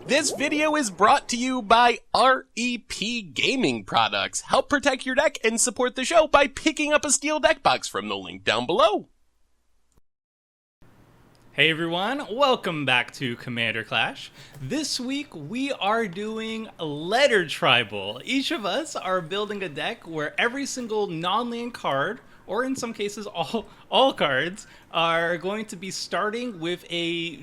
This video is brought to you by REP Gaming Products. Help protect your deck and support the show by picking up a steel deck box from the link down below. Hey everyone, welcome back to Commander Clash. This week we are doing Letter Tribal. Each of us are building a deck where every single non-land card, or in some cases all cards, are going to be starting with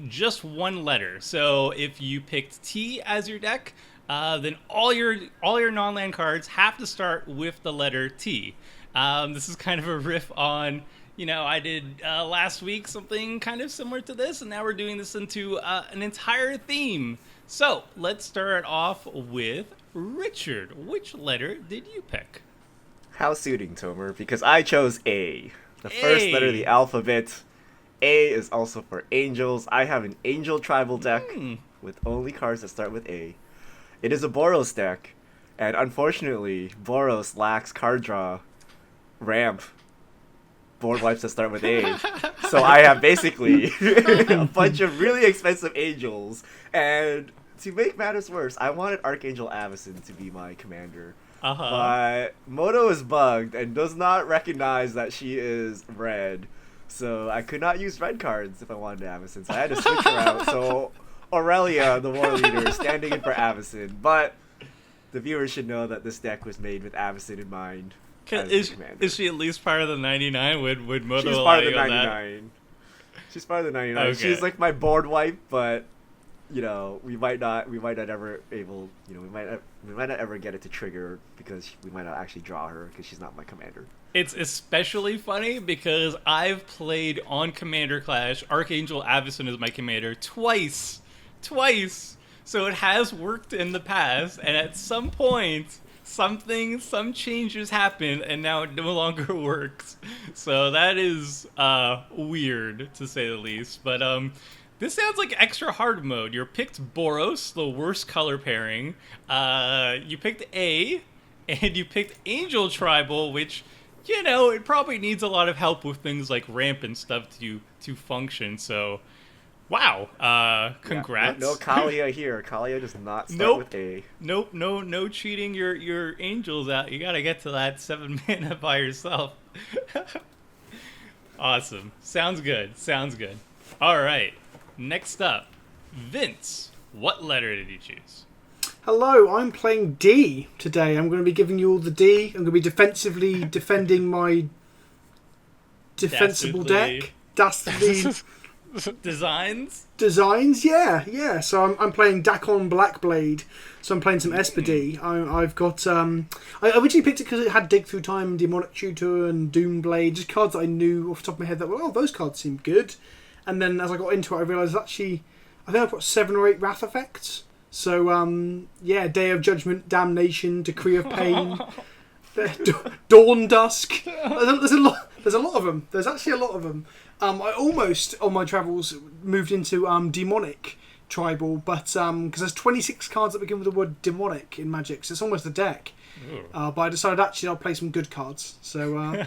just one letter. So if you picked T as your deck, then all your non-land cards have to start with the letter T. This is kind of a riff on, I did last week something kind of similar to this, and now we're doing this into an entire theme. So let's start off with Richard. Which letter did you pick? How suiting, Tomer, because I chose A. The first letter of the alphabet. A is also for angels. I have an angel tribal deck with only cards that start with A. It is a Boros deck, and unfortunately, Boros lacks card draw, ramp, board wipes that start with A. So I have basically a bunch of really expensive angels, and to make matters worse, I wanted Archangel Avacyn to be my commander. But Moto is bugged and does not recognize that she is red. So I could not use red cards if I wanted Avacyn. So I had to switch her out. So Aurelia, the Warleader, is standing in for Avacyn. But the viewers should know that this deck was made with Avacyn in mind. Is she at least part of the 99? Would Moto She's part of the 99. She's part of the 99. Okay. She's like my board wipe, but we might not ever get it to trigger because we might not actually draw her because she's not my commander. It's especially funny because I've played on Commander Clash. Archangel Avacyn is my commander twice. So it has worked in the past, and at some point, some changes happened, and now it no longer works. So that is weird, to say the least. But this sounds like extra hard mode. You picked Boros, the worst color pairing. You picked A, and you picked Angel Tribal, which, it probably needs a lot of help with things like ramp and stuff to function. So, wow. Congrats. Yeah, no Kalia here. Kalia does not start with A. Nope. No cheating your angels out. You gotta get to that 7 mana by yourself. Awesome. Sounds good. All right. Next up, Vince. What letter did you choose? Hello, I'm playing D today. I'm going to be giving you all the D. I'm going to be defensively defending my defensible deck. Dastardly designs, yeah. So I'm playing Dakkon Blackblade. So I'm playing some Escalating. I've got I originally picked it because it had Dig Through Time, Demonic Tutor, and Doomblade, just cards that I knew off the top of my head that those cards seem good. And then as I got into it, I realised actually I think I've got 7 or 8 Wrath effects. So Day of Judgment, Damnation, Decree of Pain, Dawn Dusk. There's a lot of them. There's actually a lot of them. I almost, on my travels, moved into Demonic Tribal, but because there's 26 cards that begin with the word Demonic in Magic, so it's almost a deck. But I decided actually I'll play some good cards. So I'm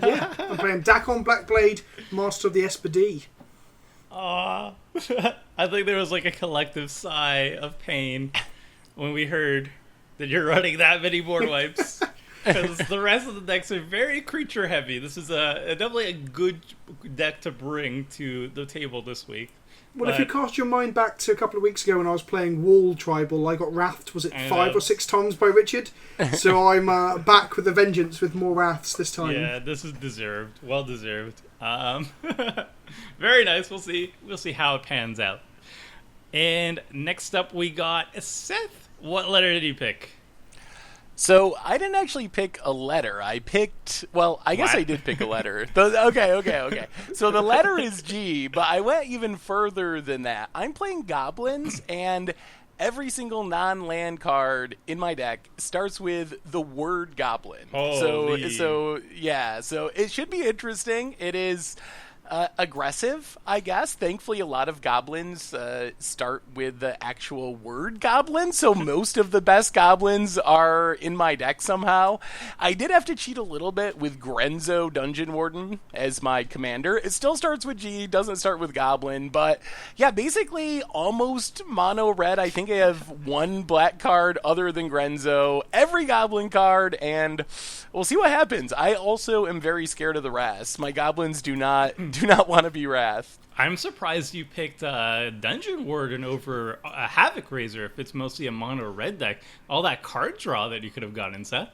playing Dakkon Blackblade, Master of the Escalating. I think there was like a collective sigh of pain when we heard that you're running that many board wipes. Because the rest of the decks are very creature heavy. This is definitely a good deck to bring to the table this week. Well, if you cast your mind back to a couple of weeks ago when I was playing Wall Tribal, I got wrathed, was it 5 or 6 times by Richard? So I'm back with a vengeance with more wraths this time. Yeah, this is deserved. Well deserved. Very nice. We'll see how it pans out. And next up we got Seth. What letter did you pick? So I didn't actually pick a letter. I picked, I guess I did pick a letter. Okay. So the letter is G, but I went even further than that. I'm playing Goblins, and every single non-land card in my deck starts with the word Goblin. Holy. So it should be interesting. It is. Aggressive, I guess. Thankfully, a lot of goblins start with the actual word goblin, so most of the best goblins are in my deck somehow. I did have to cheat a little bit with Grenzo Dungeon Warden as my commander. It still starts with G, doesn't start with goblin, but yeah, basically almost mono red. I think I have one black card other than Grenzo, every goblin card, and we'll see what happens. I also am very scared of the rest. My goblins do not want to be wrath. I'm surprised you picked Dungeon Warden over a Havoc Razor if it's mostly a mono red deck. All that card draw that you could have gotten, Seth.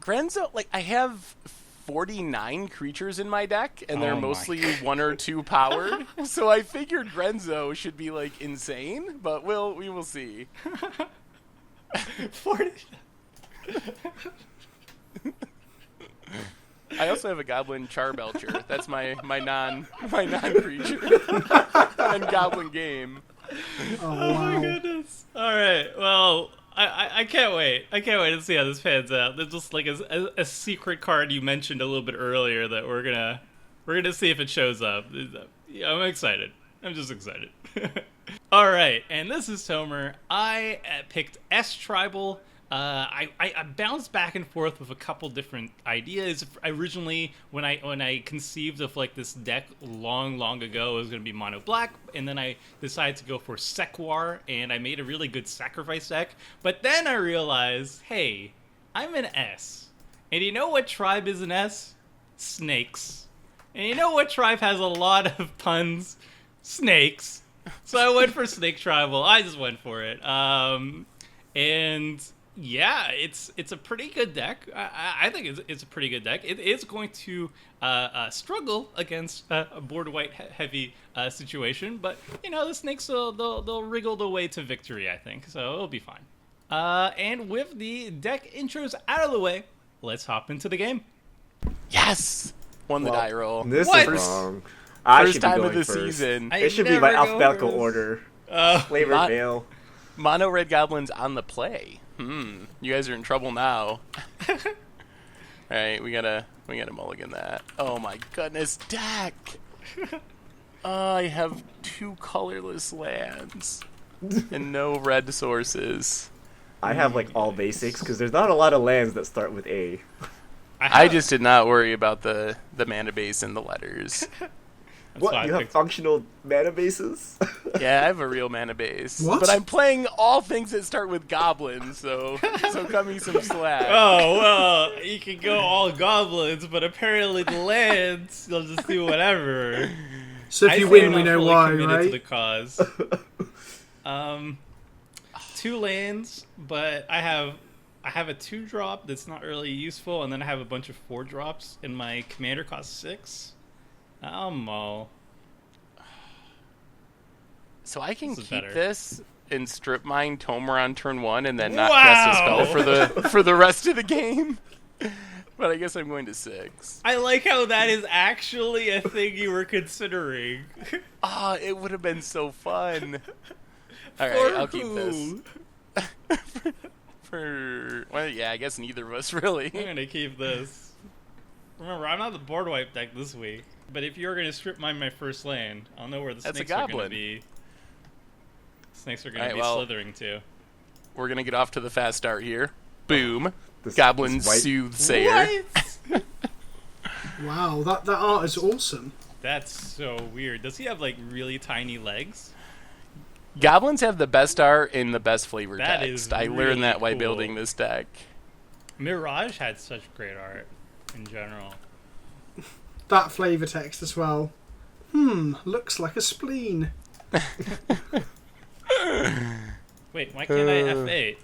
Grenzo, I have 49 creatures in my deck, and they're mostly 1 or 2 powered. So I figured Grenzo should be insane, but we will see. 40. I also have a goblin Charbelcher. That's my non creature and goblin game. Oh my goodness! All right, well, I can't wait. I can't wait to see how this pans out. There's just a secret card you mentioned a little bit earlier that we're gonna see if it shows up. Yeah, I'm excited. I'm just excited. All right, and this is Tomer. I picked S Tribal. I bounced back and forth with a couple different ideas. Originally, when I conceived of this deck long ago, it was going to be mono black, and then I decided to go for Sekwar, and I made a really good sacrifice deck. But then I realized, hey, I'm an S, and you know what tribe is an S? Snakes. And you know what tribe has a lot of puns? Snakes. So I went for Snake Tribal. I just went for it. And yeah, it's a pretty good deck. I think it's a pretty good deck. It is going to struggle against a board white heavy situation, but the snakes they'll wriggle the way to victory, I think. So it'll be fine. And with the deck intros out of the way, let's hop into the game. Yes, won the die roll. This What? is wrong. First time of the season. It should be by alphabetical order. Flavor Vale. Mono red goblins on the play. You guys are in trouble now. All right, we gotta mulligan that. Oh my goodness, deck! I have 2 colorless lands and no red sources. I have all basics because there's not a lot of lands that start with A. I just did not worry about the mana base and the letters. What? You have functional mana bases? Yeah, I have a real mana base. What? But I'm playing all things that start with goblins, so cut me some slack. Oh, well, you can go all goblins, but apparently the lands, you'll just do whatever. So if you win, we know why, To the right? cause. 2 lands, but I have a 2-drop that's not really useful, and then I have a bunch of 4-drops, and my commander costs 6. So I can This is keep better. this and strip mine Tomer on turn 1 and then not cast a spell for the rest of the game. But I guess I'm going to 6. I like how that is actually a thing you were considering. It would have been so fun. All right, I'll keep this. Well, yeah, I guess neither of us really. I'm gonna keep this. Remember, I'm not the board wipe deck this week. But if you're gonna strip mine my first land, I'll know where the That's a snakes are gonna goblin. be. Snakes are gonna Alright, be well, slithering too. We're gonna get off to the fast start here. Boom. This Goblin white- Soothsayer. What? Wow, that art is awesome. That's so weird. Does he have really tiny legs? Goblins have the best art in the best flavor That text. is I really learned that while cool. building this deck. Mirage had such great art in general. That flavour text as well. Looks like a spleen. Wait, why can't I F8?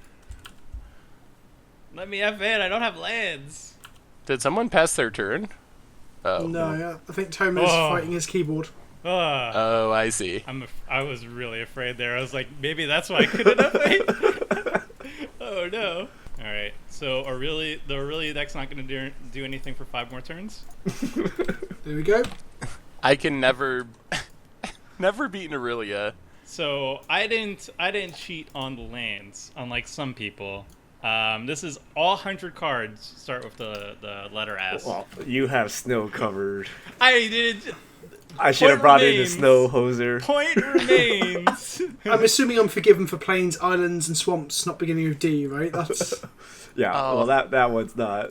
Let me F8. I don't have lands. Did someone pass their turn? Oh. No, I think Tomer's fighting his keyboard. Oh, I see. I was really afraid there. I was like, maybe that's why I couldn't F8. Oh no. All right. So the Aurelia deck's not going to do anything for 5 more turns. There we go. I can never beat an Aurelia. So I didn't cheat on the lands, unlike some people. This is all 100 cards start with the letter S. Well, you have snow covered. I did. I should have brought in the snow hoser. Point remains. I'm assuming I'm forgiven for plains, islands, and swamps not beginning with D, right? That's Yeah, well, that one's not.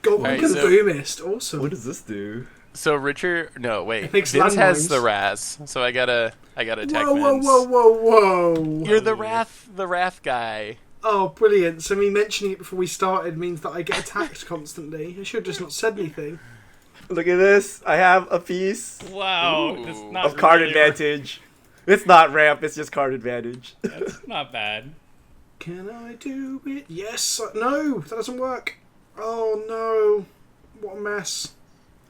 God, Right, the so- boomist. Awesome. What does this do? So Richard, no wait, makes Vince has landmines. the Raz, so I gotta attack Whoa, Vince. whoa. You're the Wrath guy. Oh, brilliant. So me mentioning it before we started means that I get attacked constantly. I should have just not said anything. Look at this. I have a piece Wow. Ooh. That's not of card really- advantage. It's not ramp, it's just card advantage. That's not bad. Can I do it? Yes. No, that doesn't work. Oh, no. What a mess.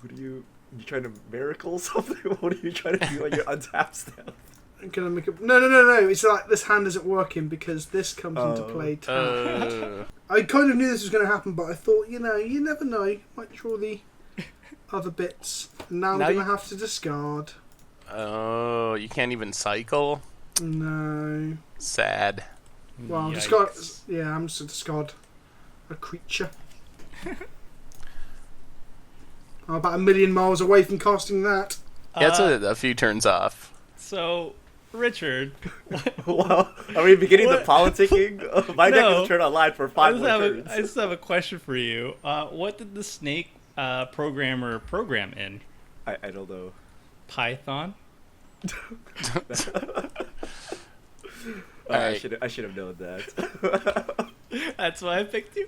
What are you trying to miracle something? What are you trying to do on your untapped stuff? I'm gonna make a... No. It's like this hand isn't working because this comes into play. I kind of knew this was going to happen, but I thought, you never know. You might draw the other bits. Now I'm Now going you- to have to discard. Oh, you can't even cycle. No. Sad. Well, Yikes. discard... Yeah, I'm just going to discard a creature. I'm about a million miles away from casting that. Yeah, it's a few turns off. So, Richard, Well, are we beginning the What? politicking? My deck No. is turned online for I 5 just, more have turns. I just have a question for you. What did the snake programmer program in? I don't know. Python? Alright. I should have known that. That's why I picked you.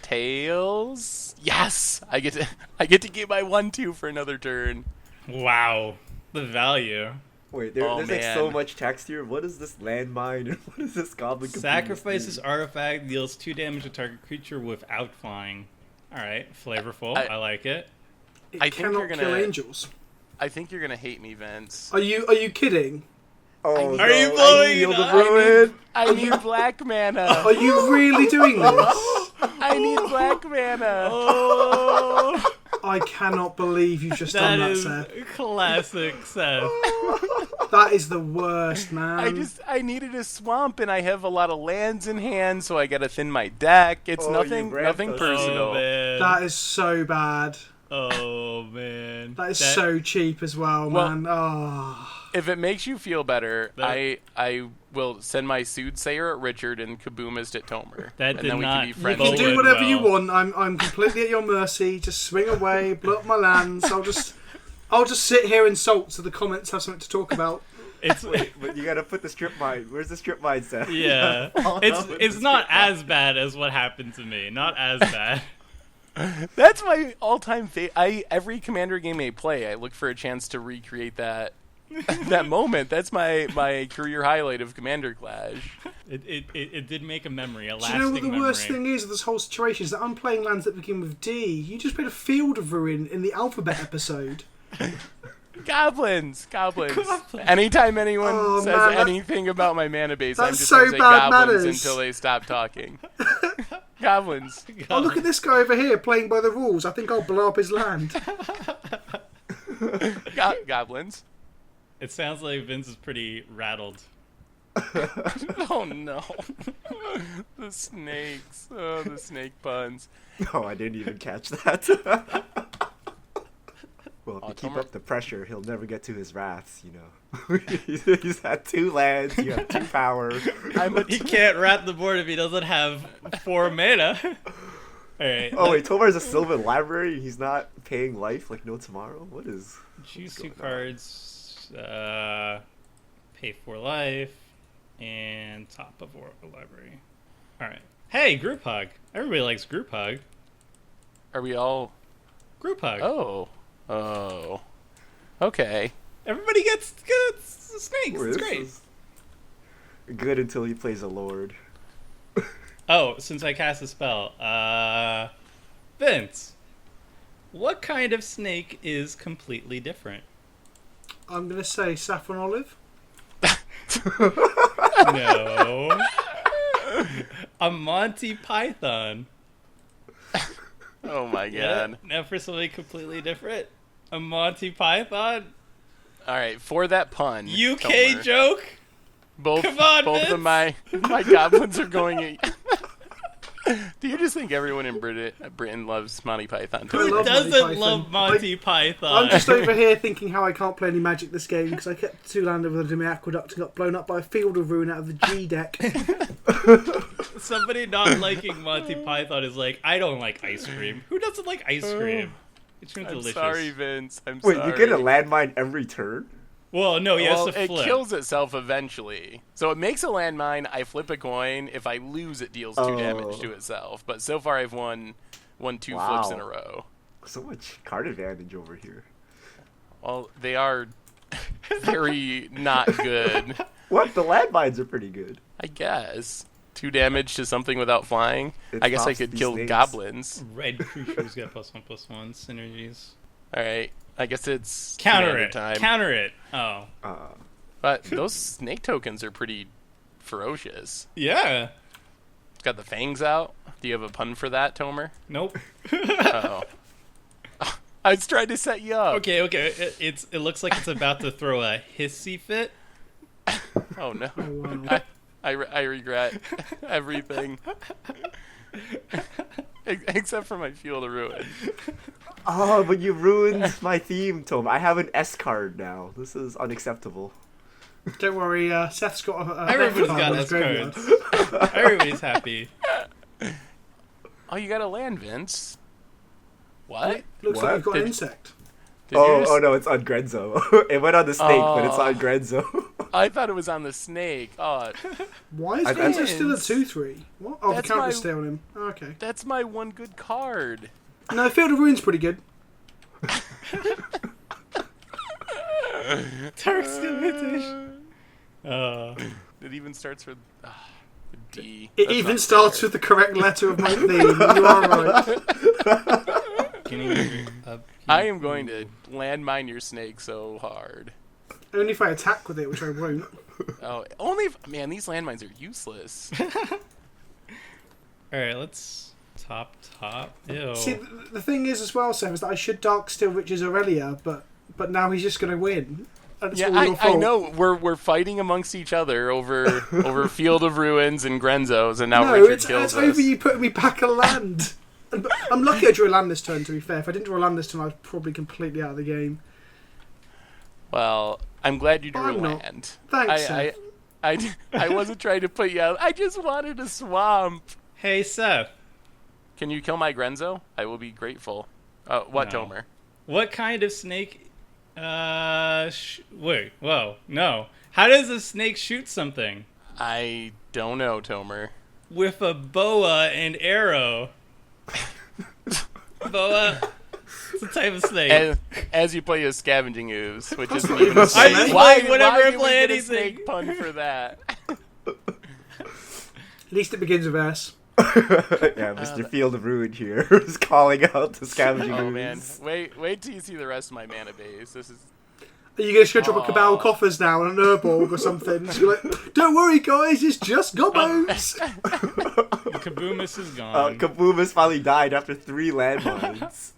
Tails. Yes, I get to get my 1/2 for another turn. Wow. The value. Wait, Oh, there's like so man. much text here. What is this landmine and what is this goblin? Sacrifices artifact, deals 2 damage to target creature without flying. Alright, flavorful. I like it. It I think you're cannot kill gonna- angels. I think you're gonna hate me, Vince. Are you kidding? Oh, Are you no, blowing I Yield it of up? Ruin. I need black mana. Are you really doing this? I need black mana. Oh, I cannot believe you've just done that that, is Seth. classic Seth. That is the worst, man. I needed a swamp and I have a lot of lands in hand, so I gotta thin my deck. It's Oh, nothing you ramped us. personal. Oh, man. That is so bad. Oh, man. That is so cheap as well, Well- man. Oh. If it makes you feel better, That- I will send my Soothsayer at Richard and Kaboomist at Tomer. That and did then we not- can be You friends. can do Bowling whatever you well. want. I'm completely at your mercy. Just swing away, blow up my lands. I'll just sit here and salt so the comments have something to talk about. It's But you gotta put the strip mine. Where's the strip mine, Seth? yeah. Oh, It's no, it's the not strip mine. as bad as what happened to me. Not as bad. That's my all-time favorite. Every Commander game I play, I look for a chance to recreate that that moment. That's my career highlight of Commander Clash. It did make a memory, a Do lasting you know what the memory. worst thing is of this whole situation is that I'm playing lands that begin with D. You just played a Field of Ruin in the Alphabet episode. Goblins. Anytime anyone Oh, says man, that- anything about my mana base, I'm that's just so gonna say bad goblins manners. until they stop talking. Goblins. Oh, look at this guy over here playing by the rules. I think I'll blow up his land. Goblins. It sounds like Vince is pretty rattled. Oh no. The snakes. Oh, the snake puns. No, I didn't even catch that. Well, if you keep Tomer- up the pressure, he'll never get to his wraths, you know. He's had 2 lands, you have 2 power. He can't rat the board if he doesn't have 4 mana. Alright. Oh wait, Tomar's a Sylvan Library? He's not paying life like no tomorrow? What is... Choose what's 2 going on? cards, pay 4 life, and top of Oracle Library. Alright. Hey, Group Hug. Everybody likes Group Hug. Are we all? Group Hug. Oh. Okay. Everybody gets snakes. Ooh, It's this great. is good until he plays a Lord. Oh, since I cast a spell, Vince, what kind of snake is completely different? I'm going to say saffron olive. No. A Monty Python. Oh my Yeah. god. Now for something completely different. A Monty Python? All right, for that pun. UK Tomer, joke? Both, Come on, both Vince. of my goblins are going. Do you just think everyone in Britain loves Monty Python? I Who love Monty doesn't Python. love Monty Python? I'm just over here thinking how I can't play any Magic this game because I kept 2 land over the Demi Aqueduct and got blown up by a Field of Ruin out of the G deck. Somebody not liking Monty Python is like, I don't like ice cream. Who doesn't like ice cream? It's I'm delicious. sorry, Vince. I'm Wait, sorry. you get a landmine every turn? Well, no, he has Well, to it flip. kills itself eventually. So it makes a landmine. I flip a coin. If I lose, it deals 2 damage to itself. But so far, I've won 2 flips in a row. So much card advantage over here. Well, they are very not good. What? The landmines are pretty good. I guess 2 damage to something without flying. It I guess I stops could these kill things. goblins. Red creatures get +1/+1 synergies. All right. I guess it's Counter commander it. time. Counter it. Oh. But those snake tokens are pretty ferocious. Yeah. It's got the fangs out. Do you have a pun for that, Tomer? Nope. Oh. I was trying to set you up. Okay. It looks like it's about to throw a hissy fit. Oh no. Oh, wow. I regret everything. Except for my Field of Ruin. Oh, but you ruined my theme, Tom. I have an S card now. This is unacceptable. Don't worry, Seth's got a Everybody's card got in his S graveyard. cards. Everybody's happy. Oh, you got a land, Vince. What? Looks What? like you've got an Did- insect. Did you Oh, just- oh no, it's on Grenzo. It went on the snake, but it's on Oh. Grenzo. I thought it was on the snake. Oh, Why is I- Grenzo still a Vince. 2/3? What? Oh, the That's counter's my- still on him. Oh, okay. that's my one good card. No, Field of Ruin's pretty good. Turks British. It even starts with D. It That's even not starts fair. with the correct letter of my theme. You are right. Getting up. I am going to landmine your snake so hard. Only if I attack with it, which I won't. Oh, only if, man, these landmines are useless. All right, let's top. Ew. See, the thing is as well, Seth, is that I should Dark Steel Riches Aurelia, but now he's just going to win. And it's Yeah, all your I fault. know. We're fighting amongst each other over Field of Ruins and Grenzos, and now No, Richard it's kills us. over you putting me back a land. But I'm lucky I drew a land this turn, to be fair. If I didn't draw a land this turn, I was probably completely out of the game. Well, I'm glad you drew a I'm not. land. Thanks, Seth. I wasn't trying to put you out. I just wanted a swamp. Hey, Seth. Can you kill my Grenzo? I will be grateful. What, No. Tomer? What kind of snake? Wait. Whoa. No. How does a snake shoot something? I don't know, Tomer. With a boa and arrow. Boa. It's a type of snake. As you play a scavenging ooze, which That's isn't not even even a a snake. snake. I play whenever I did we play get a anything. snake pun for that? At least it begins with S. Yeah, Mr. Field of Ruin here is calling out the scavenging Oh ooze. man, wait till you see the rest of my mana base. This is Are you going to drop a Cabal Coffers now and an Urborg or something? So you're like, don't worry, guys, it's just goblins. Kaboomus is gone. Kaboom has finally died after 3 landmines.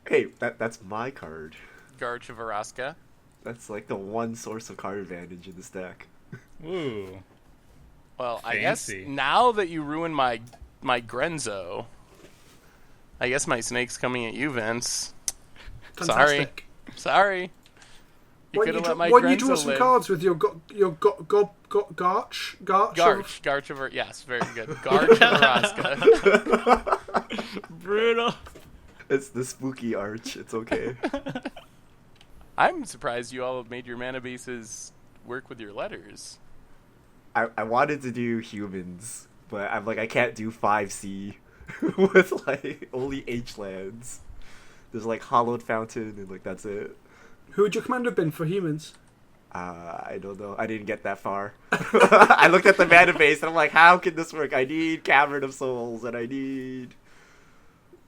Hey, that's my card. Garch of Araska. That's like the one source of card advantage in this deck. Ooh. Well, I guess Fancy. now that you ruined my Grenzo, I guess my snake's coming at you, Vince. Fantastic. Sorry. You Why could don't have let my you Grenzo draw some live. cards with your Garch? Garch of yes, very good. Garch of Araska. Brutal. It's the spooky arch. It's okay. I'm surprised you all have made your mana bases work with your letters. I wanted to do humans, but I'm like, I can't do 5C with like only H lands. There's like Hollowed Fountain and like that's it. Who would your commander have been for humans? I don't know. I didn't get that far. I looked at the mana base and I'm like, how can this work? I need Cavern of Souls and I need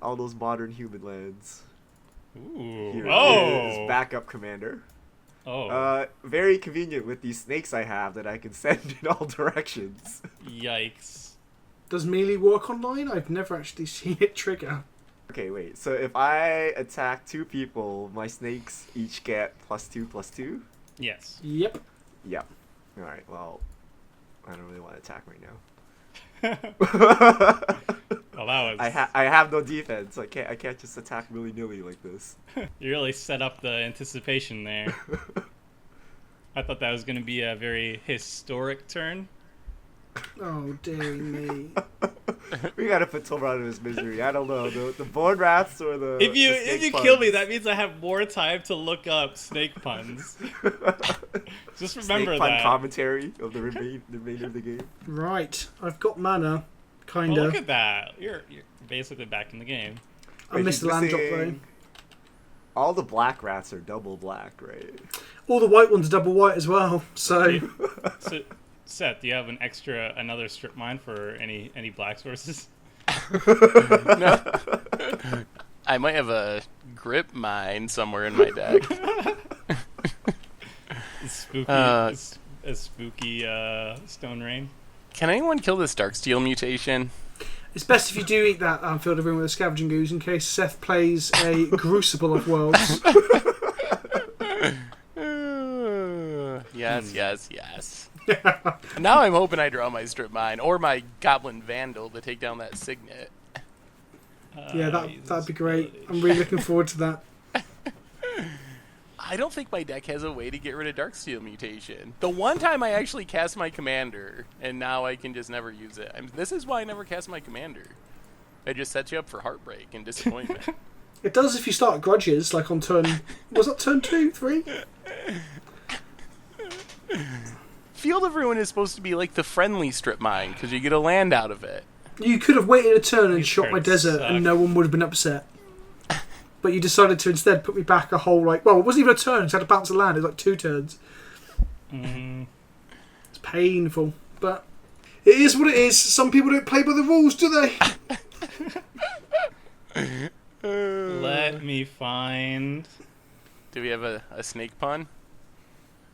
all those modern human lands. Ooh. Here Oh. is backup commander. Oh. Very convenient with these snakes I have that I can send in all directions. Yikes. Does melee work online? I've never actually seen it trigger. Okay, wait. So if I attack 2 people, my snakes each get +2/+2? Yes. Yep. Yep. Alright, well, I don't really want to attack right now. Well, that was. I have no defense. I can't just attack willy-nilly like this. You really set up the anticipation there. I thought that was going to be a very historic turn. Oh, dearie me. We gotta put Tomer out of his misery. I don't know. The board rats or the. If you the snake kill me, puns. that means I have more time to look up snake puns. Just remember snake pun that. commentary of the remainder of the game. Right, I've got mana, Oh, kinda. look at that. You're basically back in the game. I missed the land drop though. All the black rats are double black, right? All the white ones are double white as well. So So, Seth, do you have another strip mine for any black sources? No. I might have a grip mine somewhere in my deck. Spooky stone rain. Can anyone kill this Darksteel mutation? it's best if you do eat that field of room with a scavenging ooze in case Seth plays a Crucible of Worlds. Yes. Now I'm hoping I draw my strip mine or my Goblin Vandal to take down that Signet. Yeah, that'd be great. I'm really looking forward to that. I don't think my deck has a way to get rid of Darksteel mutation. The one time I actually cast my commander, and now I can just never use it. This is why I never cast my commander. It just sets you up for heartbreak and disappointment. It does if you start grudges, like on turn... Was that turn 2, 3? Field of Ruin is supposed to be like the friendly strip mine, because you get a land out of it. You could have waited a turn and These shot my cards desert suck. and no one would have been upset. But you decided to instead put me back a whole, like... Well, it wasn't even a turn, so I had to bounce a land. It was like 2 turns. It's painful, but... It is what it is. Some people don't play by the rules, do they? Let me find. Do we have a snake pun?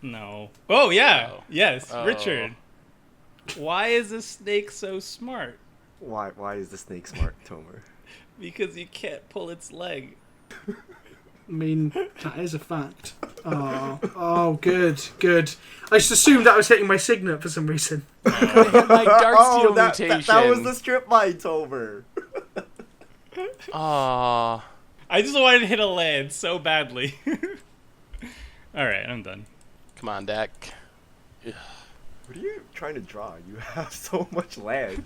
No. Oh yeah. Oh. Yes, Oh. Richard. Why is a snake so smart? Why is the snake smart, Tomer? Because you can't pull its leg. I mean, that is a fact. Oh, good. I just assumed that was hitting my signet for some reason. My Darksteel mutation. that was the strip mine, Tomer. Aww. I just wanted to hit a land so badly. Alright, I'm done. Come on, deck. What are you trying to draw? You have so much land.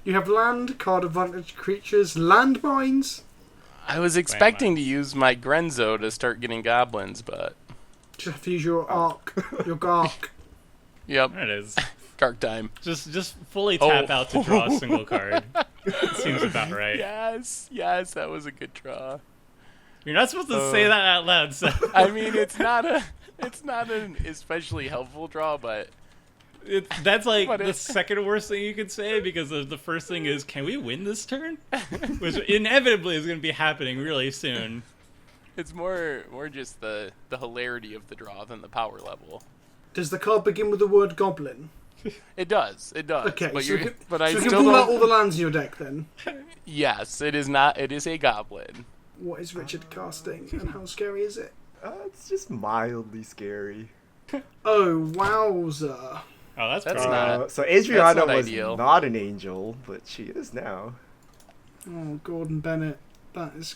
You have land, card advantage creatures, landmines. I was expecting to use my Grenzo to start getting goblins, but... Just have to use your arc, your gark. Yep, There it is. Gark time. Just fully tap Oh. out to draw a single card. Seems about right. Yes, that was a good draw. You're not supposed to say that out loud, Seth. I mean, it's not an especially helpful draw, but... That's like What the is- second worst thing you could say because the first thing is, can we win this turn? Which inevitably is going to be happening really soon. It's more just the hilarity of the draw than the power level. Does the card begin with the word goblin? It does. Okay, But, so, but I so we can still pull out don't... all the lands in your deck then. Yes, it is not. It is a goblin. What is Richard casting and how scary is it? It's just mildly scary. Oh, wowza. Oh, that's That's probably not- So Adriana not was ideal. not an angel, but she is now. Oh, Gordon Bennett. That is...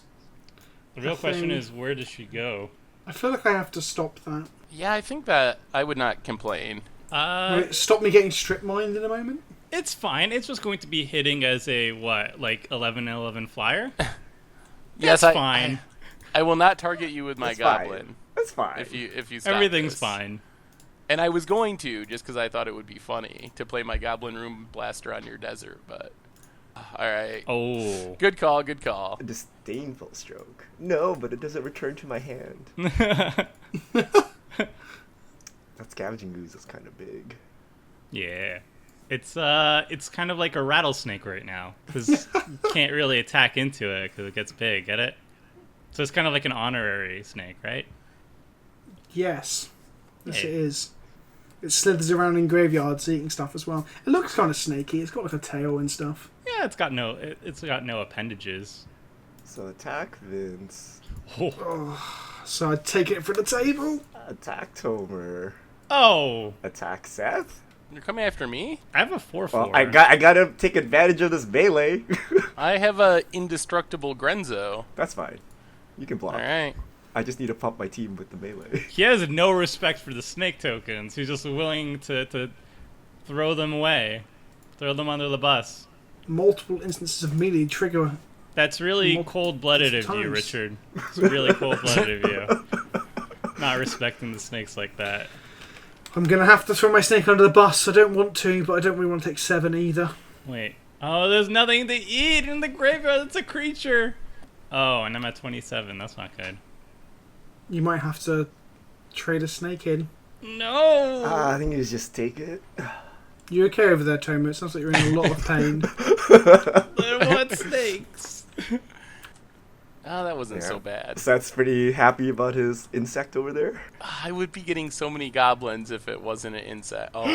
the real question thing. is, where does she go? I feel like I have to stop that. Yeah, I think that I would not complain. Will it stop me getting strip mined in a moment? It's fine. It's just going to be hitting as a like 11/11 flyer. Yes, That's fine. I will not target you with my That's fine. goblin That's fine. if you stop Everything's this. fine. And I was going to just because I thought it would be funny to play my Goblin Room Blaster on your desert, but all right. Oh. Good call. A disdainful stroke. No, but it doesn't return to my hand. That scavenging ooze is kind of big. Yeah. It's kind of like a rattlesnake right now because you can't really attack into it because it gets big. Get it? So it's kind of like an honorary snake, right? Yes. Yes, Hey. it is. It slithers around in graveyards eating stuff as well. It looks kind of snaky. It's got like a tail and stuff. Yeah, it's got no appendages. So attack Vince. So I take it from the table. Attack Tomer. Oh. Attack Seth. You're coming after me? I have a 4/4. Well, I gotta take advantage of this melee. I have a indestructible Grenzo. That's fine. You can block. All right. I just need to pump my team with the melee. He has no respect for the snake tokens. He's just willing to throw them away. Throw them under the bus. Multiple instances of melee trigger. That's really cold-blooded of you, times. Richard. It's really cold-blooded of you. Not respecting the snakes like that. I'm going to have to throw my snake under the bus. I don't want to, but I don't really want to take 7 either. Wait. Oh, there's nothing to eat in the graveyard. It's a creature. Oh, and I'm at 27. That's not good. You might have to trade a snake in. No! I think you just take it. You okay over there, Tomo? It sounds like you're in a lot of pain. I want snakes. Oh, that wasn't so bad. Seth's pretty happy about his insect over there. I would be getting so many goblins if it wasn't an insect. Oh, my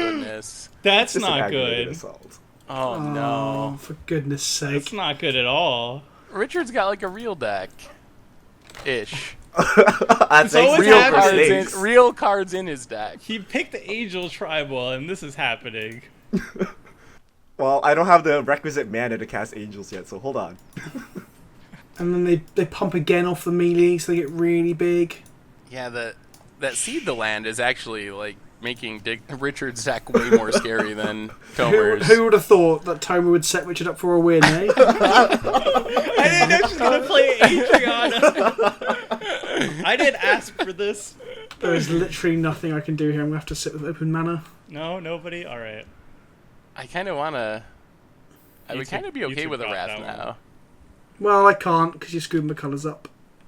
goodness. That's Just an not aggravated good. assault. Oh, no. For goodness sake. That's not good at all. Richard's got like a real deck. Ish. That's always real happens. for snakes. Real cards in his deck. He picked the Angel Tribal, and this is happening. Well, I don't have the requisite mana to cast angels yet, so hold on. And then they pump again off the melee, so they get really big. Yeah, that Seed the Land is actually like making Richard's deck way more scary than Tomer's. Who would have thought that Tomo would set Richard up for a win, eh? I didn't know she was going to play Adriana. I didn't ask for this. There is literally nothing I can do here. I'm going to have to sit with open mana. No, nobody? Alright. I kind of want to... I would kind of be okay with a got Wrath that one. now. Well, I can't, because you screwed my colours up.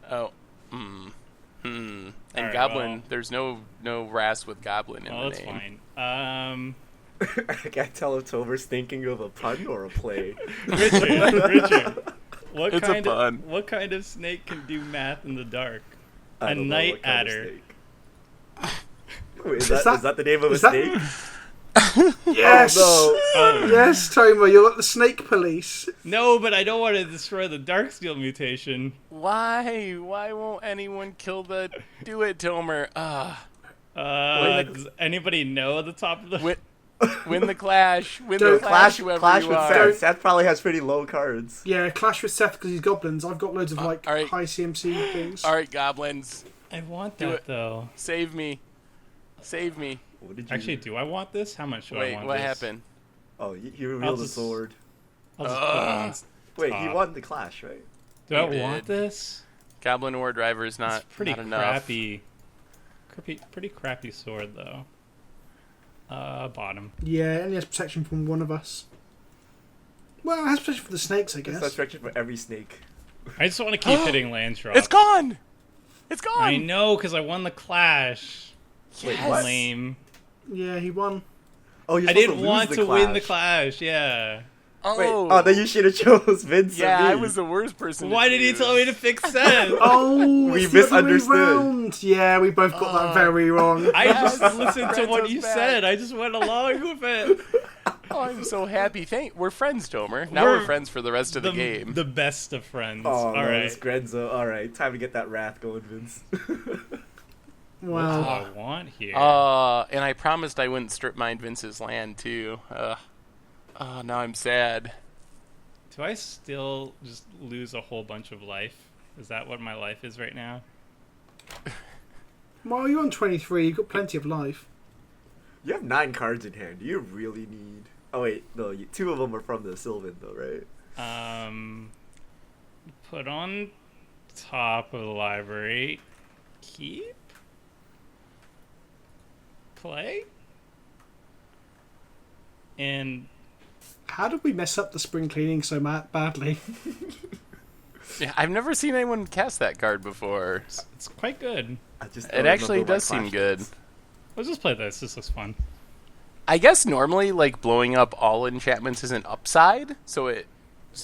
Oh. And Alright, Goblin, well. there's no Wrath with Goblin in Oh, the that's name. fine. I can't tell if Tomer's thinking of a pun or a play. Richard, what It's a kind pun. of what kind of snake can do math in the dark? I A don't know night what kind of adder. snake. Wait, is Is that the name of a is that- snake? Yes! Oh, Oh, Yes, Tomo, you're like the snake police. no, but I don't want to destroy the Darksteel mutation. Why? Why won't anyone kill the... Do it, Tomer. Does anybody know the top of the... Win the clash. Win Don't the clash, whoever Clash you with are. Seth. Seth probably has pretty low cards. Yeah, clash with Seth because he's goblins. I've got loads of like alright. high CMC things. All right, Goblins. I want Do that, it. though. Save me. Save me. What did you Actually, do I want this? How much do I Wait, want what this? happened? Oh, he revealed the just- sword. I'll just put it on Wait, he top. won the clash, right? Do I He want did. this? Goblin War Driver is It's not pretty not enough. crappy. Pretty crappy sword, though. Bottom. Yeah, it only has protection from one of us. Well, it has protection for the snakes, I It's guess. not structured for every snake. I just want to keep hitting land drop. It's gone. It's gone. I know, because I won the clash. Wait, Yes. what? Lame. Yeah, he won. Oh, you're I supposed didn't lose want the to win the clash. clash, yeah. Wait, oh, then you should have chose Vincent. Yeah, I was the worst person. Why to did he choose. tell me to fix Seth? Oh, We it's the other way misunderstood. round. Yeah, we both got that very wrong. I just Yes. listened to what Grenzo's you back. said. I just went along with it. Oh, I'm so happy. We're friends, Tomer. Now we're friends for the rest of the game. The best of friends. Oh, All no, right. it's Grenzo. All right, time to get that wrath going, Vince. What do Wow. I want here? And I promised I wouldn't strip mine Vince's land too. Now I'm sad. Do I still just lose a whole bunch of life? Is that what my life is right now? Well, you're on 23. You've got plenty of life. You have 9 cards in hand. Do you really need? Oh wait, no. 2 of them are from the Sylvan, though, right? Put on top of the library. Keep. Play. And How did we mess up the spring cleaning so badly? Yeah, I've never seen anyone cast that card before. it's quite good. I just It don't actually remember what does seem clash good. is. Let's just play this. This looks fun. I guess normally like blowing up all enchantments is an upside, so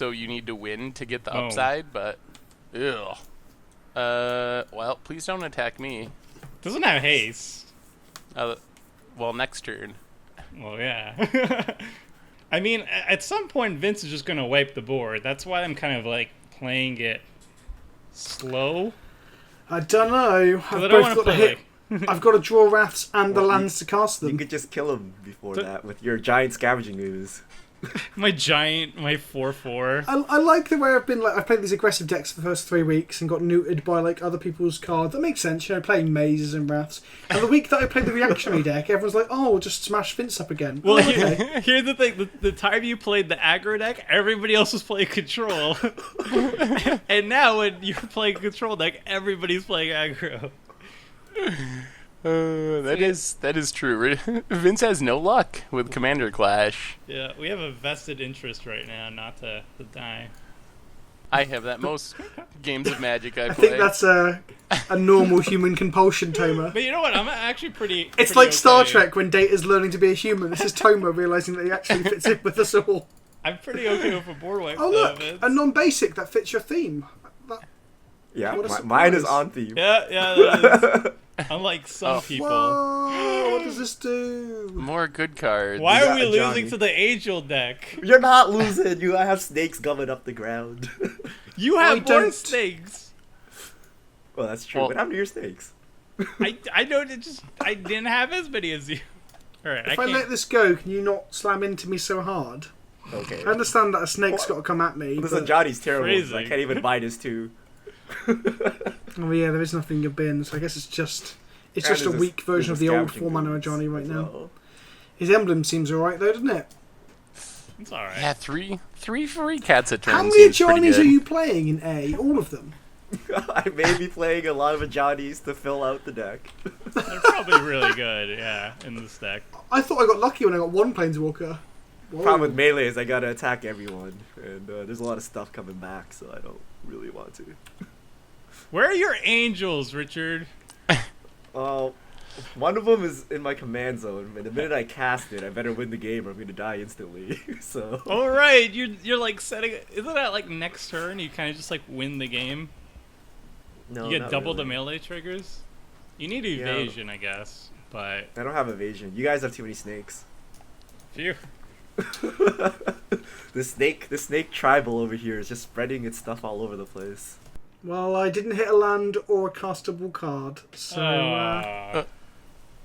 you need to win to get the Oh. upside, but ew. Well, please don't attack me. Doesn't have haste. Well, next turn. Well, yeah. I mean, at some point, Vince is just going to wipe the board. That's why I'm kind of like playing it slow. I don't know. I I've don't both wanna got to play, hit. like- I've got to draw wraths and the lands to cast You them. could just kill him before that with your giant scavenging ooze. My 4/4. I like the way I've been. Like, I've played these aggressive decks for the first 3 weeks and got neutered by like other people's cards. That makes sense, you know, playing mazes and wraths. And the week that I played the reactionary deck, everyone's like, "Oh, we'll just smash Vince up again." Well, okay. here's the thing: the time you played the aggro deck, everybody else was playing control, and now when you're playing control deck, everybody's playing aggro. That is true. Vince has no luck with Commander Clash. Yeah, we have a vested interest right now not to die. I have that most games of Magic I I play. think that's a normal human compulsion, Toma. But you know what? I'm actually pretty. It's pretty like Star okay. Trek when Data's learning to be a human. This is Toma realizing that he actually fits in with us all. I'm pretty okay with a board wipe. Oh though, look, Vince. a non-basic that fits your theme. Yeah, What a mine is surprise. on theme. Yeah, that is. Unlike some people. Whoa! What does this do? More good cards. Why You are we got losing Johnny. to the Angel deck? You're not losing. I have snakes coming up the ground. You I have more don't. snakes. Well, that's true. Well- What happened to your snakes? I don't. I didn't have as many as you. All right, If I I can't. let this go, can you not slam into me so hard? Okay. I understand that a snake's Well, got to come at me. Listen, But, Johnny's terrible. Phrasing. I can't even buy this too. oh yeah, there is nothing in your bin, so I guess it's just a there's weak version of there's the old scavenging 4-mana goods Johnny right as now. well. His emblem seems alright though, doesn't it? It's all right. Yeah, three free cats a turn. How many seems pretty Johnnies are good. you playing in A? All of them? I may be playing a lot of Johnnies to fill out the deck. They're probably really good. Yeah, in this deck. I thought I got lucky when I got one Planeswalker. Whoa. Problem with melee is I gotta attack everyone, and there's a lot of stuff coming back, so I don't really want to. Where are your angels, Richard? Well, one of them is in my command zone, and the minute I cast it, I better win the game or I'm gonna die instantly. So All right, you're like setting. Isn't that like next turn? You kind of just like win the game. no, You get not double really. the melee triggers. You need evasion, I guess, but I don't have evasion. You guys have too many snakes. phew. The snake tribal over here is just spreading its stuff all over the place. Well, I didn't hit a land or a castable card, so...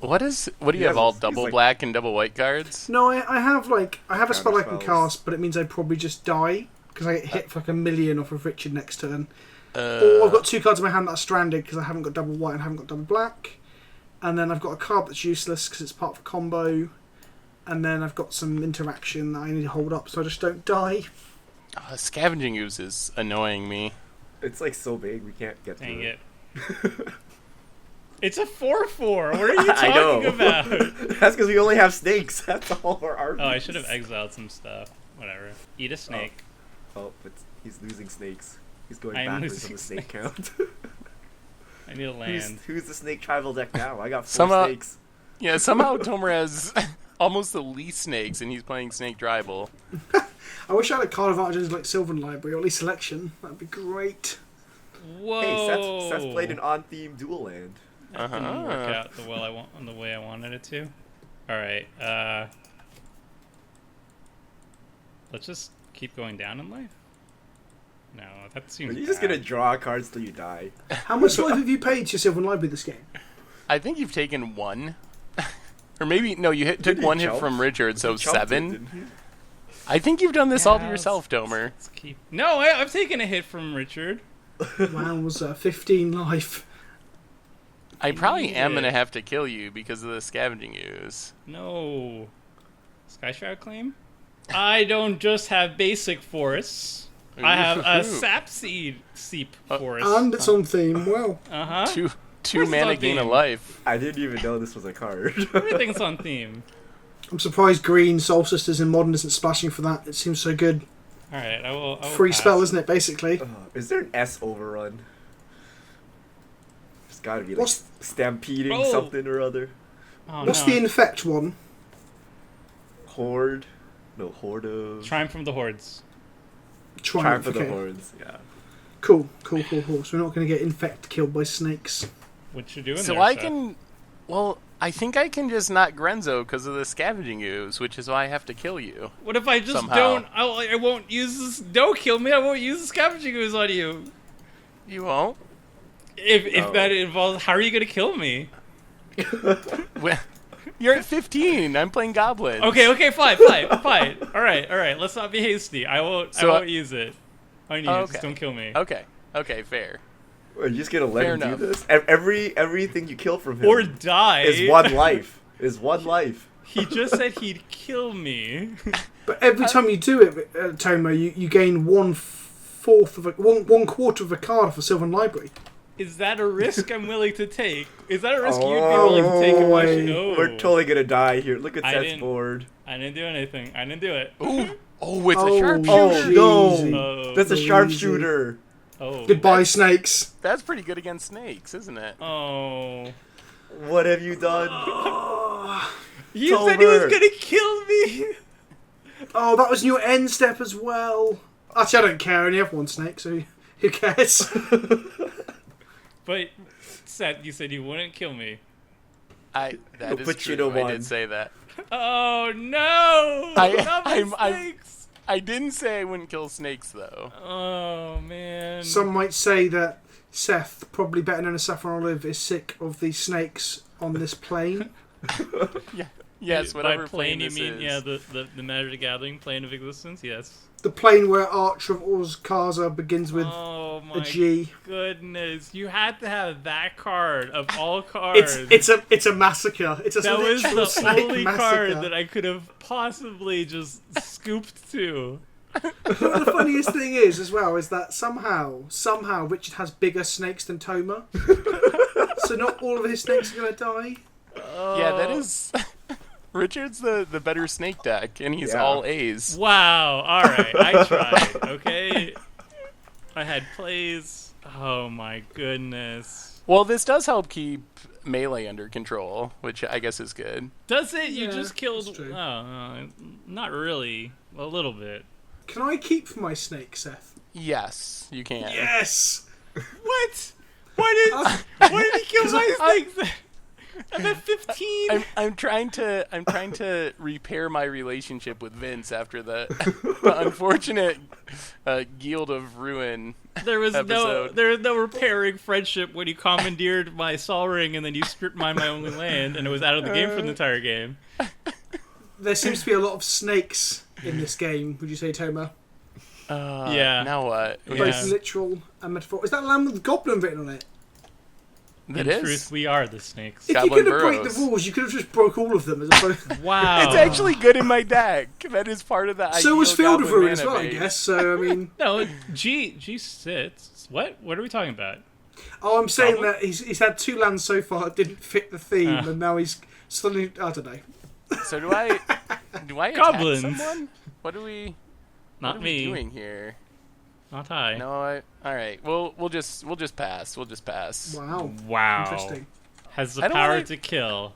What do you He have? has- All he's double like- black and double white cards? No, I have a spell I can spells. cast, but it means I probably just die because I get hit for like 1,000,000 off of Richard next turn. Or I've got 2 cards in my hand that are stranded because I haven't got double white and haven't got double black. And then I've got a card that's useless because it's part of a combo. And then I've got some interaction that I need to hold up so I just don't die. Scavenging ooze is annoying me. It's like so big we can't get Dang to it. It's a 4/4. What are you I know. talking about? That's because we only have snakes. That's all our armies. Oh, I should have exiled some stuff. Whatever. Eat a snake. Oh, but he's losing snakes. He's going I am backwards on losing the snake count. I need a land. who's the snake tribal deck now? I got 4 Somehow- snakes. Yeah, somehow Tomer has almost the least snakes, and he's playing Snake Tribal. I wish I had a card advantages like Sylvan Library or at least Selection. That'd be great. Whoa. Hey, Seth played an on-theme dual land. That didn't work out the way I wanted it to. All right. Let's just keep going down in life. No, that Are seems. you just bad. gonna draw cards till you die? How much life have you paid to your Sylvan Library this game? I think you've taken one. Or maybe, no, you took he one hit jump? from Richard, so He jumped it, 7. didn't he? I think you've done this all to Yeah, yourself, let's- Tomer. let's keep. No, I've taken a hit from Richard. Wowza, 15 life. I probably need am it. going to have to kill you because of the scavenging ooze. No. Sky Shroud claim? I don't just have basic forests. I have a sap seep forest. And it's on theme. Well, Uh-huh. Two Where's mana the gain of theme? life. I didn't even know this was a card. Everything's on theme. I'm surprised Green Soul Sisters in Modern isn't splashing for that. It seems so good. Alright, I will Free pass. spell, isn't it, basically? Is there an S overrun? There's gotta be like What's- stampeding Oh. something or other. Oh, What's no. the Infect one? Horde? No, Horde of... Triumph from the Hordes. Triumph of the okay. Hordes, yeah. Cool. So we're not going to get Infect killed by snakes. What you doing So there, I Seth? can... Well, I think I can just not Grenzo because of the scavenging ooze, which is why I have to kill you. What if I just somehow. don't... I won't use this... Don't kill me, I won't use the scavenging ooze on you. You won't? If Oh. that involves... How are you going to kill me? Well, you're at 15. I'm playing Goblins. Okay, fine. All right. Let's not be hasty. I won't use it. I won't use it. Just don't kill me. Okay, fair. Are you just gonna let Fair him enough. do this? Everything you kill from him Or die. is one life. He just said he'd kill me. But every time you do it, Tomo, you gain 1/4 of a card off a Sylvan Library. Is that a risk I'm willing to take? Is that a risk you'd be willing to take in my show? We're totally gonna die here. Look at I Seth's didn't- board. I didn't do anything. I didn't do it. Oh, it's a sharpshooter. Oh Jeezy. no! That's a Jeezy. sharpshooter. Oh. Goodbye, snakes. That's pretty good against snakes, isn't it? Oh. What have you done? You said he was Tomer. gonna kill me. Oh, that was in your end step as well. Actually, I don't care. I only have one snake, so who cares? But Seth, you said you wouldn't kill me. That is put true. you to I one. did say that. Oh no! Not my snakes. I didn't say I wouldn't kill snakes, though. Oh man. Some might say that Seth, probably better known as Saffron Olive, is sick of the snakes on this plane. Yeah. Yes, whatever By plane you this mean is. the Magic the Gathering plane of existence? Yes. The plane where Archer of Orzkaza begins with Oh a my G. goodness! You had to have that card of all cards. It's a massacre. It's a that was literal the snake only massacre. card that I could have possibly just scooped to. The funniest thing is, as well, is that somehow Richard has bigger snakes than Toma. So not all of his snakes are going to die. Yeah, that is... Richard's the better snake deck, and he's Yeah. all A's. Wow. All right, I tried. Okay. I had plays. Oh my goodness. Well, this does help keep melee under control, which I guess is good. Does it? You Yeah, just killed. that's true. Not really. A little bit. Can I keep my snake, Seth? Yes, you can. Yes! What? Why did he kill my snakes? I'm at 15. I'm trying to repair my relationship with Vince after the unfortunate Guild of Ruin. There was episode. no repairing friendship when you commandeered my Sol Ring and then you stripped mine my only land and it was out of the game for the entire game. There seems to be a lot of snakes in this game, would you say, Toma? Yeah. Now what? Yeah. Both literal and metaphorical. Is that land with Goblin written on it? It In is. truth, we are the snakes. If Goblin you could have break the burrows. rules, you could have just broke all of them as opposed. Wow. It's actually good in my deck. That is part of the So was ideal Field of Goblin Ruin as mana well, I base. guess. So, I mean... No, G sits. What are we talking about? Oh, I'm saying Goblin? that he's had two lands so far that didn't fit the theme, and now he's suddenly... I don't know. So do I attack Goblins. someone? What are we Not me. doing here? Not I. No, all right. We'll just pass. We'll just pass. Wow. Wow. Interesting. Has the I don't power wanna- to kill.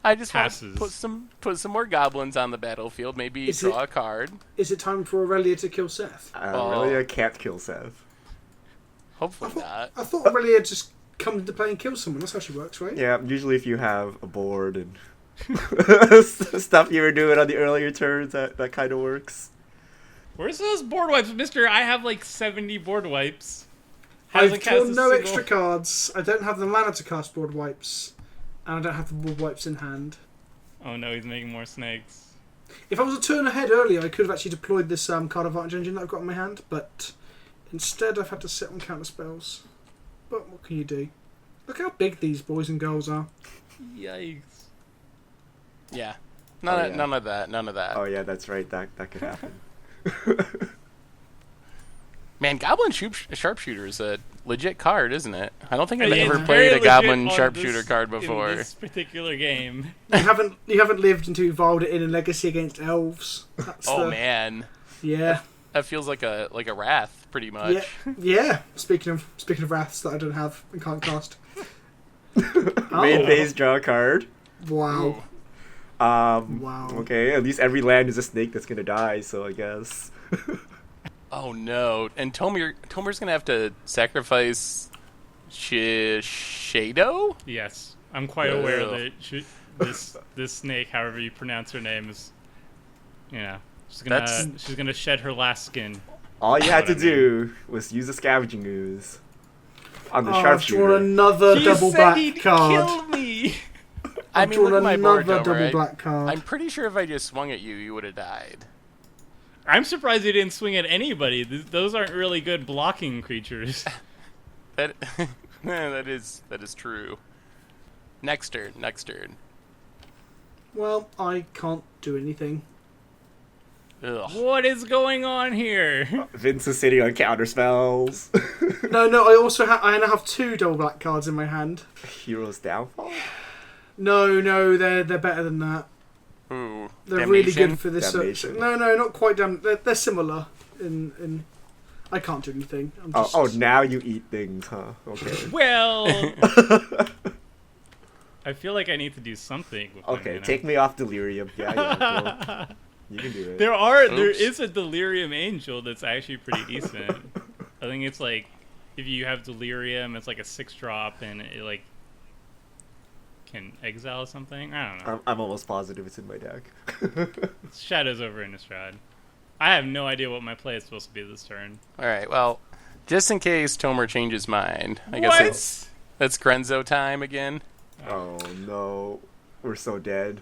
I just want Passes. to put some more goblins on the battlefield. Maybe Is draw it- a card. Is it time for Aurelia to kill Seth? Aurelia can't kill Seth. Hopefully not. I thought Aurelia just comes into play and kills someone. That's how she works, right? Yeah, usually if you have a board and stuff you were doing on the earlier turns, that kind of works. Where's those board wipes, mister? I have like 70 board wipes. I've Hasn't cast drawn a no single- extra cards. I don't have the mana to cast board wipes. And I don't have the board wipes in hand. Oh no, he's making more snakes. If I was a turn ahead earlier, I could have actually deployed this card advantage engine that I've got in my hand, but instead I've had to sit on counter spells. But what can you do? Look how big these boys and girls are. Yikes. Yeah. Oh, yeah. None of that. Oh yeah, that's right. That could happen. Man, Goblin Sharpshooter is a legit card, isn't it? I don't think I've It's ever very played a legit Goblin on Sharpshooter this- card before. In this particular game. You haven't lived until you've rolled it in a legacy against elves. That's Oh the, man, Yeah. that feels like a wrath, pretty much. Yeah. Speaking of wraths that I don't have and can't cast. Main phase, draw a card. Wow. Wow. Okay, at least every land is a snake that's gonna die, so I guess. Oh no! And Tomer's gonna have to sacrifice Shadow. Yes, I'm quite aware Ugh. that this snake, however you pronounce her name, is, she's gonna shed her last skin. All you had What to I mean. do was use a scavenging ooze on the I've drawn sharpshooter. another He double said back he'd card. kill me. I I've mean, look drawn at my board, another Tomer. double black card. I'm pretty sure if I just swung at you, you would have died. I'm surprised you didn't swing at anybody. Those aren't really good blocking creatures. That that is true. Next turn. Well, I can't do anything. Ugh. What is going on here? Vince is sitting on counter spells. No, I now have 2 double black cards in my hand. Hero's Downfall? No, they're better than that. Ooh. They're Damnation? really good for this. Damnation. No, not quite. They're similar. In I can't do anything. I'm just... Oh, now you eat things, huh? Okay. Well, I feel like I need to do something. With my Okay, mana. take me off delirium. Yeah, cool. You can do it. There is a delirium angel that's actually pretty decent. I think it's like if you have delirium, it's like a 6-drop and it like can exile something. I don't know. I'm almost positive it's in my deck. It's Shadows over Innistrad. I have no idea what my play is supposed to be this turn. All right. Well, just in case Tomer changes mind, I guess that's Grenzo time again. Oh no, we're so dead.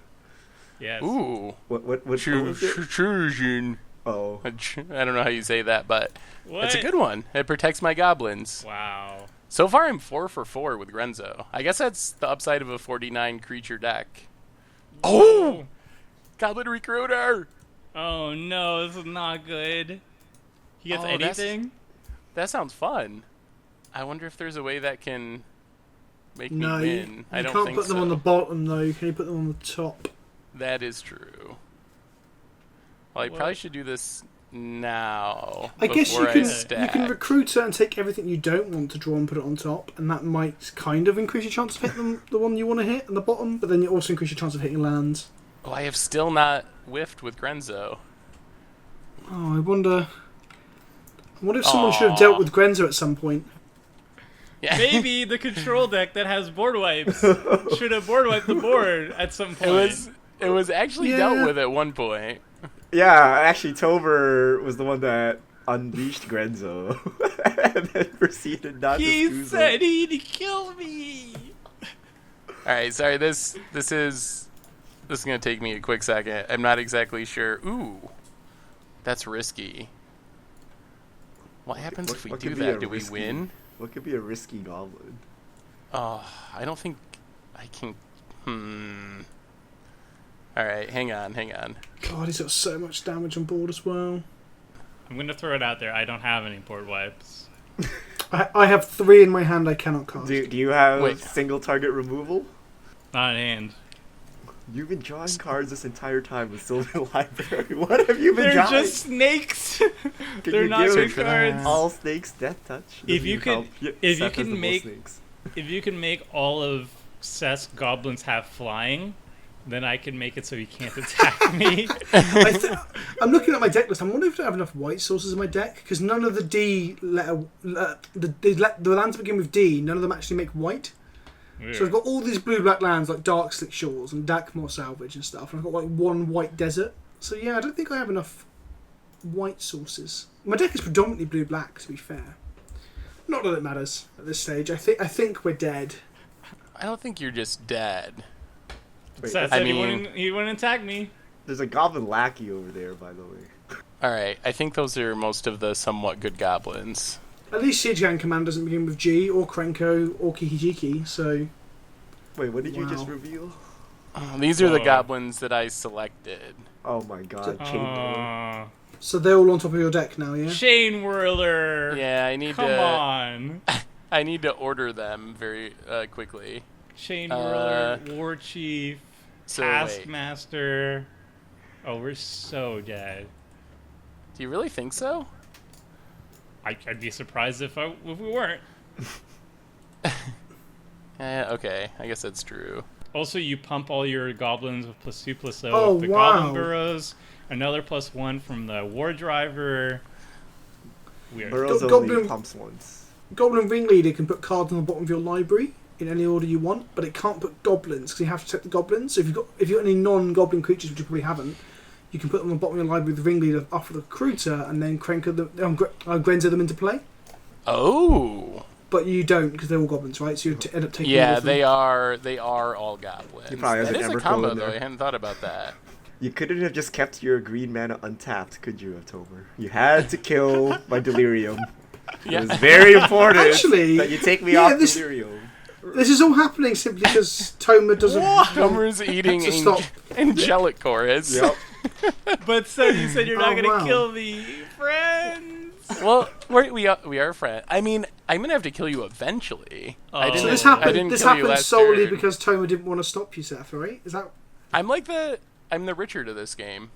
Yes. Ooh. What was it? Choosing. Oh, I don't know how you say that, but What? it's a good one. It protects my goblins. Wow. So far, I'm 4 for 4 with Grenzo. I guess that's the upside of a 49 creature deck. Oh! Goblin Recruiter! Oh no, this is not good. He gets Oh, anything? That sounds fun. I wonder if there's a way that can make me No, win. you I don't can't think put them so. on the bottom though. Can you put them on the top? That is true. Well, I What? probably should do this now. I guess before you stack. can recruit it and take everything you don't want to draw and put it on top, and that might kind of increase your chance of hitting the one you want to hit on the bottom. But then you also increase your chance of hitting lands. Oh, I have still not whiffed with Grenzo. Oh, I wonder if someone should have dealt with Grenzo at some point. Yeah. Maybe the control deck that has board wipes should have board wiped the board at some point. It was actually dealt with at one point. yeah. Actually, Tober was the one that unleashed Grenzo, and then proceeded not to He scoozle. said he'd kill me. All right, sorry. This is gonna take me a quick second. I'm not exactly sure. Ooh, that's risky. What happens if we what do could be that? a Do we risky- win? What could be a risky goblin? Oh, I don't think I can. All right, hang on. God, he's got so much damage on board as well. I'm gonna throw it out there. I don't have any board wipes. I have 3 in my hand. I cannot cast. Do you have Wait. single target removal? Not in hand. You've been drawing cards this entire time with Sylvan Library. What have you been They're drawing? just snakes. Can They're you not give good for that? cards. all snakes death touch? If Does you it could- help? Yeah, if you Seth has can the most make- snakes. If you can make all of Seth's goblins have flying, then I can make it so he can't attack me. I'm looking at my deck list. I'm wondering if I have enough white sources in my deck because none of the D letter, the lands that begin with D, none of them actually make white. Weird. So I've got all these blue-black lands like Dark Slick Shores and Dakmore Salvage and stuff. And I've got like 1 white desert. So yeah, I don't think I have enough white sources. My deck is predominantly blue-black, to be fair. Not that it matters at this stage. I think we're dead. I don't think you're just dead. Wait, Seth I said mean- he wouldn't attack me. there's a goblin lackey over there, by the way. All right, I think those are most of the somewhat good goblins. At least Siege Command doesn't begin with G or Krenko or Kikijiki, so... Wait, what did you Wow. just reveal? These are the Whoa. goblins that I selected. Oh my god, chain whirler. Aw. So they're all on top of your deck now, yeah? Chain Whirler. Yeah, I need Come to. on. I need to order them very quickly. Chain Whirler, Uh, War Chief, So Taskmaster. Oh, we're so dead. do you really think so? I'd be surprised if we weren't. Okay, I guess that's true. Also, you pump all your goblins with +2/+0 Oh, with the wow. Goblin Burrows. Another +1 from the War Driver. Weird. Burrows Go- only goblin- pumps once. Goblin Ringleader can put cards on the bottom of your library in any order you want, but it can't put goblins because you have to check the goblins. So if you've got any non-goblin creatures, which you probably haven't, you can put them on the bottom of your library with the Ringleader after the Recruiter, and then Grenzo them into play. Oh, but you don't because they're all goblins, right? So you end up taking all Yeah, of them. they are all goblins. He probably has That an is a Embercoal combo, in though. there. I hadn't thought about that. You couldn't have just kept your green mana untapped, could you, Tomer? You had to kill my delirium. Yeah. It was very important Actually, that you take me yeah, off this- delirium. This is all happening simply because Toma doesn't. Homer's eating to stop. angelic chorus. Yep. But so you said you're not Oh, gonna wow. kill me, friends. Well, we are friends. I mean, I'm gonna have to kill you eventually. I Oh. didn't, So this I happened. didn't This kill you happened last solely turn. because Toma didn't want to stop you, Seth. Right? Is that? I'm the Richard of this game.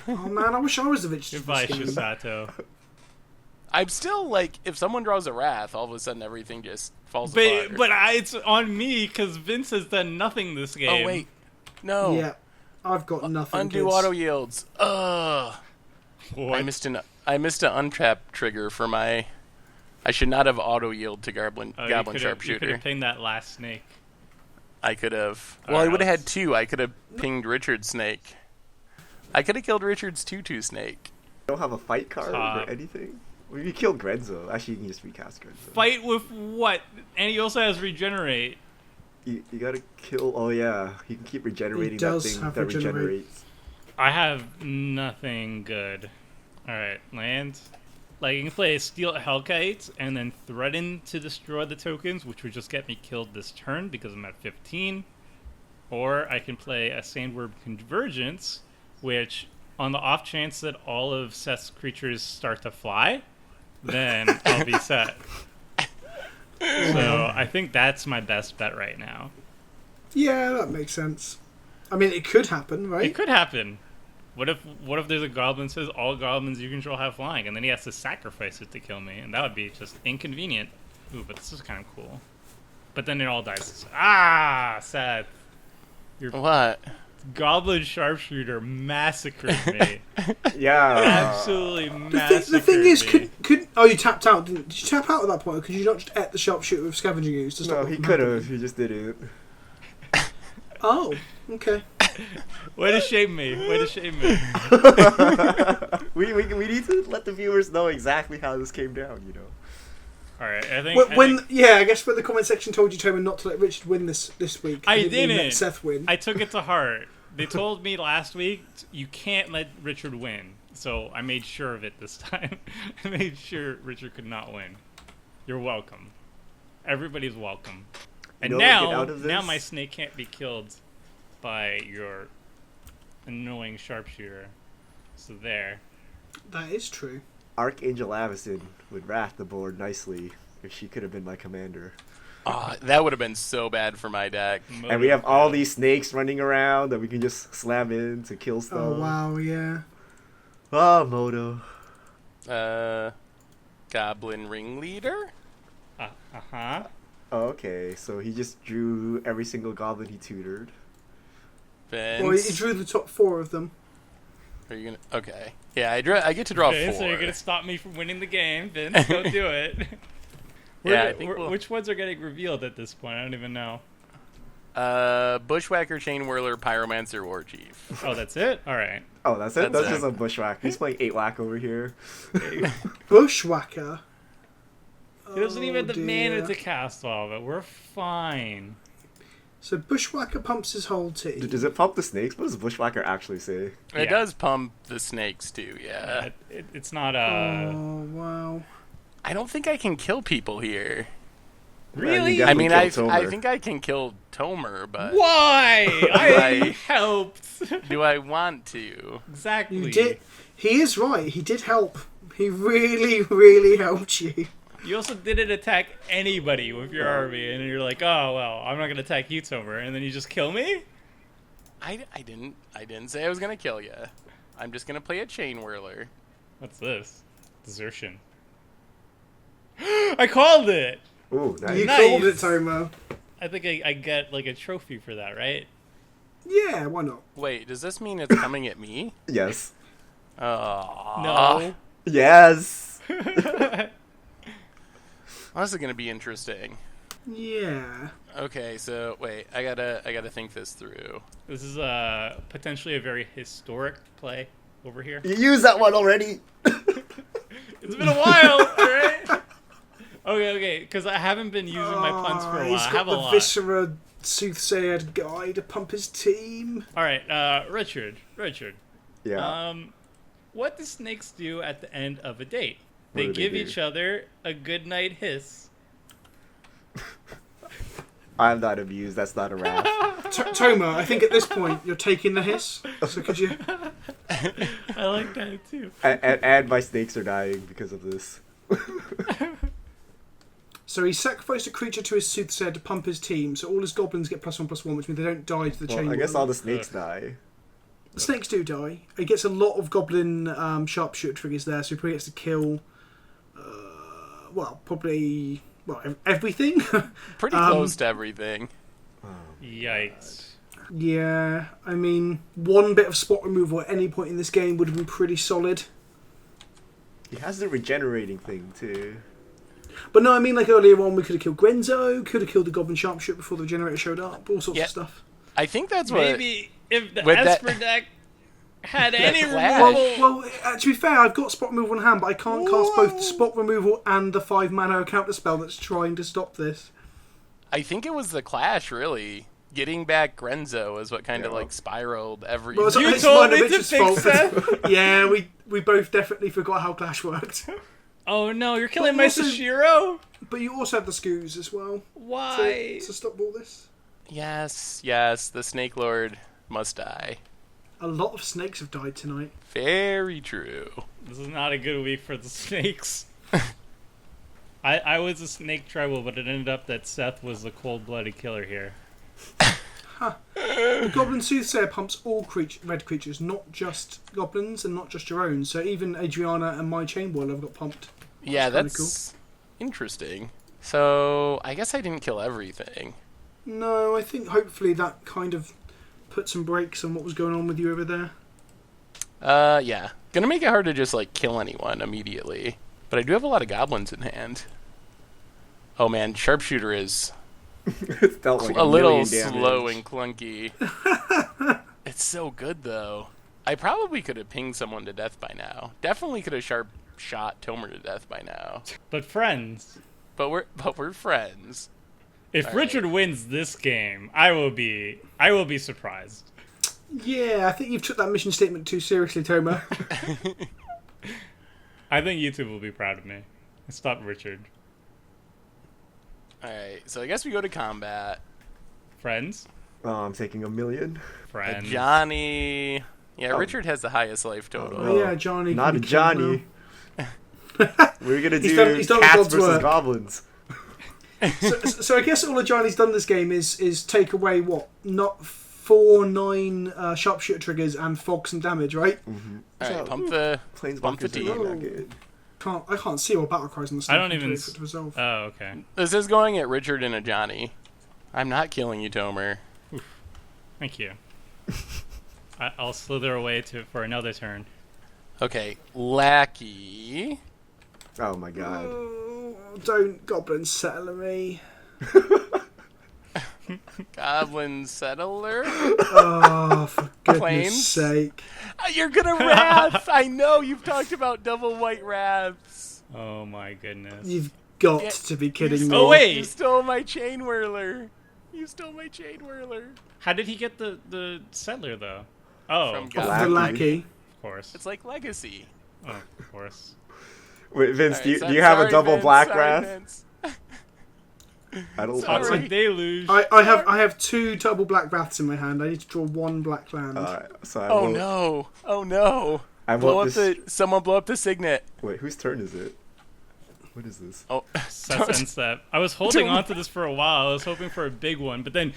Oh man, I wish I was the Victor. Goodbye, Shisato. I'm still like, if someone draws a wrath, all of a sudden everything just falls apart. But it's on me because Vince has done nothing this game. Oh wait, no. Yeah, I've got nothing. Undo kids. auto yields. Ugh. What? I missed an untrap trigger for my. I should not have auto yield to Goblin You Goblin could Sharpshooter. have pinged that last snake. I could have. All Well, I right, would have let's- had two. I could have pinged Richard's snake. I could have killed Richard's 2/2 snake. Don't have a fight card Top. or anything? Well, you killed Grenzo. Actually, you can just recast Grenzo. Fight with what? And he also has regenerate. You gotta kill. Oh yeah, he can keep regenerating that does thing have that regenerate. regenerates. I have nothing good. Alright, land. Like, you can play a Steel Hellkite and then threaten to destroy the tokens, which would just get me killed this turn because I'm at 15. Or I can play a Sandworm Convergence, which, on the off chance that all of Seth's creatures start to fly, then I'll be set. So I think that's my best bet right now. Yeah, that makes sense. I mean, it could happen, right? It could happen. What if there's a goblin that says all goblins you control have flying, and then he has to sacrifice it to kill me, and that would be just inconvenient. Ooh, but this is kind of cool. But then it all dies. Ah, Seth. Your What? goblin sharpshooter massacred me. Yeah. Absolutely massacred The thing is, me. could oh, you tapped out? Did you tap out at that point? Or could you not just et the sharpshooter with scavenging ooze to stop? No, it he from could happening? have. He just didn't. Oh, okay. Way to shame me. Way to shame me. We need to let the viewers know exactly how this came down. You know. All right, I think. I guess when the comment section told you, Toma, not to let Richard win this week, I it didn't mean didn't. let Seth win. I took it to heart. They told me last week you can't let Richard win, so I made sure of it this time. I made sure Richard could not win. You're welcome. Everybody's welcome. And You know what to get out of now this? my snake can't be killed by your annoying sharpshooter. So there. That is true. Archangel Avison would wrath the board nicely if she could have been my commander. That would have been so bad for my deck. And we have all these snakes running around that we can just slam in to kill stuff. Oh wow, yeah. Ah, Moto. Goblin ringleader. Uh-huh. Oh, okay, so he just drew every single goblin he tutored. Vince. Well, he drew the top 4 of them. Are you gonna? Okay. Yeah, I get to draw Okay, 4. so you're gonna stop me from winning the game, Vince. Don't do it. Yeah, I think Which ones are getting revealed at this point? I don't even know. Bushwhacker, Chain Whirler, Pyromancer, War Chief. Oh, that's it? All right. Oh, that's it? That's That's it. just a bushwhack. He's playing 8-whack over here. Bushwhacker. He doesn't even have the mana dear. to cast all of it. We're fine. So Bushwhacker pumps his whole team. Does it pump the snakes? What does bushwhacker actually say? It Yeah. does pump the snakes too. Yeah. It's not Oh wow. I don't think I can kill people here. Really? You I mean, definitely I killed Tomer. think I can kill Tomer, but Why? I Right. helped. do I want to? Exactly. You did. He is right. He did help. He really, really helped you. You also didn't attack anybody with your army, and you're like, oh well, I'm not gonna attack you, Tomer, and then you just kill me. I didn't say I was gonna kill you. I'm just gonna play a Chain Whirler. What's this? Desertion. I called it. Ooh, nice. You Nice. called it, Tomo. I think I get like a trophy for that, right? Yeah, why not? Wait, does this mean it's coming at me? Yes. Oh No. Yes! This is gonna be interesting. Yeah. Okay, so wait, I gotta think this through. This is potentially a very historic play over here. You used that one already! It's been a while, alright? Okay, because I haven't been using my puns for a while. He's I got have a the lot. Viscera Soothsayer guy to pump his team. All right, Richard. Yeah. What do snakes do at the end of a date? What They do give do? each other a goodnight hiss. I'm not amused. That's not a rap. Toma, I think at this point you're taking the hiss. So could you? I like that too. and my snakes are dying because of this. So he sacrificed a creature to his Soothsayer to pump his team, so all his goblins get +1/+1, which means they don't die to the chain. Well, I guess whirl. all the snakes die. The snakes do die. He gets a lot of goblin sharpshooter triggers there, so he probably gets to kill. Probably everything. Pretty close to everything. Yikes. Yeah, I mean, one bit of spot removal at any point in this game would have been pretty solid. He has the regenerating thing too. But no, I mean, like earlier on, we could have killed Grenzo, could have killed the Goblin Sharpshooter before the generator showed up, all sorts of stuff. I think that's what. Maybe if the with Esper that- deck had any Flash. removal. Well, to be fair, I've got spot removal in hand, but I can't cast both the spot removal and the 5 mana counter spell that's trying to stop this. I think it was the clash, really. Getting back Grenzo is what kind of like spiraled every. Well, You it's told mine me and to Richard's fix fault. that. Yeah, we both definitely forgot how Clash worked. Oh no, you're killing But my also- Seshiro? But you also have the Scoos as well Why? to stop all this. Yes, the Snake Lord must die. A lot of snakes have died tonight. Very true. This is not a good week for the snakes. I was a snake tribal, but it ended up that Seth was the cold-blooded killer here. The Goblin Soothsayer pumps all red creatures, not just goblins and not just your own. So even Adriana and my Chain Whirler have got pumped. Yeah, kinda that's interesting. So I guess I didn't kill everything. No, I think hopefully that kind of put some brakes on what was going on with you over there. Yeah. Gonna make it hard to just like kill anyone immediately. But I do have a lot of goblins in hand. Oh man, sharpshooter is It's dealt like a little million damage. slow and clunky. It's so good though. I probably could have pinged someone to death by now. Definitely could have sharp shot Tomer to death by now. But friends, But we're friends. if All Richard right. wins this game, I will be surprised. Yeah, I think you've took that mission statement too seriously, Toma. I think YouTube will be proud of me. Stop Richard. Alright, so I guess we go to combat. Friends? Oh, I'm taking a million. Friends. Johnny. Yeah, Oh. Richard has the highest life total. Oh, yeah, Johnny. Not can a be killed Johnny. We're gonna He's do done- he's done cats God's versus work. goblins. So I guess all that Johnny's done this game is take away what? Not 4/9 sharpshooter triggers and fog some damage, right? Alright, So, pump the Planeswalkers team. are not good. I can't see what battle cries on the I don't stand even for it to resolve. Oh, okay. This is going at Richard and a Johnny. I'm not killing you, Tomer. Thank you. I'll slither away for another turn. Okay, Lackey. Oh my god. Oh, don't goblins settle me. Goblin Settler. Oh, for goodness Planes? sake. You're gonna wrath! I know you've talked about double white wraths. Oh my goodness. You've got Yeah, to be kidding me. Oh, wait. You stole my chain whirler. How did he get the settler though? Oh, From of Goblin. The lackey. course. It's like Legacy. Oh, of course. Wait, Vince, Alright, do you have a sorry, double Vince, black sorry, wrath? Vince. I don't. Sorry. Toxic deluge. I have 2 double black wraths in my hand. I need to draw 1 black land. Alright, so I Oh won't, no! Oh no! I Blow won't up the someone blow up the signet. Wait, whose turn is it? What is this? Oh, Seth and Seth. I was holding on to this for a while. I was hoping for a big one, but then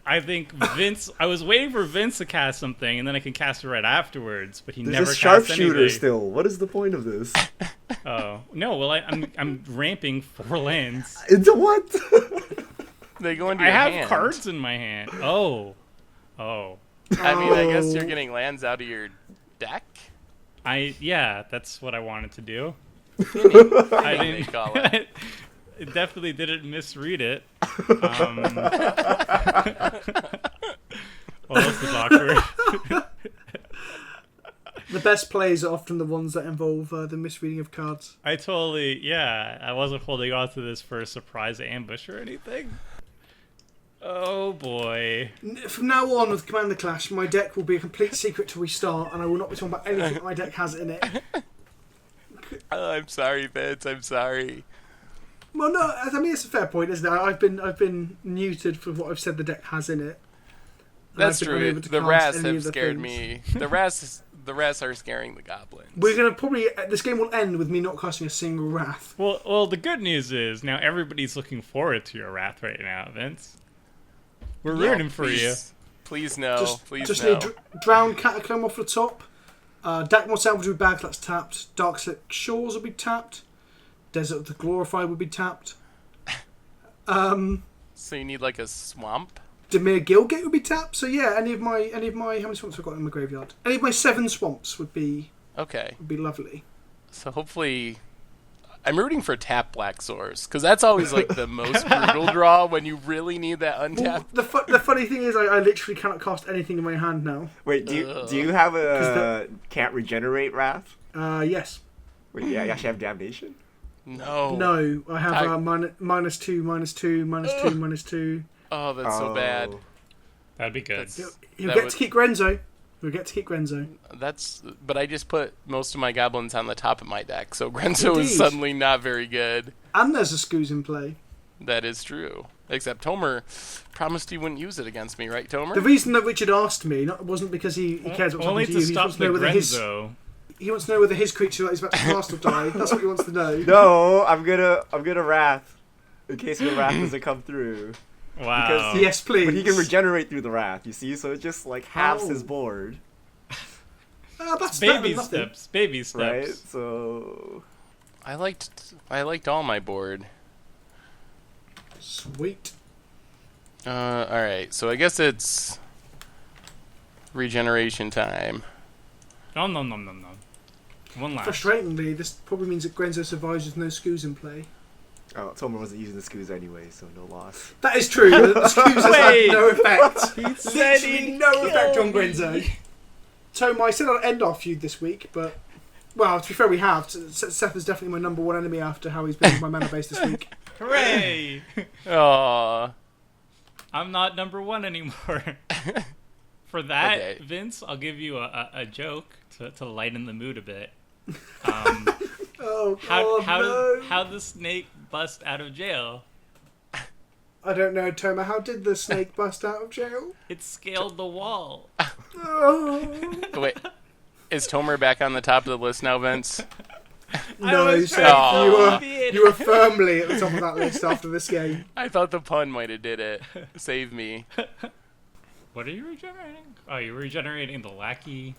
I think Vince. I was waiting for Vince to cast something, and then I can cast it right afterwards. But he There's never a cast sharpshooter anything. still. What is the point of this? Oh no! Well, I'm ramping 4 lands. Into what? they go into I your have hand. cards in my hand. Oh. I mean, I guess you're Oh. getting lands out of your deck. Yeah, that's what I wanted to do. I didn't- call it. It definitely didn't misread it. Well, this is awkward. The best plays are often the ones that involve the misreading of cards. I wasn't holding on to this for a surprise ambush or anything. Oh boy. From now on with Commander Clash, my deck will be a complete secret till we start, and I will not be talking about anything my deck has in it. Oh, I'm sorry, Vince. I'm sorry. Well, no, I mean it's a fair point, isn't it? I've been neutered for what I've said the deck has in it. And That's I've been true. unable to The cast rats any have of the scared things. me. The rats are scaring the goblins. We're gonna probably this game will end with me not casting a single wrath. Well, the good news is now everybody's looking forward to your wrath right now, Vince. We're rooting for you. Please no. Please just no. need Drowned Catacomb off the top. Dakkon Salvage will be back, that's tapped. Dark Slick Shores will be tapped. Desert of the Glorified will be tapped. So you need like a swamp? Demir Gilgate would be tapped. So yeah, any of my how many swamps have I got in my graveyard? Any of my 7 swamps would be Okay. lovely. So hopefully, I'm rooting for tap Black Source because that's always like the most brutal draw when you really need that untapped. Well, the funny thing is, I literally cannot cast anything in my hand now. Wait, do you have a can't regenerate wrath? Yes. Wait, yeah, you actually have damnation? No. I have -2, -2, -2. Oh, that's so bad. That'd be good. You'll get to keep Grenzo. You'll get to keep Grenzo. But I just put most of my goblins on the top of my deck, so Grenzo is Indeed. suddenly not very good. And there's a Scoos in play. That is true. Except Tomer promised he wouldn't use it against me, right, Tomer? The reason that Richard asked me wasn't because he cares what's Only happening to to you. stop the Grenzo. He wants to know whether his creature that he's about to cast will die. That's what he wants to know. No, I'm gonna wrath in case the wrath doesn't come through. Wow. Because Yes, please. But he can regenerate through the wrath, you see, so it just like halves his Oh. board, That's better Baby than nothing. steps. Baby steps. right? So I liked all my board. Sweet. Alright, so I guess it's regeneration time. No. One last. Frustratingly, this probably means that Grenzo survives with no Scoos in play. Tomer wasn't using the Scoos anyway, so no loss. That is true. The Scoos has Wait. had no effect. He said Literally he'd no kill effect on me. Grenzo. Tom, I said I'd end our feud this week, but well, to be fair, we have. Seth is definitely my number one enemy after how he's been with my mana base this week. Hooray! Aww. I'm not number 1 anymore. For that, Okay. Vince, I'll give you a joke to lighten the mood a bit. Oh God, no! How the snake bust out of jail? I don't know, Toma. How did the snake bust out of jail? It scaled the wall. Oh. Wait, is Tomer back on the top of the list now, Vince? No, was Seth, trying to be you were firmly at the top of that list after this game. I thought the pun might have did it. Save me. What are you regenerating? Oh, you're regenerating the lackey,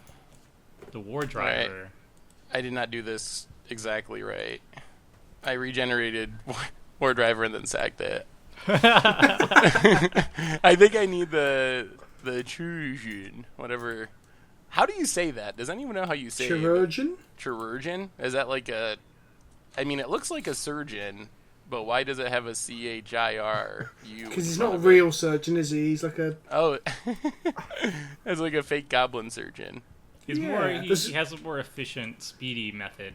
the war driver. I did not do this exactly right. I regenerated War Driver and then sacked it. I think I need the Chirurgeon, whatever. How do you say that? Does anyone know how you say Chirurgeon? Chirurgeon? Is that like a... I mean, it looks like a surgeon, but why does it have a CHIRU? Because he's not a real surgeon, is he? He's like a... Oh, it's like a fake goblin surgeon. He's Yeah, more. He this- has a more efficient, speedy method.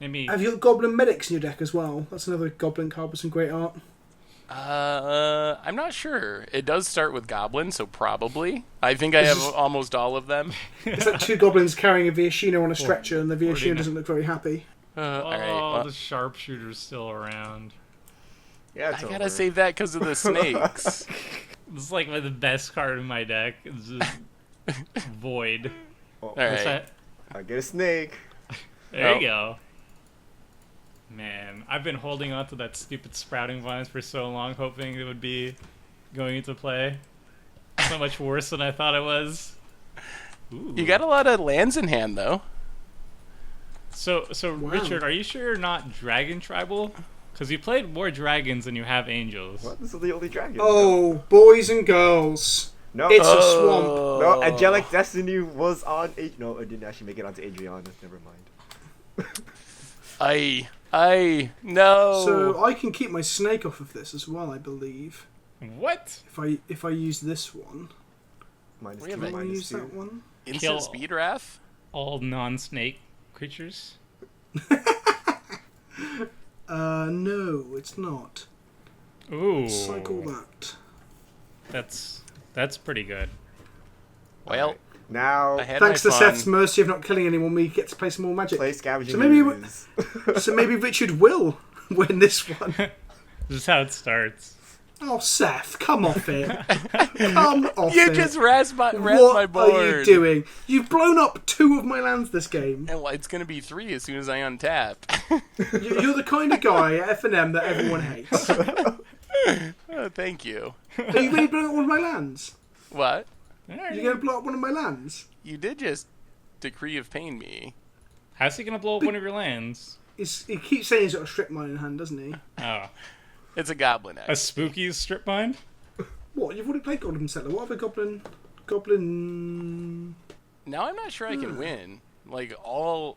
Maybe. Have you got Goblin Medics in your deck as well? That's another Goblin card with some great art. I'm not sure. It does start with goblins, so probably. I think I have almost all of them. It's like 2 goblins carrying a Viashino on a stretcher, and the Or Viashino doesn't look very happy. All right. Well, The sharpshooter's still around. Yeah, I gotta save that because of the snakes. This is like the best card in my deck. It's just void. All All right. I get a snake. There Oh. you go. Man, I've been holding on to that stupid sprouting vines for so long, hoping it would be going into play. So much worse than I thought it was. Ooh. You got a lot of lands in hand, though. So Wow. Richard, are you sure you're not dragon tribal? Because you played more dragons than you have angels. What? This is the only dragon. Oh, boys and girls. No. It's a Oh. swamp. No, Angelic Destiny was on... No, it didn't actually make it onto Adriana. Never mind. No. So I can keep my snake off of this as well, I believe. What? If I use this one. Minus We have 2, it. Can I minus use 2. that one? Instant Kill- speed wrath? all non-snake creatures? No, it's not. Ooh, Cycle that. that's pretty good. Well, Now, I had Thanks to my fun. Seth's mercy of not killing anyone, we get to play some more Magic. play scavenging So maybe ooze. So maybe Richard will win this one. This is how it starts. Oh, Seth, come off it. Come off You it. just rasped my What board. are you doing? You've blown up 2 of my lands this game. And well, it's gonna be 3 as soon as I untap. You're the kind of guy at F&M that everyone hates. Oh, thank you. Are you really blowing up one of my lands? What? You're going to blow up one of my lands? You did just decree of pain me. How's he gonna blow up one of your lands? He keeps saying he's got a strip mine in hand, doesn't he? Oh, It's a goblin a axe. spooky strip mine? What? You've already played Goblin Settler. What other Goblin... Now I'm not sure I can win. Like all,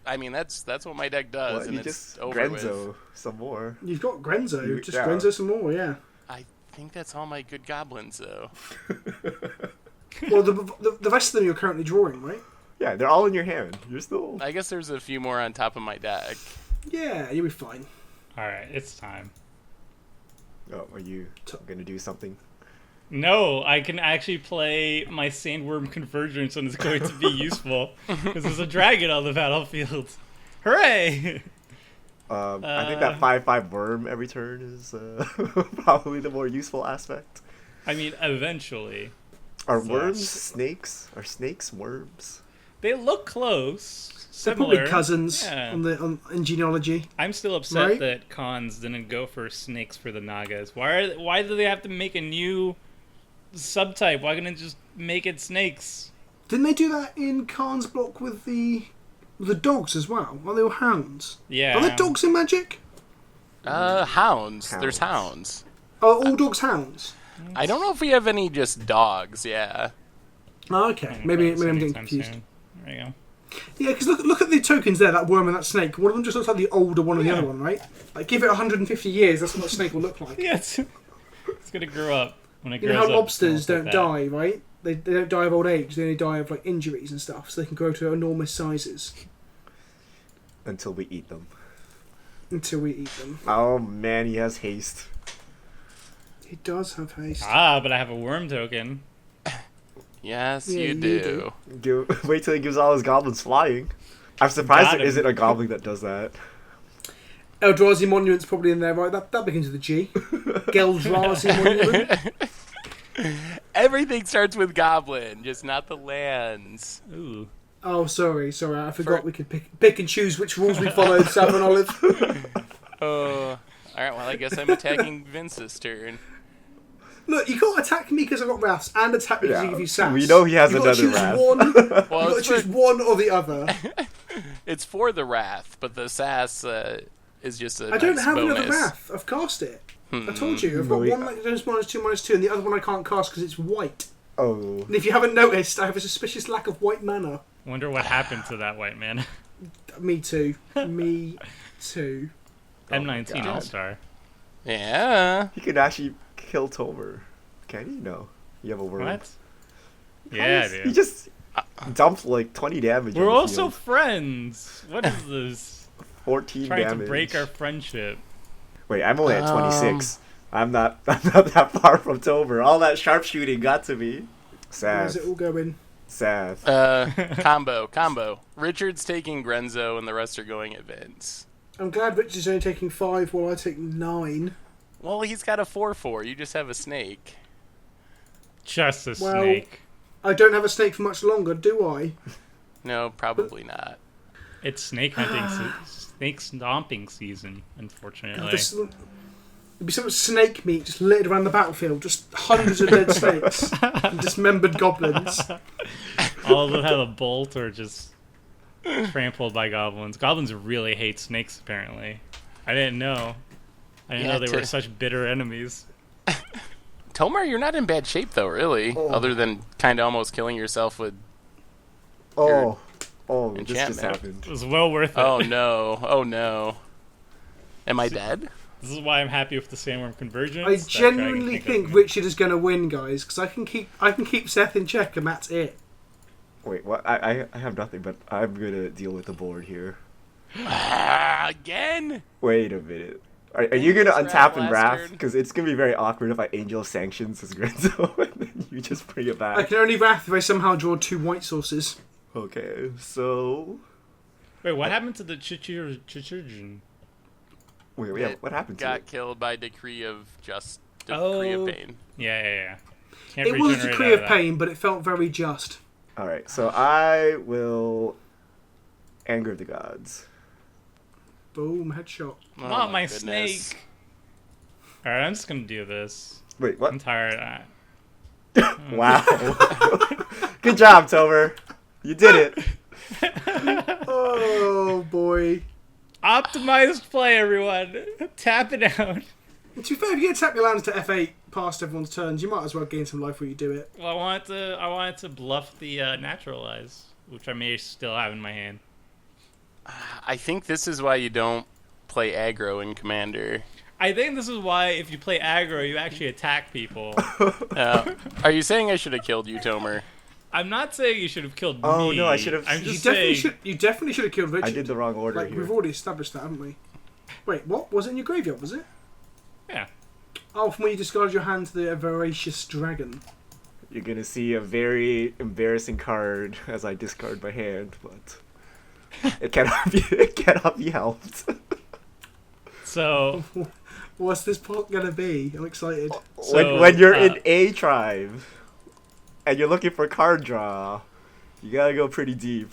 I mean that's what my deck does, What, and you it's just over Grenzo with. some more. You've got Grenzo. You- Just yeah. Grenzo some more, yeah. I think that's all my good goblins though. Well, the rest of them you're currently drawing, right? Yeah, they're all in your hand. You're still. I guess there's a few more on top of my deck. Yeah, you'll be fine. All right, it's time. Oh, are you gonna do something? No, I can actually play my Sandworm Convergence and it's going to be useful because there's a dragon on the battlefield. Hooray! I think that 5/5 worm every turn is probably the more useful aspect. I mean, eventually. Are Slash. worms snakes? Are snakes worms? They look close. They're Similar. probably cousins Yeah. in genealogy. I'm still upset Right? that cons didn't go for snakes for the Nagas. Why do they have to make a new subtype? Why couldn't they just make it snakes? Didn't they do that in Khan's block with the dogs as well? Are they all hounds? Yeah. Are there dogs in Magic? Hounds. There's Hounds. hounds. Are all dogs hounds? I don't know if we have any just dogs. Yeah. Oh, okay. Maybe I'm getting confused. Soon. There you go. Yeah, because look at the tokens there, that worm and that snake. One of them just looks like the older one of the other one, right? Like, give it 150 years, that's what a snake will look like. Yeah, it's gonna grow up. When it You grows know how up, lobsters it'll look don't like die, right? They don't die of old age, they only die of like injuries and stuff, so they can grow to enormous sizes Until we eat them. until we eat them. Oh man, he has haste. He does have haste. that. But I have a worm token. Yes, Yeah, you you do. do. Wait till he gives all his goblins flying. I'm surprised Got there him. isn't a goblin that does that. Eldrazi Monument's probably in there, right? That begins with a G. Geldrazi Monument. Everything starts with goblin, just not the lands. Ooh. Oh, sorry. I forgot we could pick and choose which rules we followed, Sam and Olive. Oh. All right. Well, I guess I'm attacking Vince's turn. Look, you can't attack me because I've got wraths, and attack me because I give you sass. We know he has You've got to another choose wrath. One, Well, you've got to it's choose for, one or the other. it's for the wrath, but the sass is just a I don't nice have bonus. another wrath. I've cast it. I told you. I've No, got we- one that goes -2/-2, and the other one I can't cast because it's white. Oh. And if you haven't noticed, I have a suspicious lack of white mana. Wonder what happened to that white man. Me too. Me too. M19 God. All-Star. Yeah. He could actually kill Tomer. Can he? No. You have a worm. What? Yeah, He dude. just dumped like 20 damage. We're on the also field. friends. What is this? 14 Trying damage. to break our friendship. Wait, I'm only at 26. I'm not that far from Tomer. All that sharpshooting got to me. Where's Sad. it all going? Sad. Combo. Richard's taking Grenzo, and the rest are going at Vince. I'm glad Richard's only taking 5 while I take 9. Well, he's got a 4/4. You just have a snake. Just a Well- snake. I don't have a snake for much longer, do I? No, probably not. It's snake hunting, snake stomping season, unfortunately. There'd be so much snake meat just littered around the battlefield, just hundreds of dead snakes and dismembered goblins. All of them have a bolt or just trampled by goblins. Goblins really hate snakes, apparently. I didn't know. I didn't Yeah, know they were such bitter enemies. Tomer, you're not in bad shape though, really. Oh. Other than kind of almost killing yourself with. Oh. Oh, this just enchantment. happened. It was well worth it. Oh no! Oh no! Am I dead? This is why I'm happy with the Sandworm Convergence. I That genuinely dragon think can't go- Richard is going to win, guys, because I can keep Seth in check, and that's it. Wait, what? I have nothing, but I'm gonna deal with the board here. Again? Wait a minute. Are you gonna This untap Wrath and wrath? Bastard. Because it's gonna be very awkward if I Angel Sanctions as Grenzo and then you just bring it back. I can only wrath if I somehow draw 2 white sources. Okay, so... Wait, what happened to the Chichurjin? Wait, yeah, what happened to Got it? killed by decree of decree Oh. of pain. Yeah. Can't It was a regenerate decree out of that. pain, but it felt very just. Alright, so I will... Anger of the Gods. Boom, headshot. Oh Not my goodness. snake. Alright, I'm just gonna do this. Wait, what? I'm tired of that. Wow. Good job, Tomer. You did it. Oh boy. Optimized play, everyone. Tap it out. To be fair, if you get tap your lands to F8 past everyone's turns, you might as well gain some life while you do it. Well, I wanted to bluff the naturalize, which I may still have in my hand. I think this is why you don't play aggro in Commander. I think this is why if you play aggro, you actually attack people. Are you saying I should have killed you, Tomer? I'm not saying you should have killed Oh, me. no, I should have- I'm You just definitely saying. should. You definitely should have killed Richard. I did the wrong order Like here. we've already established that, haven't we? Wait, what was it in your graveyard? Was it? Yeah. Oh, from when you discarded your hand to the voracious dragon. You're gonna see a very embarrassing card as I discard my hand, but it cannot be helped. So What's this pot gonna be? I'm excited. So, when you're in A tribe and you're looking for card draw, you gotta go pretty deep.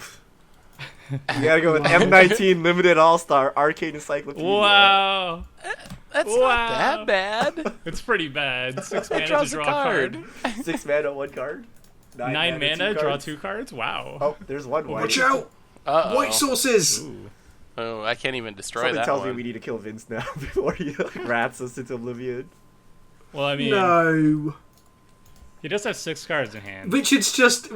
You gotta go with M19 Limited All-Star Arcane Encyclopedia. wow, That's Wow. not that bad. it's pretty bad. 6 It mana to draws a draw card. 6 mana, 1 card. 9 mana, draw cards. 2 cards. Wow. Oh, there's one white. Watch out! Uh-oh. White sources! Ooh. Oh, I can't even destroy Something that tells one. me we need to kill Vince now before he rats us into oblivion. Well, I mean, No. he does have 6 cards in hand. Richard's just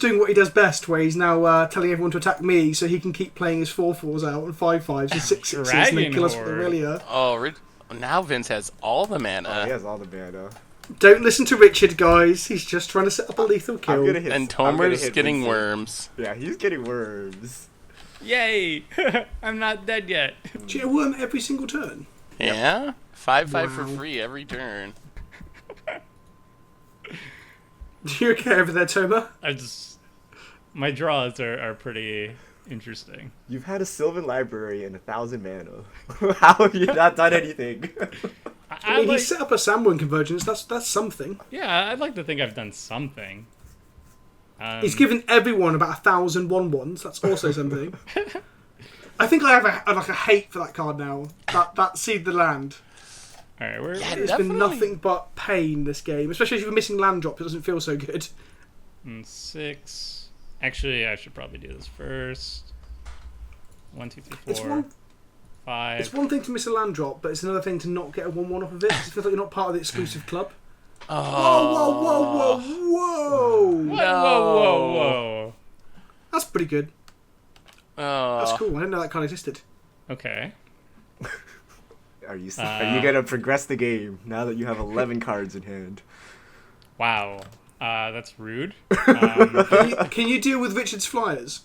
doing what he does best, where he's now telling everyone to attack me so he can keep playing his 4/4s out and 5/5s and 6/6s and then Dragon kill us with Horde. Aurelia. Oh, now Vince has all the mana. He has all the mana. Don't listen to Richard, guys. He's just trying to set up a lethal I'm kill. gonna hit. And I'm gonna Tomer's hit getting Vincent. worms. Yeah, he's getting worms. Yay! I'm not dead yet. Do you get a worm every single turn? Yeah? 5/5 for Wow. free every turn. Do you okay over there, Toma? My draws are pretty interesting. You've had a Sylvan Library and 1,000 mana. How have you not done anything? I mean, he set up a Sandworm convergence. That's something. Yeah, I'd like to think I've done something. He's given everyone about 1,000 1/1s. That's also something. I think I have a hate for that card now. That Seed the Land. All right, we're Yeah, It's definitely. been nothing but pain this game, especially if you're missing land drops. It doesn't feel so good. 6. Actually, I should probably do this first. 1, 2, 3, 4, It's one. 5. It's one thing to miss a land drop, but it's another thing to not get a 1/1 off of it. It feels like you're not part of the exclusive club. Oh, Whoa! Whoa, No. whoa, whoa. That's pretty good. Oh. That's cool. I didn't know that card existed. Okay. Are you gonna progress the game now that you have 11 cards in hand? Wow. That's rude. Can you deal with Richard's flyers?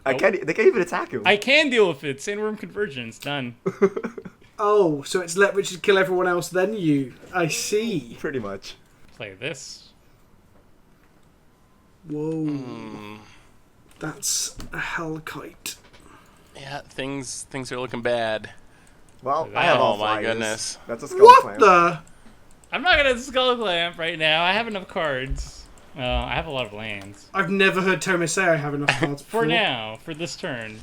They can't even attack him. I can deal with it. Sandworm Convergence. Done. Oh, so it's let Richard kill everyone else, then you. I see. Pretty much. Play this. Whoa. That's a Hellkite. Yeah, things are looking bad. Well, I have all Oh my flyers. goodness. That's a skull What clamp. the? I'm not gonna Skull Clamp right now. I have enough cards. I have a lot of lands. I've never heard Thomas say I have enough cards before. For now, for this turn.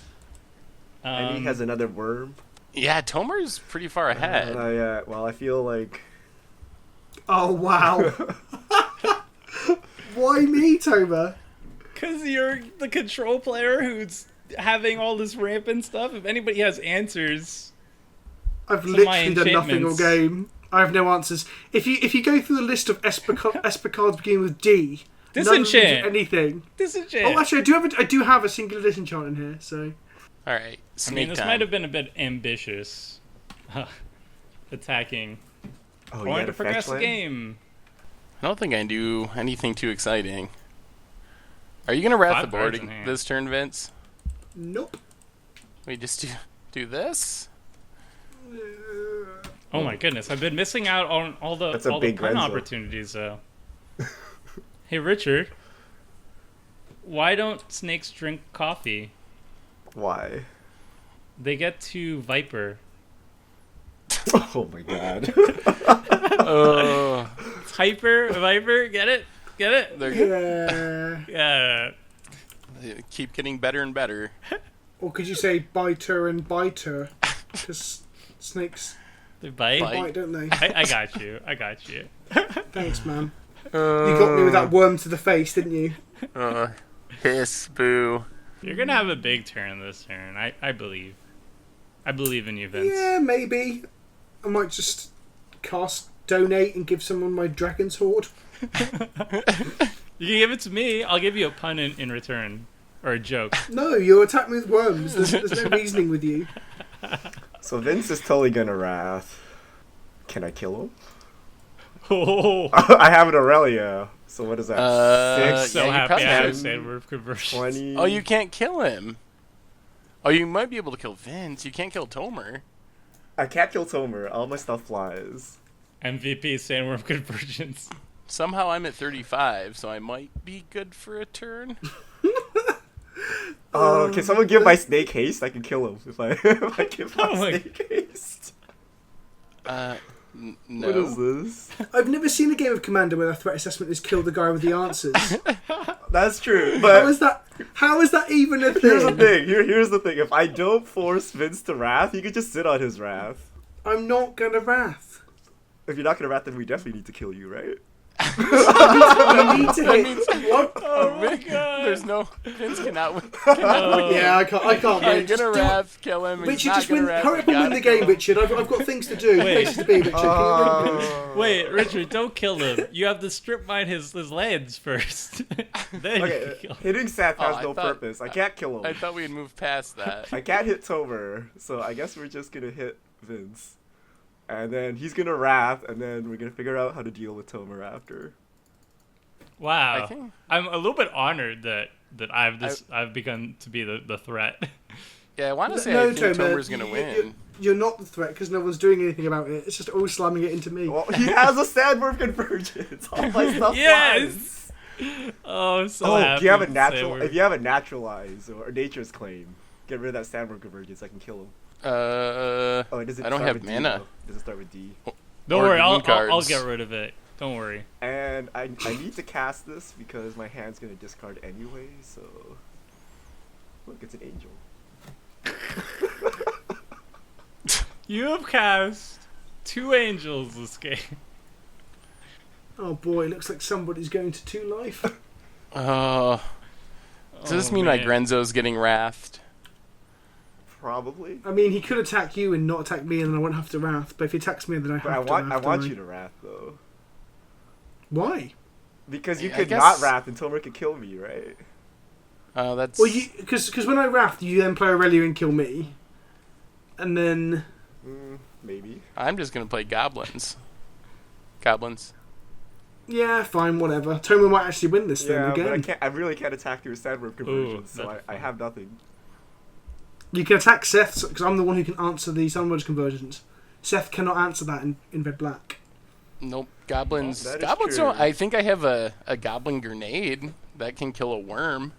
And he has another worm. Yeah, Tomer's pretty far ahead. Well, I feel like Oh, wow. Why me, Toma? Because you're the control player who's having all this rampant stuff. If anybody has answers, I've my literally done nothing all enchantments. game. I have no answers. If you go through the list of Esper cards beginning with D, none of them do Disenchant. anything. disenchant. Oh, actually, I do have a singular disenchant in here. So All right, I snake mean, this time. might have been a bit ambitious. Attacking. oh, I you wanted had to a progress fetch the land? game. I don't think I do anything too exciting. Are you gonna wrath 5 the board cards in hand. this turn, Vince? Nope. We just do this? Oh my goodness, I've been missing out on all the That's a all the big pun Grenzo. opportunities though. Hey Richard, why don't snakes drink coffee? Why? They get to Viper. Oh my god. Oh, It's hyper Viper. Get it? Get it? they're Yeah. Yeah. keep getting better and better. Or could you say biter and biter? Because snakes They bite. bite, don't they? I got you. I got you. Thanks, man. You got me with that worm to the face, didn't you? Hiss, boo. You're gonna have a big turn this turn. I believe. I believe in you, Vince. Yeah, maybe. I might just cast donate and give someone my dragon's horde. You can give it to me. I'll give you a pun in return. Or a joke. No, you attack me with worms. There's no reasoning with you. So Vince is totally gonna wrath. Can I kill him? Oh, I have an Aurelia. So what is that? Uh, 6, so yeah, you happy probably I have- understand word conversion. 20. Oh, you can't kill him. Oh, you might be able to kill Vince. You can't kill Tomer. I can't kill Tomer. All my stuff flies. MVP sandworm convergence. Somehow I'm at 35, so I might be good for a turn. Oh, can someone give my snake haste? I can kill him if I if I give my Oh my- snake haste. No. What is this? I've never seen a game of Commander where the threat assessment is kill the guy with the answers. That's true, How but is that? How is that even a here's the thing? thing. Here's the thing. If I don't force Vince to wrath, he could just sit on his wrath. I'm not gonna wrath. If you're not gonna wrath, then we definitely need to kill you, right? I need to hit. What? Oh my God. There's no Vince cannot win. Yeah, I can't You're win. Just gonna do it. wrath, kill him. He's Richard, not just gonna win. wrath, Hurry up and win the game, Richard. I've got things to do, Wait. places to be, Richard. Can you win? Wait, Richard, don't kill him. You have to strip mine his lands first. Then you Okay, can kill him. hitting Seth has I no thought- purpose. I can't kill him. I thought we had moved past that. I can't hit Tomer, so I guess we're just gonna hit Vince. And then he's gonna wrath, and then we're gonna figure out how to deal with Tomer after. Wow. I think- I'm a little bit honored that I've begun to be the threat. Yeah, I want to say No, I think Tomer, Tomer's gonna win. You're not the threat because no one's doing anything about it. It's just all slamming it into me. Well, he has a sandworm convergence. All my stuff Yes! flies. Oh, I'm so Oh, happy. if you have a to say natural, we're- if you have a naturalize or nature's claim, get rid of that sandworm convergence. I can kill him. Oh, it doesn't. I don't start have with D, mana. though. It doesn't start with D. Don't or worry, green I'll cards. get rid of it. Don't worry. And I need to cast this because my hand's gonna discard anyway. So look, it's an angel. You have cast 2 angels this game. Oh boy, it looks like somebody's going to 2 life. Does this Oh, mean man. like Grenzo's getting wrathed? Probably. I mean, he could attack you and not attack me, and then I won't have to wrath. But if he attacks me, then I But have to wrath. I want don't you to wrath though, Why? because you I could guess- not wrath and Tomer could kill me, right? That's. Well, because when I wrath, you then play Aurelia and kill me, and then Maybe. I'm just gonna play Goblins. Goblins. yeah, fine, whatever. Tomer might actually win this Yeah, then but I again. can't. I really can't attack your sandworm conversions, so that's I have nothing. You can attack Seth because I'm the one who can answer the Sunword's conversions. Seth cannot answer that in red black. Nope. Goblins. Oh, that is Goblins true. don't. I think I have a goblin grenade that can kill a worm.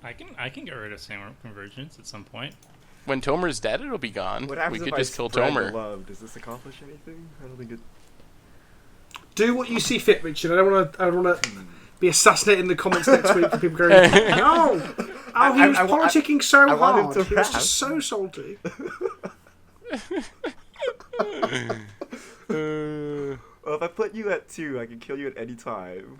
I can get rid of sandworm convergence at some point. When Tomer's dead, it'll be gone. What happens We if could I just kill spread the Tomer. love? Does this accomplish anything? I don't think it. Do what you see fit, Richard. I don't want to be assassinated in the comments next week for people going, no! Oh, he was politicking so I want him hard. to He was wrath. just so salty. Well, if I put you at 2, I can kill you at any time.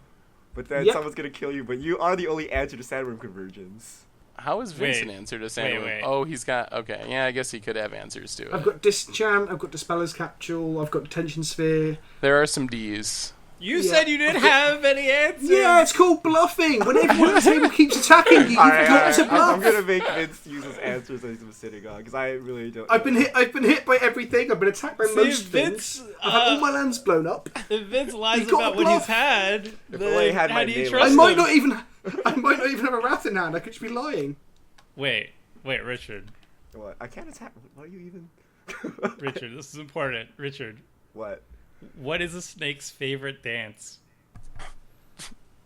But then Yep. someone's gonna kill you. But you are the only answer to sandworm conversions. How is Vincent Wait. answer to Sandworm? Wait. Oh, he's got. Okay, yeah, I guess he could have answers to it. I've got Disenchant, I've got Dispeller's Capsule, I've got Detention Sphere. There are some D's. You said you didn't have any answers. Yeah, it's called bluffing. When everyone at the table keeps attacking you, you've got to bluff. I'm gonna make Vince use his answers that he's been sitting on because I really don't. I've been hit by everything. I've been attacked by most things. I've had all my lands blown up. If Vince lies about what he's had, then how do you trust I him? might not even have a wrath in hand. I could just be lying. Wait, Richard. What? I can't attack. What are you even? Richard, this is important. Richard. What? What is a snake's favorite dance?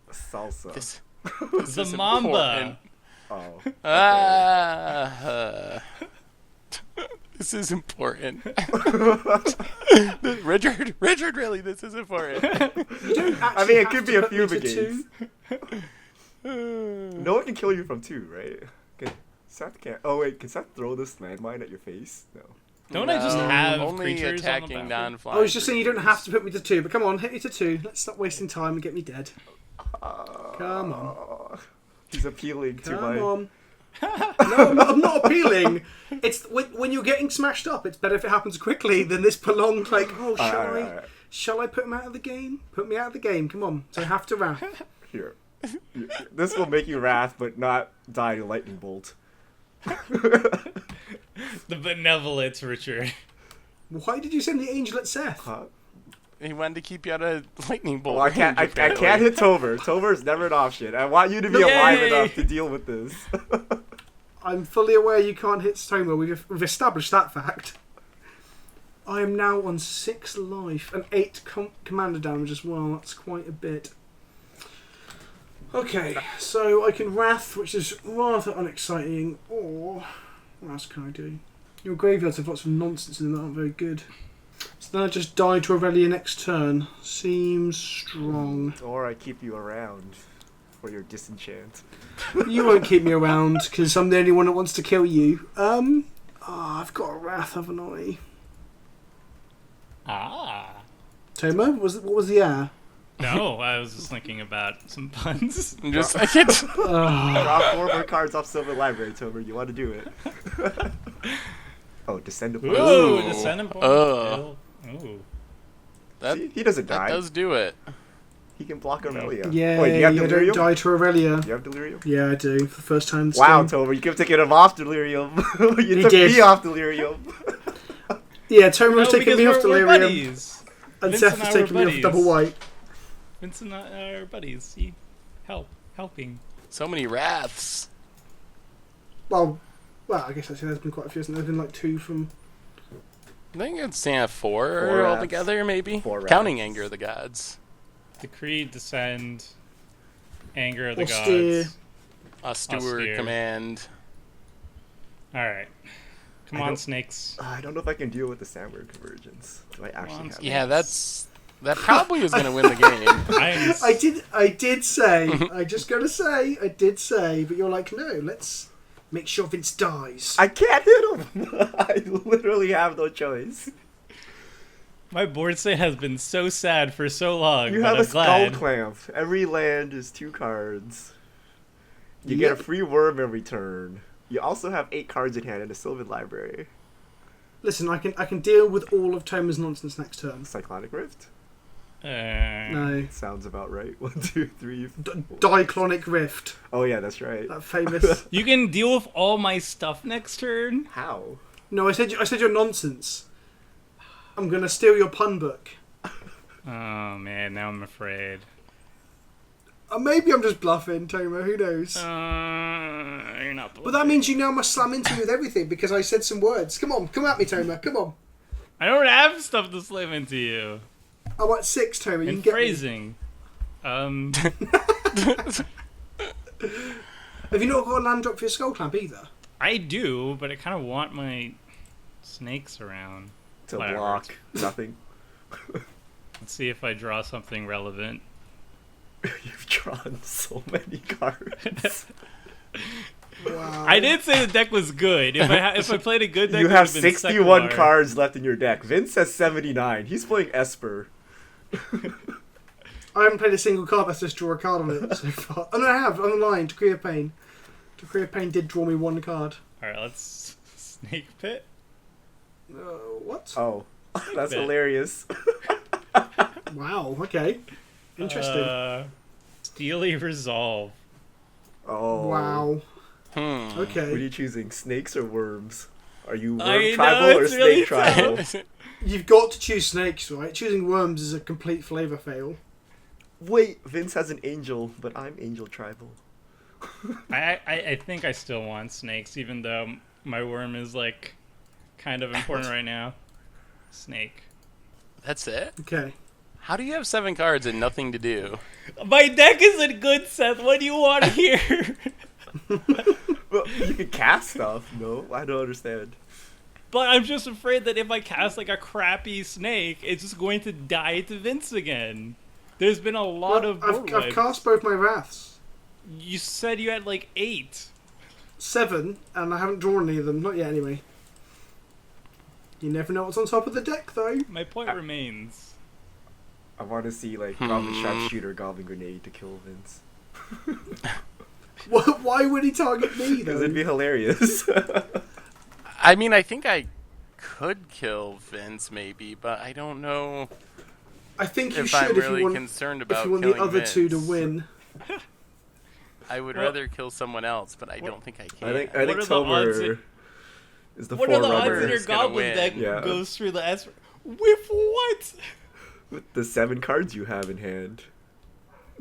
Salsa. This The is Mamba. important. Oh. This is important. Richard, really, this is important. I mean, it could be a few brigades. No one can kill you from 2, right? Seth can't. Oh wait, can Seth throw this landmine at your face? No. Don't I just have only creatures attacking on the battlefield? non-flying? I was just saying you don't have to put me to 2, but come on, hit me to 2. Let's stop wasting time and get me dead. Come on. He's appealing to my. Come on. No, I'm not appealing. It's when you're getting smashed up. It's better if it happens quickly than this prolonged. Like, oh, shall I put him out of the game? Put me out of the game. Come on. So I have to wrath. Here. This will make you wrath, but not die to lightning bolt. The benevolence, Richard. Why did you send the angel at Seth? Huh? He wanted to keep you out of lightning bolt. Well, I can't hit Tover. Tover's never an option. I want you to be alive enough to deal with this. I'm fully aware you can't hit Stoma. We've established that fact. I am now on 6 life and 8 commander damage as well. That's quite a bit. Okay, so I can Wrath, which is rather unexciting, or what else can I do? Your graveyards have lots of nonsense in them that aren't very good. So then I just die to Aurelia next turn. Seems strong. Or I keep you around for your disenchant. You won't keep me around because I'm the only one that wants to kill you. I've got a Wrath, haven't I? Toma, what was the air? No, I was just thinking about some puns. I'm just I can't. Draw 4 more cards off Silver Library, Tomer. You want to do it? Oh, Descendant. Ooh, Descendant. Ooh. That, See, he doesn't die. That does do it. He can block Aurelia. Yeah, wait, do you have you Delirium? don't die to Aurelia. Do you have Delirium? Yeah, I do. For the first time this Wow, game. Tomer, you kept taking him off Delirium. You took did. me off Delirium. Yeah, Toma was No, taking because me off we're Delirium. buddies. And Vincent Seth was and I taking were me off Double buddies. White. Vincent and I are buddies. See? Helping. So many wraths. Well, I guess actually there's been quite a few. Hasn't there? There's been like 2 from... I think it's four 4 wraths. altogether, maybe. 4 Counting wraths. Anger of the Gods. Decree, Descend, Anger of the Austere. Gods. Austere Command. Alright. Come on, snakes. I don't know if I can deal with the Sandward Convergence. Do I actually have Yeah, it? that probably is going to win the game. I did say, I just gotta say, I did say, but you're like, no, let's make sure Vince dies. I can't hit him! I literally have no choice. My board state has been so sad for so long. You but have I'm a Skull glad. Clamp. Every land is 2 cards. You get a free worm every turn. You also have 8 cards in hand in the Sylvan Library. Listen, I can deal with all of Toma's nonsense next turn. Cyclonic Rift? No. Sounds about right. 1, 2, 3. Diclonic Rift. Oh yeah, that's right. That famous. You can deal with all my stuff next turn? How? No, I said you're nonsense. I'm gonna steal your pun book. Oh man, now I'm afraid. Maybe I'm just bluffing, Toma. Who knows? You're not. But that means you now must slam into me with everything because I said some words. Come on, come at me, Toma. Come on. I don't have stuff to slam into you. I'm at 6, Toma. You In can get phrasing. Have you not got a land drop for your skull clamp either? I do, but I kind of want my snakes around. To Whatever. block nothing. Let's see if I draw something relevant. You've drawn so many cards. Wow. I did say the deck was good. If I played a good deck, You it have would've been 61 Secular. cards left in your deck. Vince has 79. He's playing Esper. I haven't played a single card that's just draw a card on it so far. Oh no, I have. I'm lying. Decree of Pain. Decree of Pain did draw me 1 card. Alright, let's Snake Pit. What? Oh, that's bit. hilarious. Wow, okay. Interesting. Steely Resolve. Oh. Wow. What are Okay. you choosing? Snakes or worms? Are you I worm know, tribal or it's snake really tribal? You've got to choose snakes, right? Choosing worms is a complete flavor fail. Wait, Vince has an angel, but I'm angel tribal. I think I still want snakes, even though my worm is like kind of important right now. Snake. That's it? Okay. How do you have 7 cards and nothing to do? My deck isn't good, Seth. What do you want to hear? Well, you can cast stuff. No, I don't understand. But I'm just afraid that if I cast like a crappy snake, it's just going to die to Vince again. There's been a lot of board I've wipes. cast both my wraths. You said you had like 8. 7, and I haven't drawn any of them. Not yet, anyway. You never know what's on top of the deck, though. My point remains. I want to see like Goblin Sharpshooter, Goblin Grenade to kill Vince. Why would he target me, Because though? it'd be hilarious. I mean, I think I could kill Vince, maybe, but I don't know I think you if should I'm if really you want, concerned if about you want killing the other Vince. two to win. I would Well, rather kill someone else, but I don't think I can. I think What are the odds Tomer is the What are the odds forerunner that your is gonna Goblin win? deck Yeah. goes through the S? With what? with the 7 cards you have in hand.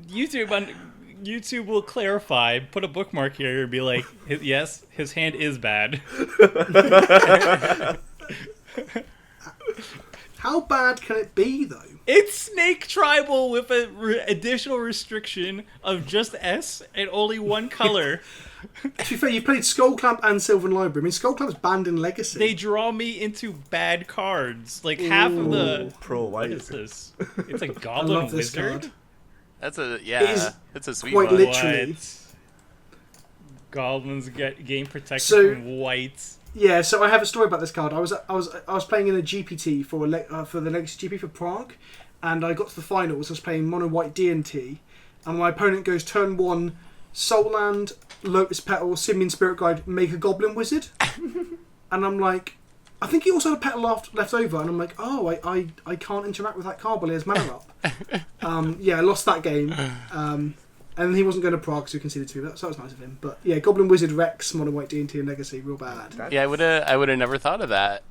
YouTube will clarify. Put a bookmark here and be like, yes, his hand is bad. How bad can it be, though? It's Snake Tribal with an additional restriction of just S and only one color. To be fair, you've played Skullclamp and Sylvan Library. I mean, Skullclamp's banned in Legacy. They draw me into bad cards. Like half of the. Pro What white. is this? It's a I Goblin love this Wizard. card. That's a It is it's a sweet quite one. lit- Literally. What? Goblins get game protection So- from white. Yeah, so I have a story about this card. I was playing in a GPT for the Legacy GP for Prague, and I got to the finals. I was playing mono white D&T, and my opponent goes turn 1, Soul Land, Lotus Petal, Simian Spirit Guide, make a Goblin Wizard, and I'm like, I think he also had a petal left over, and I'm like, oh, I can't interact with that card while he has mana up. Yeah, I lost that game. And he wasn't going to Prague, so he conceded to me. So that was nice of him. But yeah, Goblin Wizard Rex, Mono White D&T and Legacy, real bad. Yeah, I would have never thought of that.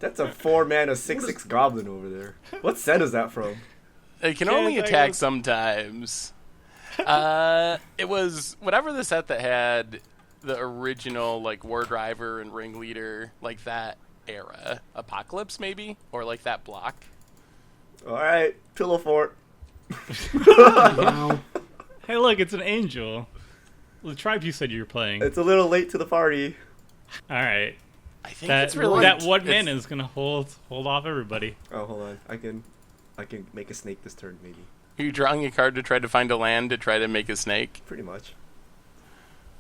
That's a 4-mana 6/6 goblin over there. What set is that from? It can Can't only I attack go- sometimes. It was whatever the set that had the original like War Driver and Ringleader, like that era. Apocalypse maybe? Or like that block. Alright, Pillow Fort. Wow. Hey, look, it's an angel. The tribe you said you were playing. It's a little late to the party. All right. I think That, it's really that one it's- man is gonna hold off everybody. Oh, hold on. I can make a snake this turn, maybe. Are you drawing a card to try to find a land to try to make a snake? Pretty much.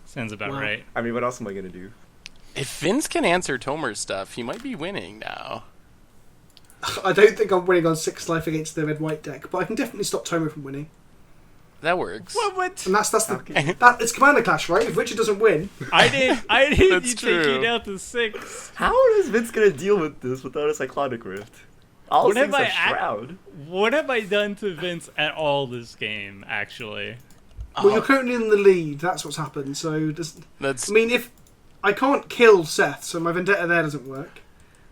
Sounds about Wow. right. I mean, what else am I gonna do? If Vince can answer Tomer's stuff, he might be winning now. I don't think I'm winning on 6 life against the red-white deck, but I can definitely stop Tomer from winning. That works. What? And that's the Okay. that it's Commander Clash, right? If Richard doesn't win, I did That's you take true. you down to 6. How is Vince gonna deal with this without a Cyclonic Rift? All What have things I have Shroud. What have I done to Vince at all this game, actually? well, you're currently in the lead. That's what's happened. So, That's I mean, if I can't kill Seth, so my vendetta there doesn't work,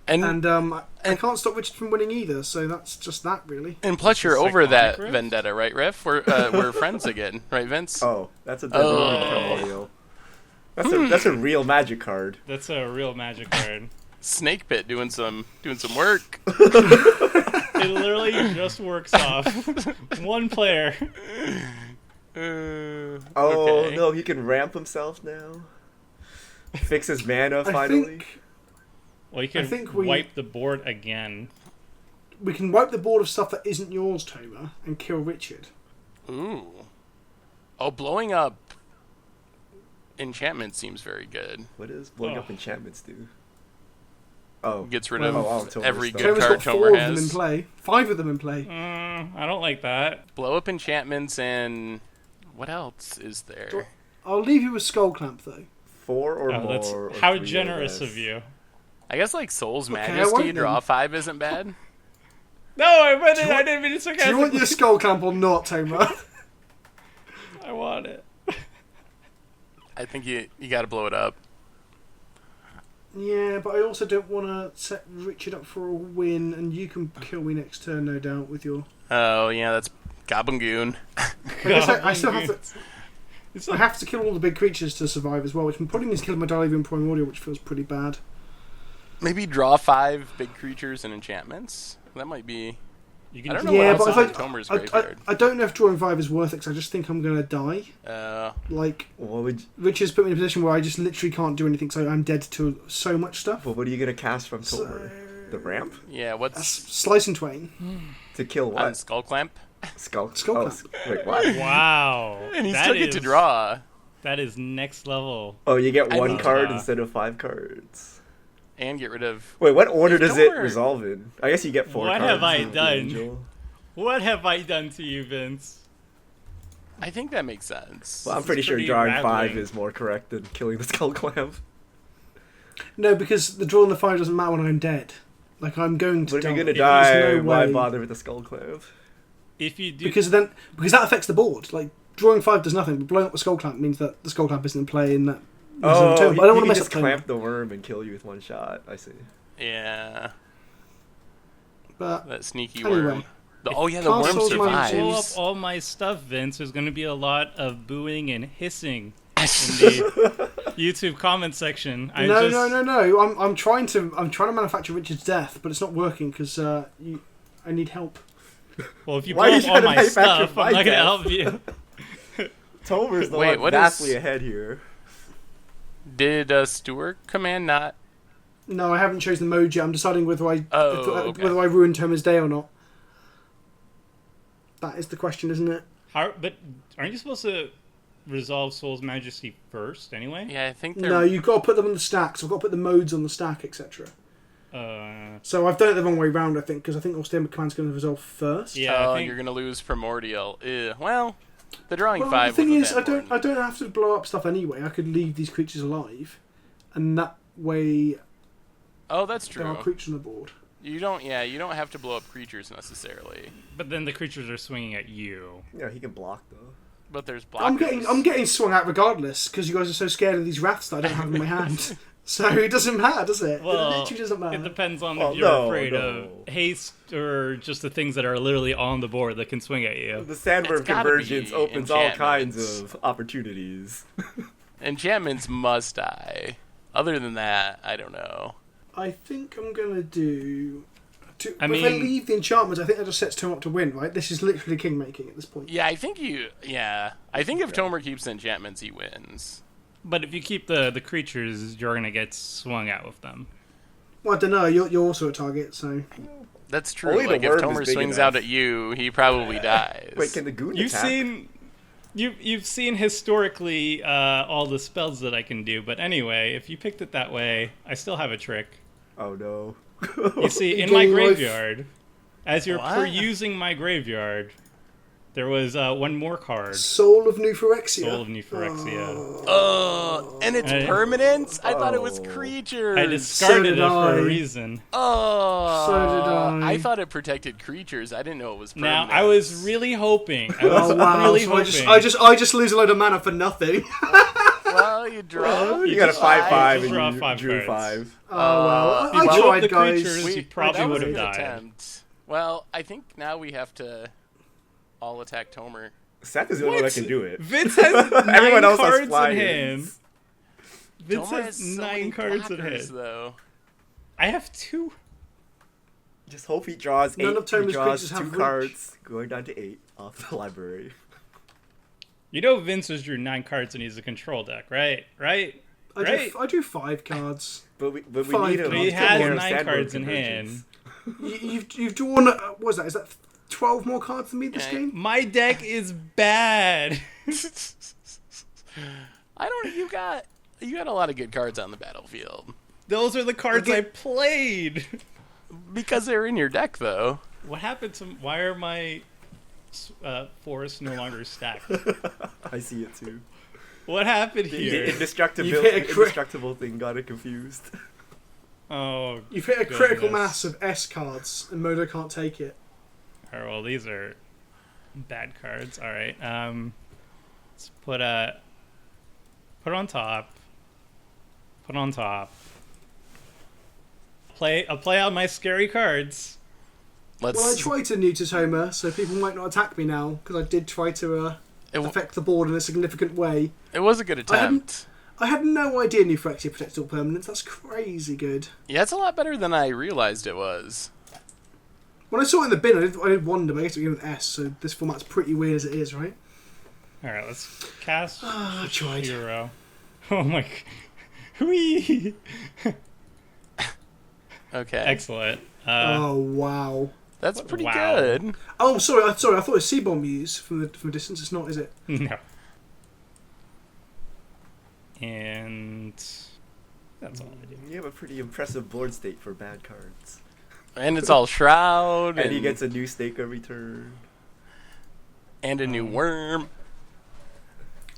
and I can't stop Richard from winning either. So that's just that, really. and plus you're It's a over that Cyclonic Rift? vendetta, right, Riff? We're friends again, right, Vince? Oh, that's a Oh. primordial. That's a real magic card. That's a real magic card. Snake Pit doing some work. It literally just works off. One player. Oh Okay. no, he can ramp himself now. Fix his mana I finally. think Well, you can think we- wipe the board again. we can wipe the board of stuff that isn't yours, Tomer, and kill Richard. Ooh. Oh, blowing up enchantment seems very good. What does blowing Oh. up enchantments do? Oh, Gets rid Well, of Tomer's every stuff. good Tomer's card got 4 Tomer of them in has. play, 5 of them in play. I don't like that. Blow up enchantments and what else is there? I'll leave you with Skullclamp though. 4 or Oh, more. that's or how 3 or generous less. of you. I guess like Soul's Okay, I Majesty, won't draw then. 5 isn't bad. No, I didn't mean to Do you want your skull clamp or not, Tomer? I want it. I think you got to blow it up. Yeah, but I also don't want to set Richard up for a win, and you can kill me next turn, no doubt, with your... Oh, yeah, that's Goblin Goon. I still have to... I have to kill all the big creatures to survive as well, which probably means killing my Diluvian Primordial, which feels pretty bad. Maybe draw 5 big creatures and enchantments. That might be... You can I don't know Yeah, what but else is in Tomer's graveyard. I don't know if drawing 5 is worth it, because I just think I'm going to die. Like, What would? Richard's put me in a position where I just literally can't do anything, so I'm dead to so much stuff. Well, what are you gonna cast from Tomer? The ramp Yeah, what's... Slice and Twain. to kill what? Skull Clamp? Skull. Skull Oh, clamp. wait, what? Wow. And you That still get to is- draw. That is next level. Oh, you get I one mean- card instead of 5 cards. And get rid of... Wait, what order If does it Tomer- resolve in? I guess you get 4 What cards. have I with the done? Angel. What have I done to you, Vince? I think that makes sense. Well, I'm This pretty is sure pretty drawing 5 rattling. is more correct than killing the Skull Clamp. No, because the drawing the 5 doesn't matter when I'm dead. Like, I'm going to But if you're gonna If die, there's no why way. bother with the Skull Clamp? If you do, Because that affects the board. Like, drawing 5 does nothing, but blowing up the Skull Clamp means that the Skull Clamp isn't in play and that... Oh, turn. But I don't want to you mess just up turn. clamp the worm and kill you with one shot. I see. Yeah, But that sneaky Anyway. worm. Oh, yeah, the worm Castle's my blow up survives. all my stuff, Vince, there's going to be a lot of booing and hissing in the YouTube comment section. No. I'm trying to manufacture Richard's death, but it's not working because I need help. Well, if you Why blow are up you all trying to my manufacture stuff, my I'm not going to death? help you. Tomer's the Wait, one what vastly is- ahead here. Did Stewart command not... No, I haven't chosen the mode yet. I'm deciding whether I okay. whether I ruin Tomer's day or not. That is the question, isn't it? But aren't you supposed to resolve Soul's Majesty first anyway? Yeah, I think they're... No, you've got to put them on the stack. So I've got to put the modes on the stack, etc. Uh, So I've done it the wrong way round, I think, because I think Austin Command's going to resolve first. yeah, Oh, I think you're going to lose Primordial. Ew. Well, the drawing Well, 5 the thing wasn't is, that I don't have to blow up stuff anyway. I could leave these creatures alive, and that way Oh, that's there are true. creatures on the board. You don't have to blow up creatures necessarily. but then the creatures are swinging at you. Yeah, he can block though. But there's blockers. I'm getting swung out regardless because you guys are so scared of these wraths that I don't have in my hand. So it doesn't matter, does it? Well, it literally doesn't matter. It depends on Oh, if you're no, afraid no. of haste or just the things that are literally on the board that can swing at you. The Sandworm It's gotta Convergence be opens all kinds enchantments. of opportunities. Enchantments must die. Other than that, I don't know. I think I'm gonna do. If I mean- leave the enchantments, I think that just sets Tom up to win, right? This is literally king making at this point. Yeah, I think if Tomer keeps the enchantments, he wins. But if you keep the creatures, you're gonna get swung at with them. Well, I don't know. You're also a target, so That's true. Only the Like if worm is Tomer big swings enough. out at you, he probably dies. Wait, can the goon You've attack? you've seen historically all the spells that I can do. But anyway, if you picked it that way, I still have a trick. Oh no. You see, in You my gain life. graveyard, as you're What? perusing my graveyard, there was one more card. Soul of New Phyrexia. Soul of New Phyrexia. And it's I- permanent? I thought it was Oh. creatures. I discarded did it for I. a reason. Oh. So did I. I thought it protected creatures. I didn't know it was Now, permanent. I was really hoping. I was Oh wow! really So hoping. I just lose a load of mana for nothing. Well, you draw. You got a just 5/5 just draw and you five drew cards. 5. Oh well, you I blew up tried, the guys. creatures. You that probably was would have a good died. attempt. Well, I think now we have to all attack Tomer. Seth is the only one that can do it. Vince has 9 Everyone else has cards in flyers. hand. Vince Tomer has has so 9 many cards in blockers, hand. though. I have 2. Just hope he draws 8. None of He Tomer's draws creatures 2 have reach. cards, going down to 8 off the library. You know Vince has drew 9 cards and he's a control deck, right? Right? I drew 5 cards. But we Five need him. cards. He He's has more of 9 Sandworm cards in Convergence. hand. You've drawn. What was that? Is that 12 more cards than me this Yeah. game? My deck is bad. I don't. You got a lot of good cards on the battlefield Those are the cards I played. because they're in your deck, though. What happened to... Why are my forests no longer stacked? I see it too. What happened The here? indestructible, You've hit a crit- indestructible thing got it confused. Oh, You've hit a critical Goodness. mass of S cards, and Modo can't take it. Alright, well, these are bad cards. Alright, let's put on top. Put on top. I'll play out my scary cards. Let's. Well, I tried to neuter Homer, so people might not attack me now, because I did try to affect the board in a significant way. It was a good attempt. I had no idea New Phyrexia protected all permanents. That's crazy good. Yeah, it's a lot better than I realized it was. When I saw it in the bin, I did wonder, but I guess it began with S, so this format's pretty weird as it is, right? Alright, let's cast I tried. Seshiro. Oh my... Whee! Okay. Excellent. Oh, wow. That's pretty Wow. good. Oh, sorry, I thought it was C-bomb use from a distance. It's not, is it? No. And that's all I do. You have a pretty impressive board state for bad cards. And it's all Shroud. And he gets a new stake every turn. And a new worm.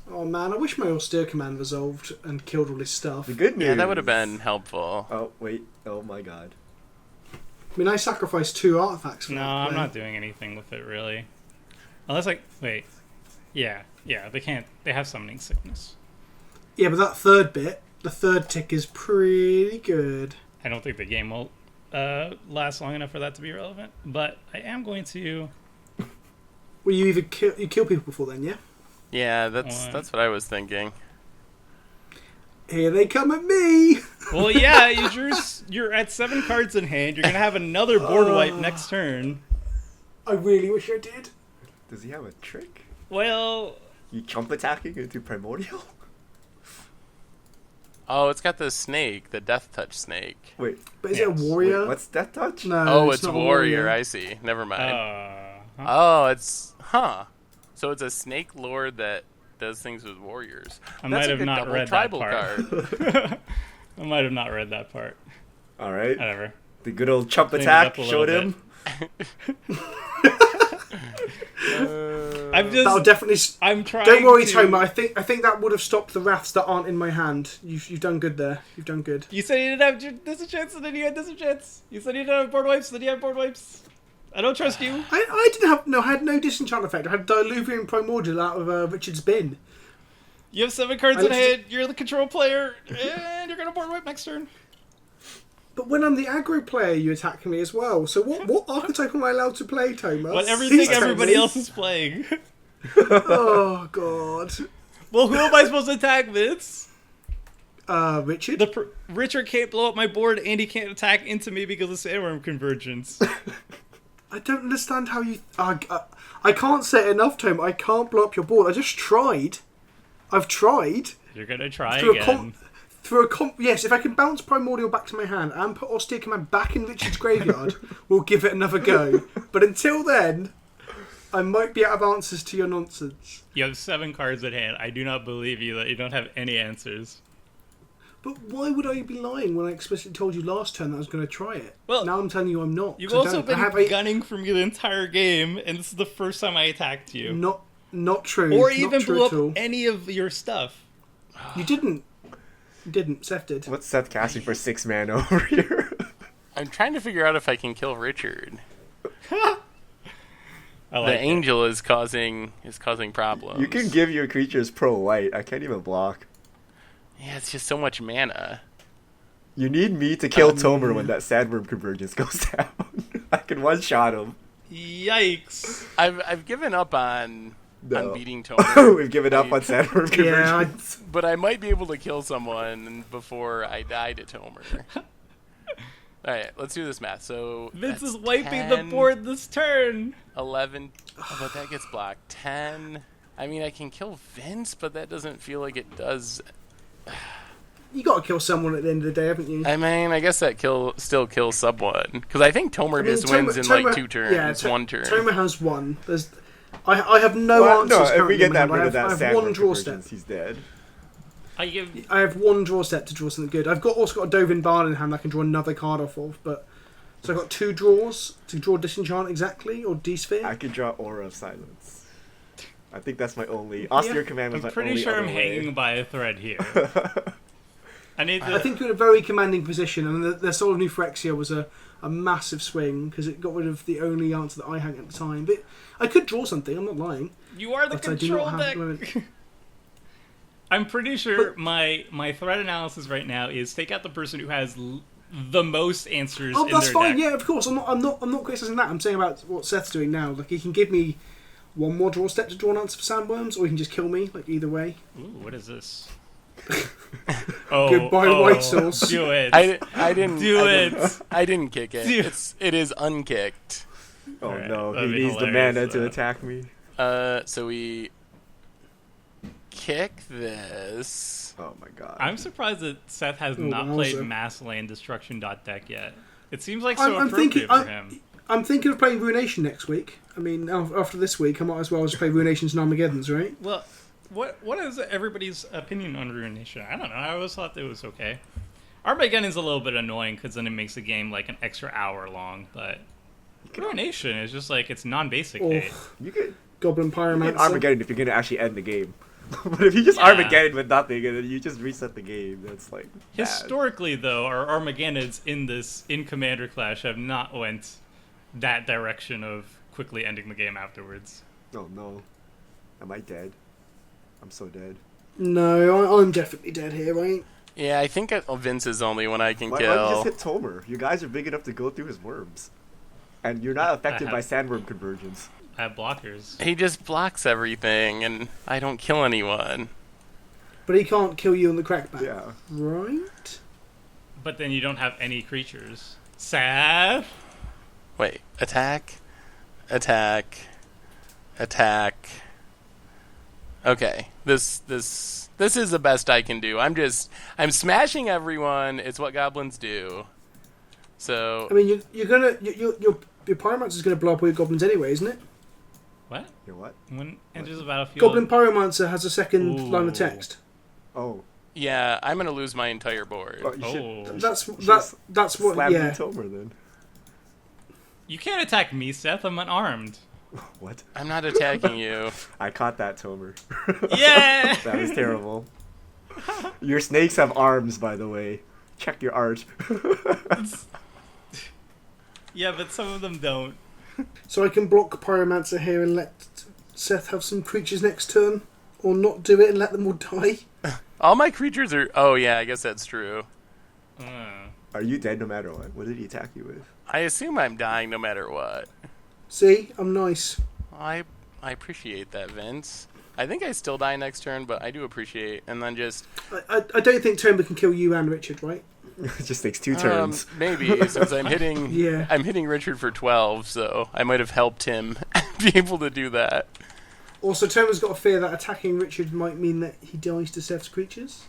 Oh man, I wish my austere command resolved and killed all his stuff. The good news. Yeah, that would have been helpful. Oh, wait. Oh my god. I mean, I sacrificed 2 artifacts for No, that I'm play. not doing anything with it really. Unless wait. Yeah, they can't. They have summoning sickness. Yeah, but that third bit, the third tick is pretty good. I don't think the game will last long enough for that to be relevant. But I am going to. Well, you either kill people before then, yeah? Yeah, that's what I was thinking. Here they come at me! Well, yeah, you're at 7 cards in hand. You're gonna have another board wipe next turn. I really wish I did. Does he have a trick? Well, You jump attacking into Primordial? Oh, it's got the snake, the Death Touch snake. Wait. But is it a Yes. warrior? Wait, what's Death Touch? No, Oh, it's not a warrior. I see. Never mind. huh? Oh, it's So it's a snake lord that does things with warriors. I That's might a have good not double read that tribal part. card. I might have not read that part. Alright. Whatever. The good old chump Cleaned it attack up a showed little him. I'm That'll just. definitely... I'm trying. Don't worry, to... Toma. I think that would have stopped the wraths that aren't in my hand. You've done good there. You've done good. You said you didn't have dissidents, and then you had dissidents. You said you didn't have board wipes, and then you had board wipes. I don't trust you. I didn't have... No, I had no disenchant effect. I had Diluvian Primordial out of Richard's bin. You have 7 cards I in literally- hand. You're the control player, and you're gonna board wipe next turn. But when I'm the aggro player, you attack me as well. So what archetype am I allowed to play, Thomas? What everything Please tell everybody me. else is playing. Oh, God. Well, who am I supposed to attack, Vince? Richard? Richard can't blow up my board, and he can't attack into me because of Sandworm Convergence. I don't understand how you... I can't say it enough, Tom. I can't blow up your board. I just tried. I've tried. You're gonna try Through again. Yes, if I can bounce Primordial back to my hand and put Austere Command back in Richard's graveyard, we'll give it another go. But until then, I might be out of answers to your nonsense. You have 7 cards at hand. I do not believe you that you don't have any answers. But why would I be lying when I explicitly told you last turn that I was going to try it? Well, now I'm telling you I'm not. You've 'cause I also don't. I been have gunning for me the entire game, and this is the first time I attacked you. Not true. Or Not even true blew at all. up any of your stuff. You didn't. You didn't. Seth did. What's Seth casting for 6 mana over here? I'm trying to figure out if I can kill Richard. I like The it. angel is causing problems. You can give your creatures pro white. I can't even block. Yeah, it's just so much mana. You need me to kill Tomer when that Sandworm Convergence goes down. I can one-shot him. Yikes. I've given up on No. beating Tomer. We've given up on Sandworm Yeah, Convergence. But I might be able to kill someone before I die to Tomer. Alright, let's do this math. So Vince that's is wiping the 10, board this turn. 11. Oh, but that gets blocked. 10. I mean, I can kill Vince, but that doesn't feel like it does. you got to kill someone at the end of the day, haven't you? I mean, I guess that still kills someone. Because I think Tomer just wins in like 2 turns. Yeah, 1 turn. Tomer has one. I have no answers. No, if currently we get in my that hand. rid of that I have one Sandworm draw step. Convergence, he's dead. I give. I have one draw step to draw something good. I've also got a Dovin Barn in hand I can draw another card off of. But so I've got 2 draws to draw Disenchant exactly or D-Sphere. I could draw Aura of Silence. I think that's my only... Austere Command was I'm my pretty only sure I'm other way. hanging by a thread here. I think you're in a very commanding position, and the Soul of New Phyrexia was a massive swing because it got rid of the only answer that I had at the time. But I could draw something. I'm not lying. You are the control deck. I'm pretty sure my threat analysis right now is take out the person who has the most answers. Oh, that's fine. Deck. Yeah, of course. I'm not criticizing that. I'm saying about what Seth's doing now. Like, he can give me one more draw step to draw an answer for sandworms, or he can just kill me. Like, either way. Ooh, what is this? Goodbye, White Sauce. Do it. I didn't do it. I didn't kick it. It is unkicked. Oh right, no, he that'd be needs the hilarious, mana to though. attack me. So we kick this. Oh my god. I'm surprised that Seth has not wowza. played Mass Land Destruction deck yet. It seems like so I'm appropriate for him. I'm thinking of playing Ruination next week. I mean, after this week, I might as well just play Ruinations and Armageddons, right? Well, what is everybody's opinion on Ruination? I don't know. I always thought it was okay. Armageddon's a little bit annoying because then it makes the game like an extra hour long, but Ruination is just like it's non-basic. You could Goblin you can Pyromancer. Armageddon if you're gonna actually end the game. But if you just Armageddon with nothing and then you just reset the game, that's like bad. Historically, though, our Armageddons in Commander Clash have not went that direction of quickly ending the game afterwards. Oh no. Am I dead? I'm so dead. No, I'm definitely dead here, right? Yeah, I think Vince is the only one I can Why kill. don't you just hit Tomer? You guys are big enough to go through his worms. And you're not affected by sandworm convergence. I have blockers. He just blocks everything, and I don't kill anyone. But he can't kill you on the crackback. Yeah. Right? But then you don't have any creatures. Seth? Wait, attack, attack, attack. Okay, this is the best I can do. I'm smashing everyone. It's what goblins do. So I mean, your Pyromancer is gonna blow up all your goblins anyway, isn't it? What? Your what? When enters the battlefield... Goblin Pyromancer has a second line of text. Oh. yeah, I'm gonna lose my entire board. Well, you should That's what. slam Yeah. Tomer then. You can't attack me, Seth. I'm unarmed. What? I'm not attacking you. I caught that, Tomer. Yeah! That was terrible. Your snakes have arms, by the way. Check your art. Yeah, but some of them don't. So I can block Pyromancer here and let Seth have some creatures next turn, or not do it and let them all die. All my creatures are... Oh, yeah, I guess that's true. Are you dead no matter what? What did he attack you with? I assume I'm dying no matter what. See, I'm nice. I appreciate that, Vince. I think I still die next turn, but I do appreciate... And then just... I don't think Tomer can kill you and Richard, right? It just takes 2 turns. Maybe, since I'm hitting... Yeah. I'm hitting Richard for 12, so I might have helped him be able to do that. Also, Tomer's got a fear that attacking Richard might mean that he dies to Seth's creatures.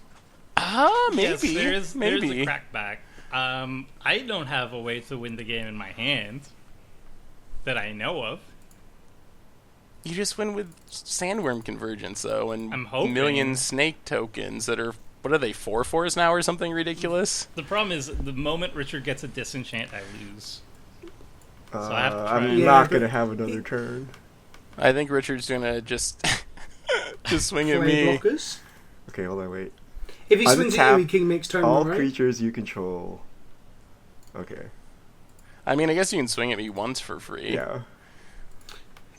Maybe. Yes, there's maybe. a crackback. I don't have a way to win the game in my hand that I know of. You just win with sandworm convergence, though, and I'm hoping. million snake tokens that are... What are they, 4/4s now or something ridiculous? The problem is, the moment Richard gets a disenchant, I lose. So I have to try I'm and... not going to have another turn. I think Richard's gonna just swing at Play me. blockers. Okay, hold on, wait. If he swings at Untap you, he king makes Tomer, all right? creatures you control. Okay. I mean, I guess you can swing at me once for free. Yeah.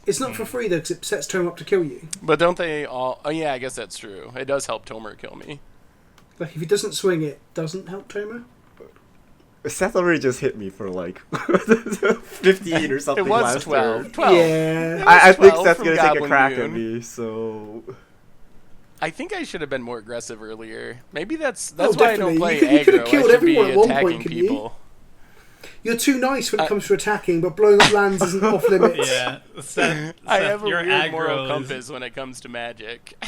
It's not for free, though, because it sets Tomer up to kill you. But don't they all... Oh, yeah, I guess that's true. It does help Tomer kill me. Like, if he doesn't swing, it doesn't help Tomer. Seth already just hit me for like 15 or something It was last 12. turn. 12. Yeah. I think 12 Seth's from going to take a Goblin crack Moon. at me, so... I think I should have been more aggressive earlier. Maybe that's Oh, why I don't definitely. play You could have aggro. killed I should be everyone at one attacking point, couldn't you? people. You're too nice when it comes to attacking, but blowing up lands isn't off limits. Yeah, Seth, I have a your weird moral aggro compass is... when it comes to magic.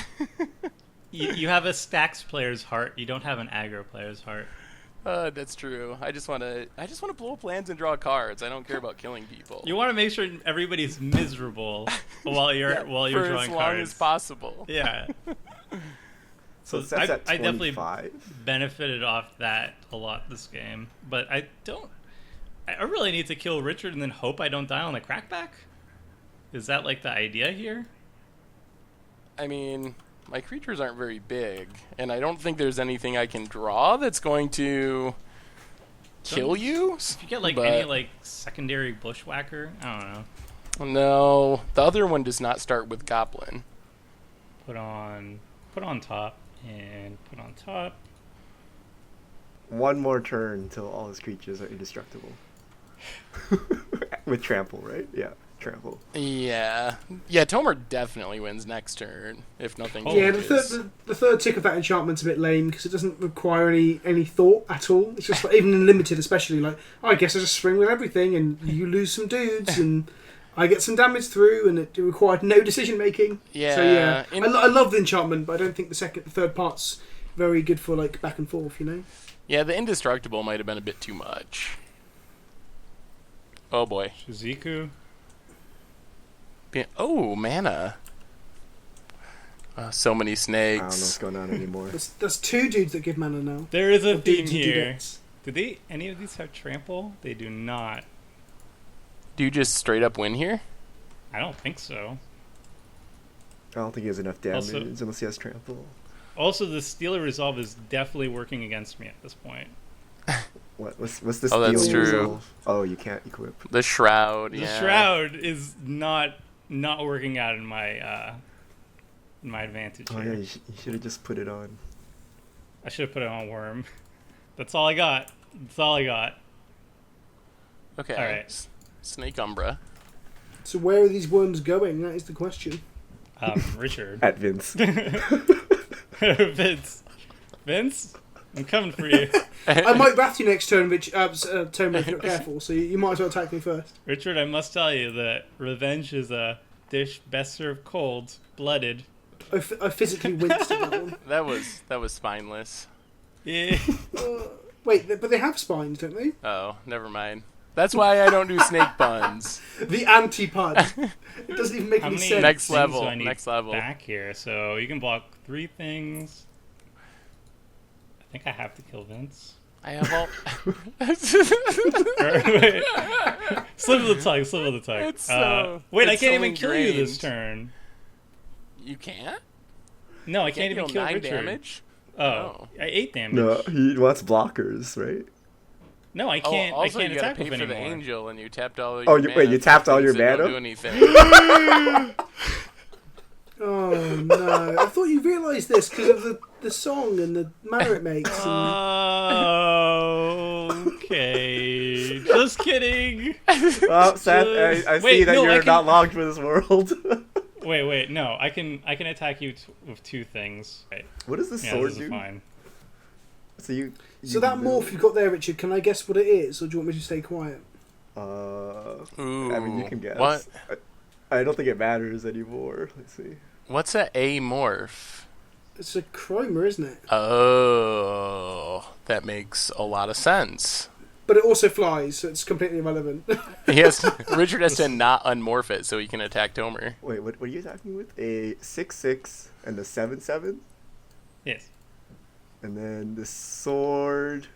You have a stacks player's heart. You don't have an aggro player's heart. That's true. I just want to blow up lands and draw cards. I don't care about killing people. You want to make sure everybody's miserable while you're for drawing as long cards. as possible. Yeah. So So Seth's at I definitely 25. benefited off that a lot this game, but I really need to kill Richard and then hope I don't die on the crackback. Is that like the idea here? I mean, my creatures aren't very big, and I don't think there's anything I can draw that's going to kill you. If you get any secondary bushwhacker, I don't know. No, the other one does not start with Goblin. Put on top and put on top. One more turn until all his creatures are indestructible. With trample, right? Yeah, trample. Yeah, Tomer definitely wins next turn if nothing Yeah, changes. the third tick of that enchantment's a bit lame because it doesn't require any thought at all. It's just even in limited, especially I guess I just swing with everything and you lose some dudes and I get some damage through, and it required no decision making. Yeah. So yeah, I love the enchantment, but I don't think the third part's very good for back and forth. Yeah, the indestructible might have been a bit too much. Oh boy. Shizuku. Oh, mana. So many snakes. I don't know what's going on anymore. There's two dudes that give mana now. There is a Or theme dudes and here. dudettes. Do any of these have trample? They do not. Do you just straight up win here? I don't think so. I don't think he has enough damage Also- unless he has trample. Also, the Stealer Resolve is definitely working against me at this point. What's this? Oh, that's deal true. resolve? Oh, you can't equip. The shroud. The Yeah. Shroud is not working out in my advantage Oh here. yeah, you should have just put it on. I should have put it on Worm. That's all I got. Okay. All right. Snake Umbra. So where are these worms going? That is the question. Richard. At Vince. Vince, I'm coming for you. I might wrath you next turn, which Tomer, if you're not careful. So you might as well attack me first. Richard, I must tell you that revenge is a dish best served cold, blooded. I physically winced at that one. That was spineless. Yeah. Wait, but they have spines, don't they? Oh, never mind. That's why I don't do snake puns. The anti-pun. It doesn't even make How any many sense. Next things level, do I need next level. back here? So you can block 3 things. I think I have to kill Vince. I have all. Wait. Slip of the tongue. It's so- wait, I it's can't so even kill you this ingrained. turn. You can't? No, I You can't even deal kill 9 Richard. damage? Oh, I 8 damage. No, he wants blockers, right? No, I can't. Oh, also, I can't you gotta attack pay with for the anymore. angel, and you tapped all your Oh, mana wait, you for tapped all your things that don't mana? do anything. Oh no! I thought you realised this because of the song and the manner it makes. Okay, just kidding. Oh, Seth, I see Wait, that no, you're I can- not logged for this world. Wait, no, I can attack you with 2 things. Right. What does this Yeah, sword this is do? fine. So you So that morph you've got there, Richard, can I guess what it is, or do you want me to stay quiet? Ooh. I mean, you can guess. What? I don't think it matters anymore. Let's see. What's a amorph? It's a chroma, isn't it? Oh, that makes a lot of sense. But it also flies, so it's completely irrelevant. Richard has to not unmorph it so he can attack Tomer. Wait, what are you attacking with? A 6/6 and a 7/7, Yes. and then the sword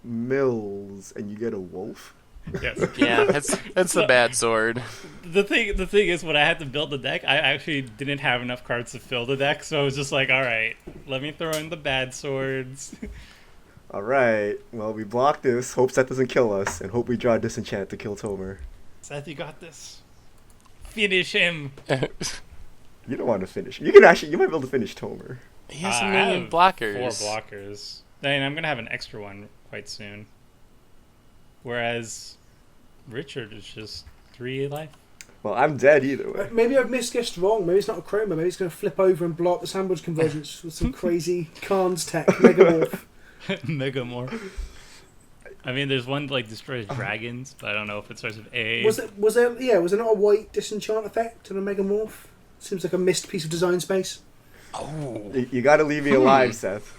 mills, and you get a wolf. Yes. Yeah, that's the bad sword. The thing is, when I had to build the deck, I actually didn't have enough cards to fill the deck, so I was just like, all right, let me throw in the bad swords. All right. Well, we block this. Hope Seth doesn't kill us, and hope we draw a disenchant to kill Tomer. Seth, you got this. Finish him. You don't want to finish. You might be able to finish Tomer. He has a I million have blockers. 4 blockers. And I'm gonna have an extra one quite soon. Whereas Richard is just 3 life. Well, I'm dead either way. Maybe I've misguessed wrong. Maybe it's not a chroma. Maybe it's going to flip over and block the sandwich convergence with some crazy Khan's tech megamorph. Megamorph. I mean, there's one that destroys dragons, but I don't know if it starts with A. Was there not a white disenchant effect and a megamorph? Seems like a missed piece of design space. Oh. You got to leave me alive, Seth.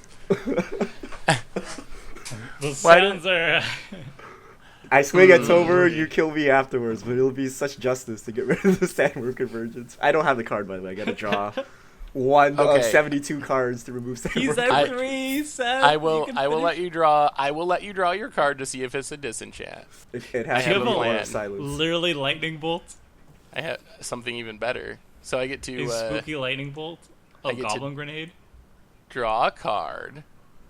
The sounds are. I swing at Tomer, you kill me afterwards, but it'll be such justice to get rid of the Sandworm Convergence. I don't have the card, by the way. I got to draw one of Okay. 72 cards to remove He's Sandworm. at 3, Seth. I will let you draw. I will let you draw your card to see if it's a disenchant. It I has have to a be one plan. of silence. Literally lightning bolt. I have something even better. So I get to A spooky lightning bolt. Oh, Goblin Grenade? Draw a card.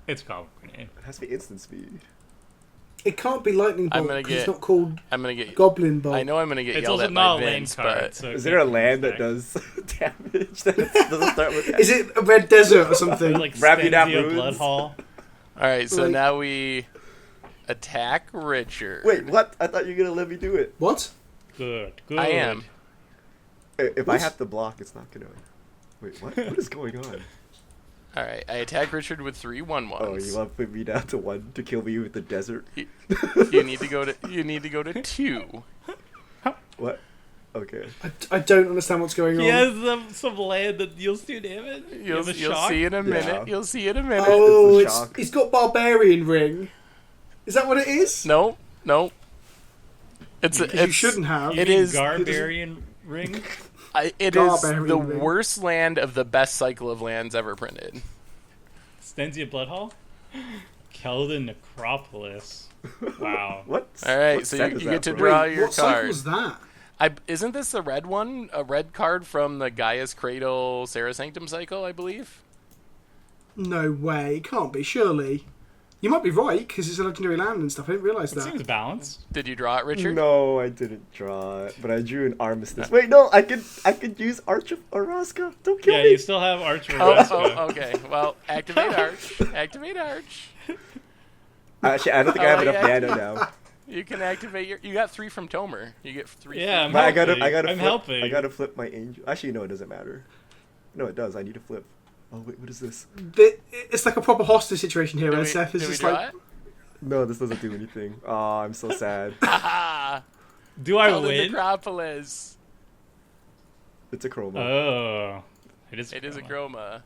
It's Goblin Grenade. It has to be instant speed. It can't be Lightning I'm Bolt gonna because it's get- not called I'm gonna get. Goblin Bolt. I know I'm gonna get It's yelled also at not by a lane Vince, card, but so Is there a land that does damage that doesn't start with S? Is it a red desert or something? like Wrapping up Stenzia runes? Blood Hall. all right. So Like- now we attack Richard. Wait, what? I thought you were gonna let me do it. What? Good, good. I am. If I What? have to block, it's not gonna. Wait, what? What is going on? All right. I attack Richard with 3 1-1s. Oh, you want to put me down to 1 to kill me with the desert? You need to go to. You need to go to 2. What? Okay. I don't understand what's going on. He has some land that deals 2 damage. You'll You have a shock? see in a minute. Yeah. You'll see in a minute. Oh, It's a shock. it's got Barbarian Ring. Is that what it is? No. It's You shouldn't have. You It mean is- Garbarian Ring? it is Barbarian the ring. worst land of the best cycle of lands ever printed. Stenzia Blood Hall? Keldon Necropolis. Wow. What? All right, what so set you is get that to from? draw Wait, your what cycle card. was that? Isn't this the red one? A red card from the Gaia's Cradle Sarah Sanctum cycle, I believe. No way. It can't be, surely. You might be right, because it's a legendary land and stuff. I didn't realise It that. seems balanced. Did you draw it, Richard? No, I didn't draw it, but I drew an armistice. Wait, no, I could use Arch of Araska. Don't kill Yeah, me. you still have Archer. Oh, okay. Well, activate Arch. Activate Arch. Actually, I don't think I have Oh, enough yeah. mana now. You can activate your. You got 3 from Tomer. You get 3. Yeah, I'm But I gotta I'm flip. helping. I gotta flip my angel. Actually, no, it doesn't matter. No, it does. I need to flip. Oh wait, what is this? It's like a proper hostage situation here, Do where we, Seth is do we just draw like... it? No, this doesn't do anything. Oh, I'm so sad. Haha! Do I Call the win? Necropolis. It's a chroma. Oh. It is A chroma.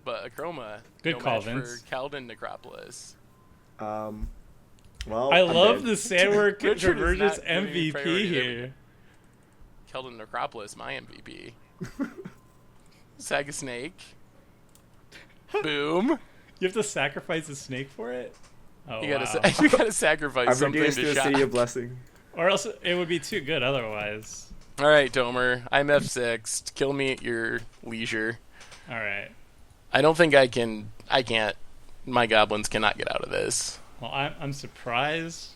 But a chroma. Good no call, match Vince. for Keldon Necropolis. Well, I I'm love dead. the Sandwork Richard is Convergence not giving me MVP priority. here. Keldon Necropolis, my MVP. Saga Snake. Boom. You have to sacrifice a snake for it? Oh, You wow. gotta sacrifice I'm something reduced to to a shot. city of blessing. Or else it would be too good otherwise. All right, Tomer. I'm F6. Kill me at your leisure. Alright. I don't think I can. I can't. My goblins cannot get out of this. Well, I'm surprised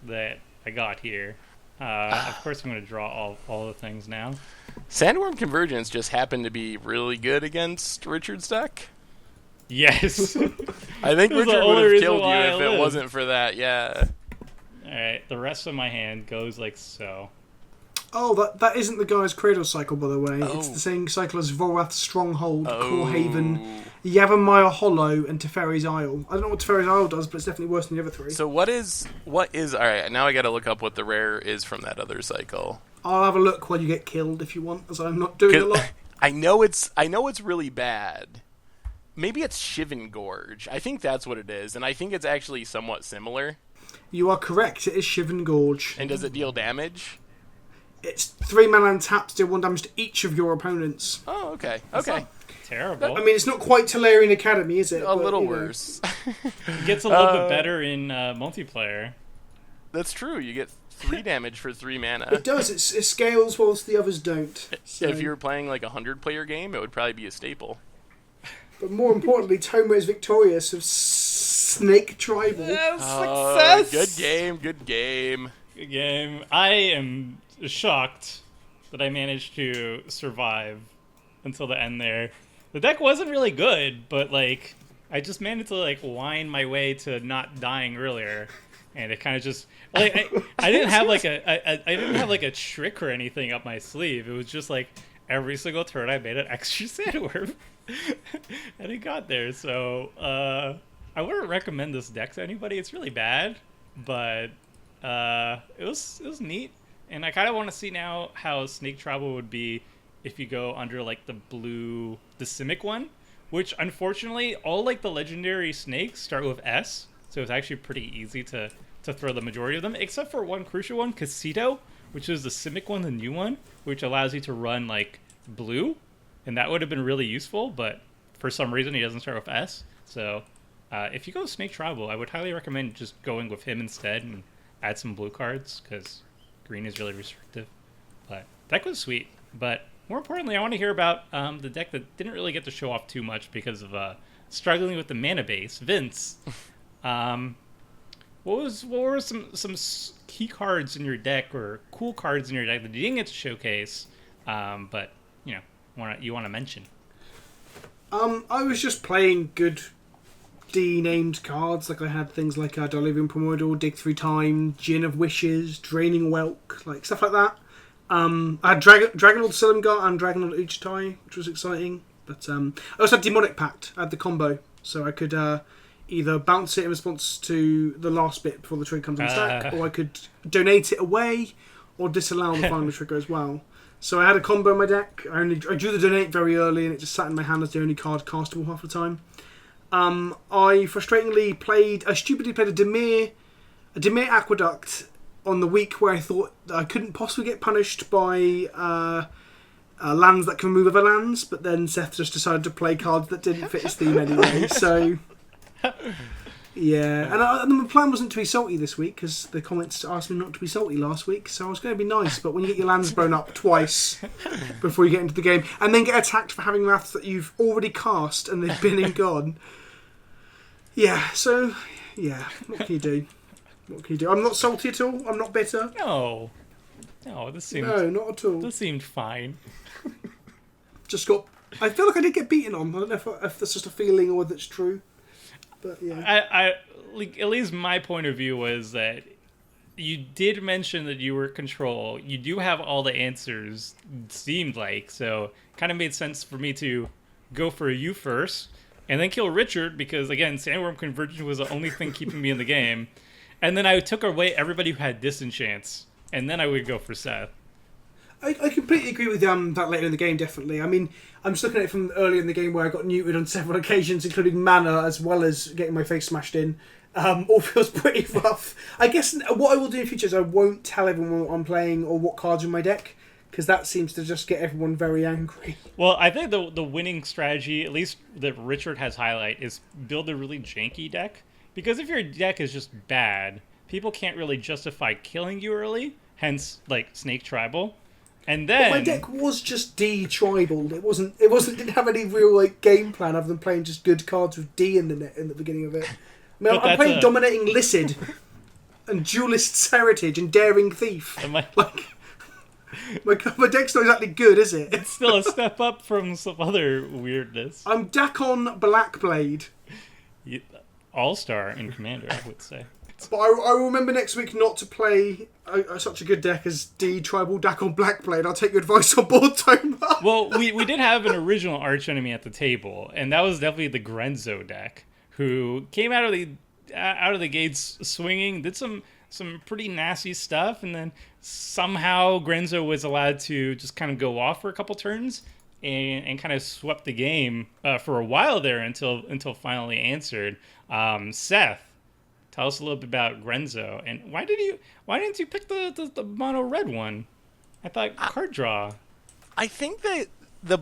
that I got here. Of course, I'm going to draw all the things now. Sandworm Convergence just happened to be really good against Richard's deck. Yes. I think This is the Richard only would have reason killed you why I if it live. wasn't for that. Yeah. Alright, the rest of my hand goes like so. Oh, that isn't the Gaia's Cradle cycle, by the way. It's Oh. the same cycle as Volrath's Stronghold, Core Haven, Oh. Yavimaya Hollow, and Teferi's Isle. I don't know what Teferi's Isle does, but it's definitely worse than the other 3. So what is? All right. Now I got to look up what the rare is from that other cycle. I'll have a look while you get killed if you want, as I'm not doing a lot. I know it's really bad. Maybe it's Shivan Gorge. I think that's what it is, and I think it's actually somewhat similar. You are correct, it is Shivan Gorge. And does it deal damage? It's 3 mana and tap to deal 1 damage to each of your opponents. Oh, okay. That's Okay. not terrible. I mean, it's not quite Tolarian Academy, is it? A But, little you know. worse. It gets a little bit better in multiplayer. That's true. You get 3 damage for 3 mana. It does, it scales whilst the others don't. So. If you were playing like a 100-player game, it would probably be a staple. But more importantly, Tomer is victorious of Snake Tribal. Oh, good game. Good game. Good game. I am shocked that I managed to survive until the end there. The deck wasn't really good, but like I just managed to like wind my way to not dying earlier, and it kind of just like I didn't have like I didn't have like a trick or anything up my sleeve. It was just like every single turn I made an extra sandworm, and it got there. So I wouldn't recommend this deck to anybody. It's really bad, but it was neat, and I kind of want to see now how Snake Tribal would be if you go under like the Simic one, which unfortunately all like the legendary snakes start with S, so it's actually pretty easy to throw the majority of them, except for one crucial one, Casito, which is the Simic one, the new one, which allows you to run like blue, and that would have been really useful, but for some reason he doesn't start with S. So if you go Snake Tribal, I would highly recommend just going with him instead and add some blue cards, because green is really restrictive. But that was sweet. But more importantly, I want to hear about the deck that didn't really get to show off too much because of struggling with the mana base. Vince, what were some key cards in your deck or cool cards in your deck that you didn't get to showcase, but you want to mention? I was just playing good D-named cards. Like I had things like Delirium Primordial, Dig Through Time, Gin of Wishes, Draining Whelk, like stuff like that. I had Dragonlord Silumgar and Dragonlord Uchitai, which was exciting. But I also had Demonic Pact. I had the combo, so I could either bounce it in response to the last bit before the trigger comes on stack, or I could donate it away, or disallow the final trigger as well. So I had a combo in my deck. I drew the donate very early, and it just sat in my hand as the only card castable half the time. I frustratingly stupidly played a Dimir Aqueduct on the week where I thought that I couldn't possibly get punished by lands that can move other lands, but then Seth just decided to play cards that didn't fit his theme anyway. So yeah, and the plan wasn't to be salty this week because the comments asked me not to be salty last week, so I was going to be nice. But when you get your lands blown up twice before you get into the game, and then get attacked for having wraths that you've already cast and they've been and gone, yeah. So yeah, what can you do? What can you do? I'm not salty at all. I'm not bitter. No, this seemed not at all. This seemed fine. I feel like I did get beaten on. I don't know if that's just a feeling or whether it's true. But yeah. I at least my point of view was that you did mention that you were control. You do have all the answers, it seemed like, so kind of made sense for me to go for you first and then kill Richard because, again, Sandworm Convergence was the only thing keeping me in the game. And then I took away everybody who had disenchants, and then I would go for Seth. I completely agree with that later in the game, definitely. I mean, I'm just looking at it from early in the game where I got neutered on several occasions, including mana, as well as getting my face smashed in. All feels pretty rough. I guess what I will do in future is I won't tell everyone what I'm playing or what cards are in my deck, because that seems to just get everyone very angry. Well, I think the winning strategy, at least that Richard has highlight, is build a really janky deck. Because if your deck is just bad, people can't really justify killing you early, hence, like, Snake Tribal. And then my deck was just D tribal. It didn't have any real game plan other than playing just good cards with D in the beginning of it. I mean, I'm playing Dominating Lycid and Duelist's Heritage and Daring Thief. My deck's not exactly good, is it? It's still a step up from some other weirdness. I'm Dakkon Blackblade. All-star in Commander, I would say. But I will remember next week not to play such a good deck as D Tribal Dakkon Blackblade. I'll take your advice on board, Tomer. Well, we did have an original archenemy at the table, and that was definitely the Grenzo deck, who came out of the gates swinging, did some pretty nasty stuff, and then somehow Grenzo was allowed to just kind of go off for a couple turns and kind of swept the game for a while there until finally answered. Seth, tell us a little bit about Grenzo, and why didn't you pick the mono red one? I thought card draw. I think that the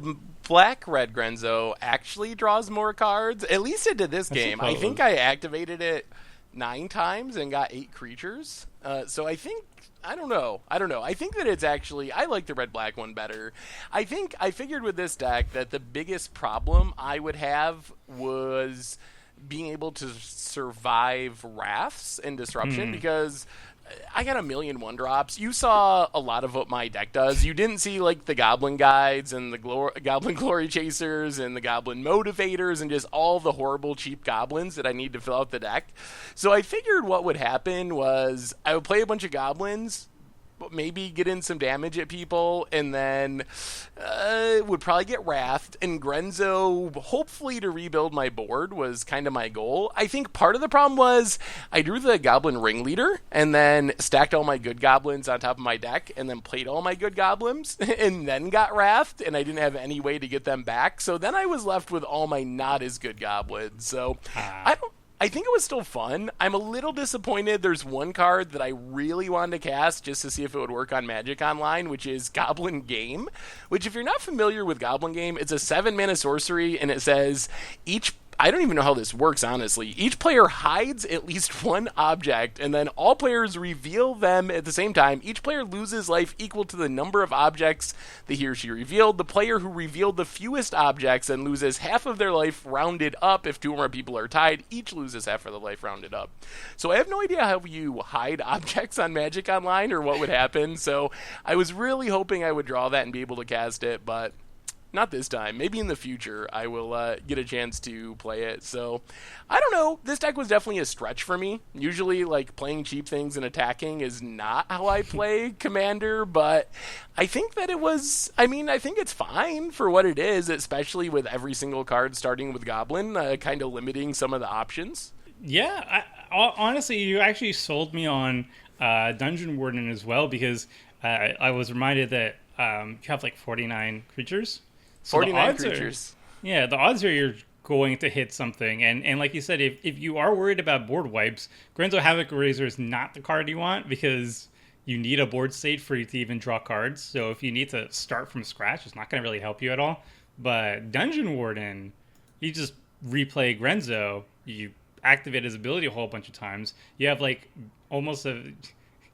black-red Grenzo actually draws more cards. At least it did this game. I think I activated it 9 times and got 8 creatures. So I think, I don't know. I think that it's actually, I like the red-black one better. I figured with this deck that the biggest problem I would have was being able to survive wraths and disruption, because I got a million 1-drops. You saw a lot of what my deck does. You didn't see like the Goblin Guides and the Goblin Glory Chasers and the Goblin Motivators and just all the horrible cheap goblins that I need to fill out the deck. So I figured what would happen was I would play a bunch of goblins, maybe get in some damage at people, and then would probably get wrathed. And Grenzo, hopefully to rebuild my board, was kind of my goal. I think part of the problem was I drew the Goblin Ringleader and then stacked all my good goblins on top of my deck and then played all my good goblins and then got wrathed, and I didn't have any way to get them back. So then I was left with all my not as good goblins. So I think it was still fun. I'm a little disappointed. There's one card that I really wanted to cast just to see if it would work on Magic Online, which is Goblin Game, which, if you're not familiar with Goblin Game, it's a 7-mana sorcery, and it says each I don't even know how this works, honestly. Each player hides at least one object, and then all players reveal them at the same time. Each player loses life equal to the number of objects that he or she revealed. The player who revealed the fewest objects then loses half of their life rounded up. If two or more people are tied, each loses half of their life rounded up. So I have no idea how you hide objects on Magic Online or what would happen. So I was really hoping I would draw that and be able to cast it, but not this time. Maybe in the future I will get a chance to play it. So, I don't know. This deck was definitely a stretch for me. Usually, like, playing cheap things and attacking is not how I play Commander, but I think that it was... I mean, I think it's fine for what it is, especially with every single card starting with Goblin, kind of limiting some of the options. Yeah, honestly, you actually sold me on Dungeon Warden as well, because I was reminded that you have, like, 49 creatures. So 49 creatures. The odds are you're going to hit something. And like you said, if you are worried about board wipes, Grenzo Havoc Eraser is not the card you want, because you need a board state for you to even draw cards. So if you need to start from scratch, it's not going to really help you at all. But Dungeon Warden, you just replay Grenzo, you activate his ability a whole bunch of times. You have like almost a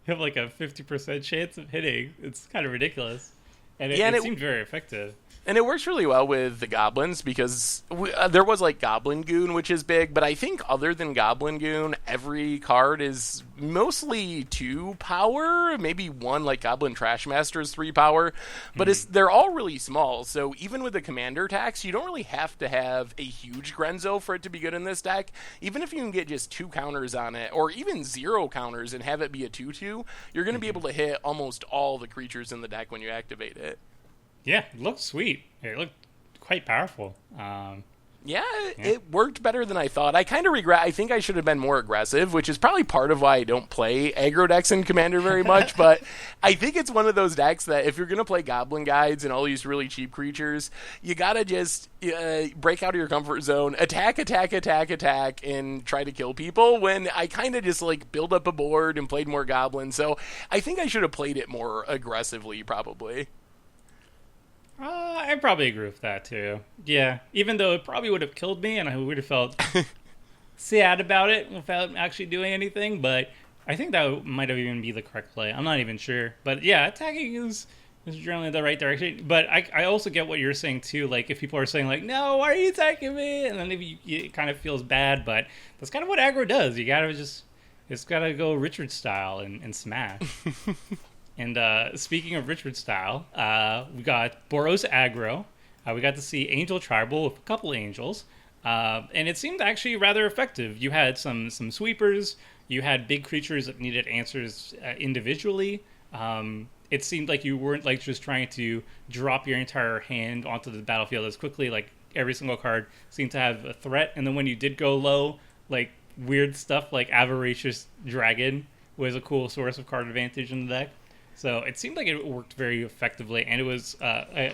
50% chance of hitting. It's kind of ridiculous. And it seemed very effective. And it works really well with the Goblins, because there was, like, Goblin Goon, which is big, but I think other than Goblin Goon, every card is mostly 2 power, maybe 1, like Goblin Trashmaster is 3 power, but they're all really small, so even with the Commander tax, you don't really have to have a huge Grenzo for it to be good in this deck. Even if you can get just 2 counters on it, or even 0 counters and have it be a 2/2, you're going to be able to hit almost all the creatures in the deck when you activate it. Yeah, it looked sweet. It looked quite powerful. It worked better than I thought. I kind of regret. I think I should have been more aggressive, which is probably part of why I don't play aggro decks in Commander very much. But I think it's one of those decks that if you're going to play Goblin Guides and all these really cheap creatures, you got to just break out of your comfort zone, attack, and try to kill people, when I kind of just like build up a board and played more Goblins. So I think I should have played it more aggressively, probably. I probably agree with that too. Yeah, even though it probably would have killed me and I would have felt sad about it without actually doing anything, but I think that might have even be the correct play. I'm not even sure. But yeah, attacking is generally the right direction. But I also get what you're saying too. Like, if people are saying like, no, why are you attacking me? And then maybe it kind of feels bad, but that's kind of what aggro does. It's gotta go Richard style and smash. And speaking of Richard style, we got Boros aggro. We got to see Angel Tribal with a couple Angels. And it seemed actually rather effective. You had some sweepers. You had big creatures that needed answers individually. It seemed like you weren't like just trying to drop your entire hand onto the battlefield as quickly. Like, every single card seemed to have a threat. And then when you did go low, like weird stuff like Avaricious Dragon was a cool source of card advantage in the deck. So it seemed like it worked very effectively, and it was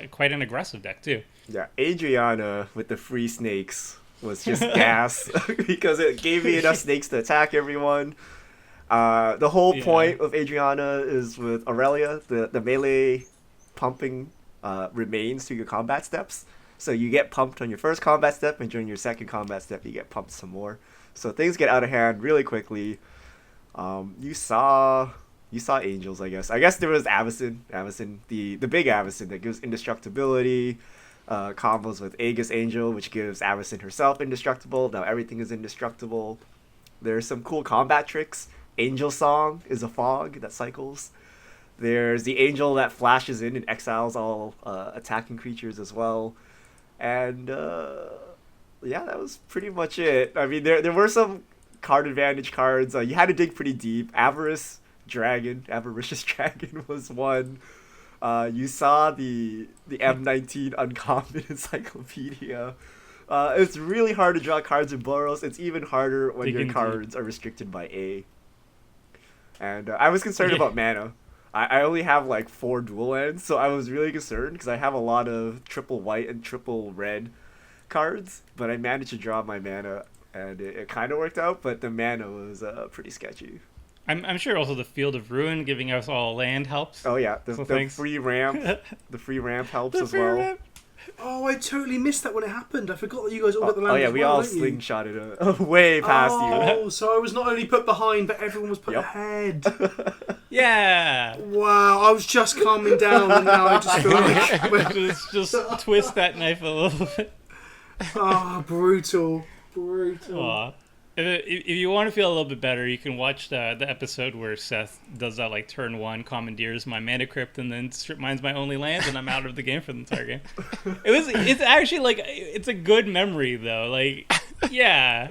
quite an aggressive deck, too. Yeah, Adriana with the free snakes was just gas, because it gave me enough snakes to attack everyone. The whole point of Adriana is with Aurelia, the melee pumping remains to your combat steps. So you get pumped on your first combat step, and during your second combat step, you get pumped some more. So things get out of hand really quickly. You saw Angels, I guess. I guess there was Avacyn, the big Avacyn that gives indestructibility, combos with Aegis Angel, which gives Avacyn herself indestructible. Now everything is indestructible. There's some cool combat tricks. Angel Song is a fog that cycles. There's the Angel that flashes in and exiles all attacking creatures as well. And that was pretty much it. I mean, there were some card advantage cards. You had to dig pretty deep. Avaricious Dragon was one. You saw the M19 Uncommon Encyclopedia. It's really hard to draw cards in Boros. It's even harder when your cards are restricted by A. And I was concerned about mana. I only have like 4 dual lands, so I was really concerned because I have a lot of triple white and triple red cards, but I managed to draw my mana, and it kind of worked out, but the mana was pretty sketchy. I'm sure also the Field of Ruin giving us all land helps. Oh yeah, the free ramp, the free ramp helps as well. Oh, I totally missed that when it happened. I forgot that you guys all got the land. Oh yeah, as we well, all didn't you? slingshotted way past you. Oh, so I was not only put behind, but everyone was put Yep. ahead. Yeah. Wow, I was just calming down, and now I just feel like... Just twist that knife a little bit. Oh, brutal. Aw. If you want to feel a little bit better, you can watch the episode where Seth does that like turn 1, commandeers my mana crypt, and then strip mines my only lands, and I'm out of the game for the entire game. It's actually like it's a good memory though. Like, yeah,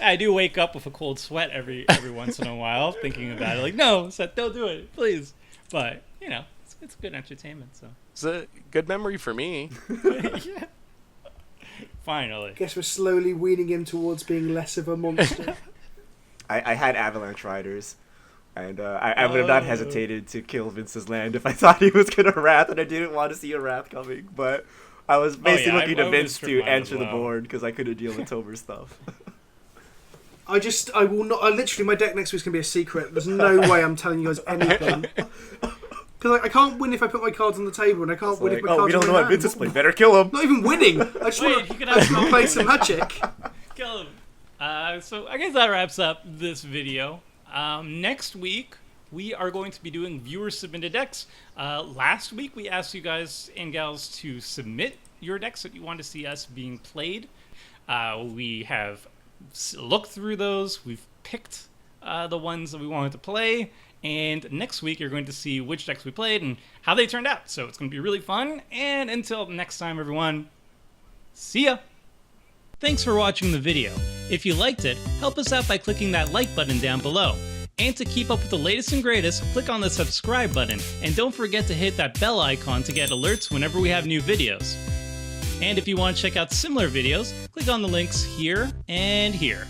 I do wake up with a cold sweat every once in a while thinking about it. Like, no, Seth, don't do it, please. But you know, it's good entertainment. So It's a good memory for me. yeah. Finally. Guess we're slowly weaning him towards being less of a monster. I had Avalanche Riders, and I would have not hesitated to kill Vince's land if I thought he was going to Wrath, and I didn't want to see a Wrath coming, but I was basically looking to Vince to enter the board because I couldn't deal with Tober's stuff. I will not. Literally, my deck next week's going to be a secret. There's no way I'm telling you guys anything. Because I can't win if I put my cards on the table, and I can't win if my cards we don't on know my what hand. Vince's playing. Better kill him. Not even winning. I just want to play some magic. Kill him. So I guess that wraps up this video. Next week, we are going to be doing viewer-submitted decks. Last week, we asked you guys and gals to submit your decks that you want to see us being played. We have looked through those. We've picked the ones that we wanted to play. And next week, you're going to see which decks we played and how they turned out. So it's going to be really fun. And until next time, everyone, see ya! Thanks for watching the video. If you liked it, help us out by clicking that like button down below. And to keep up with the latest and greatest, click on the subscribe button. And don't forget to hit that bell icon to get alerts whenever we have new videos. And if you want to check out similar videos, click on the links here and here.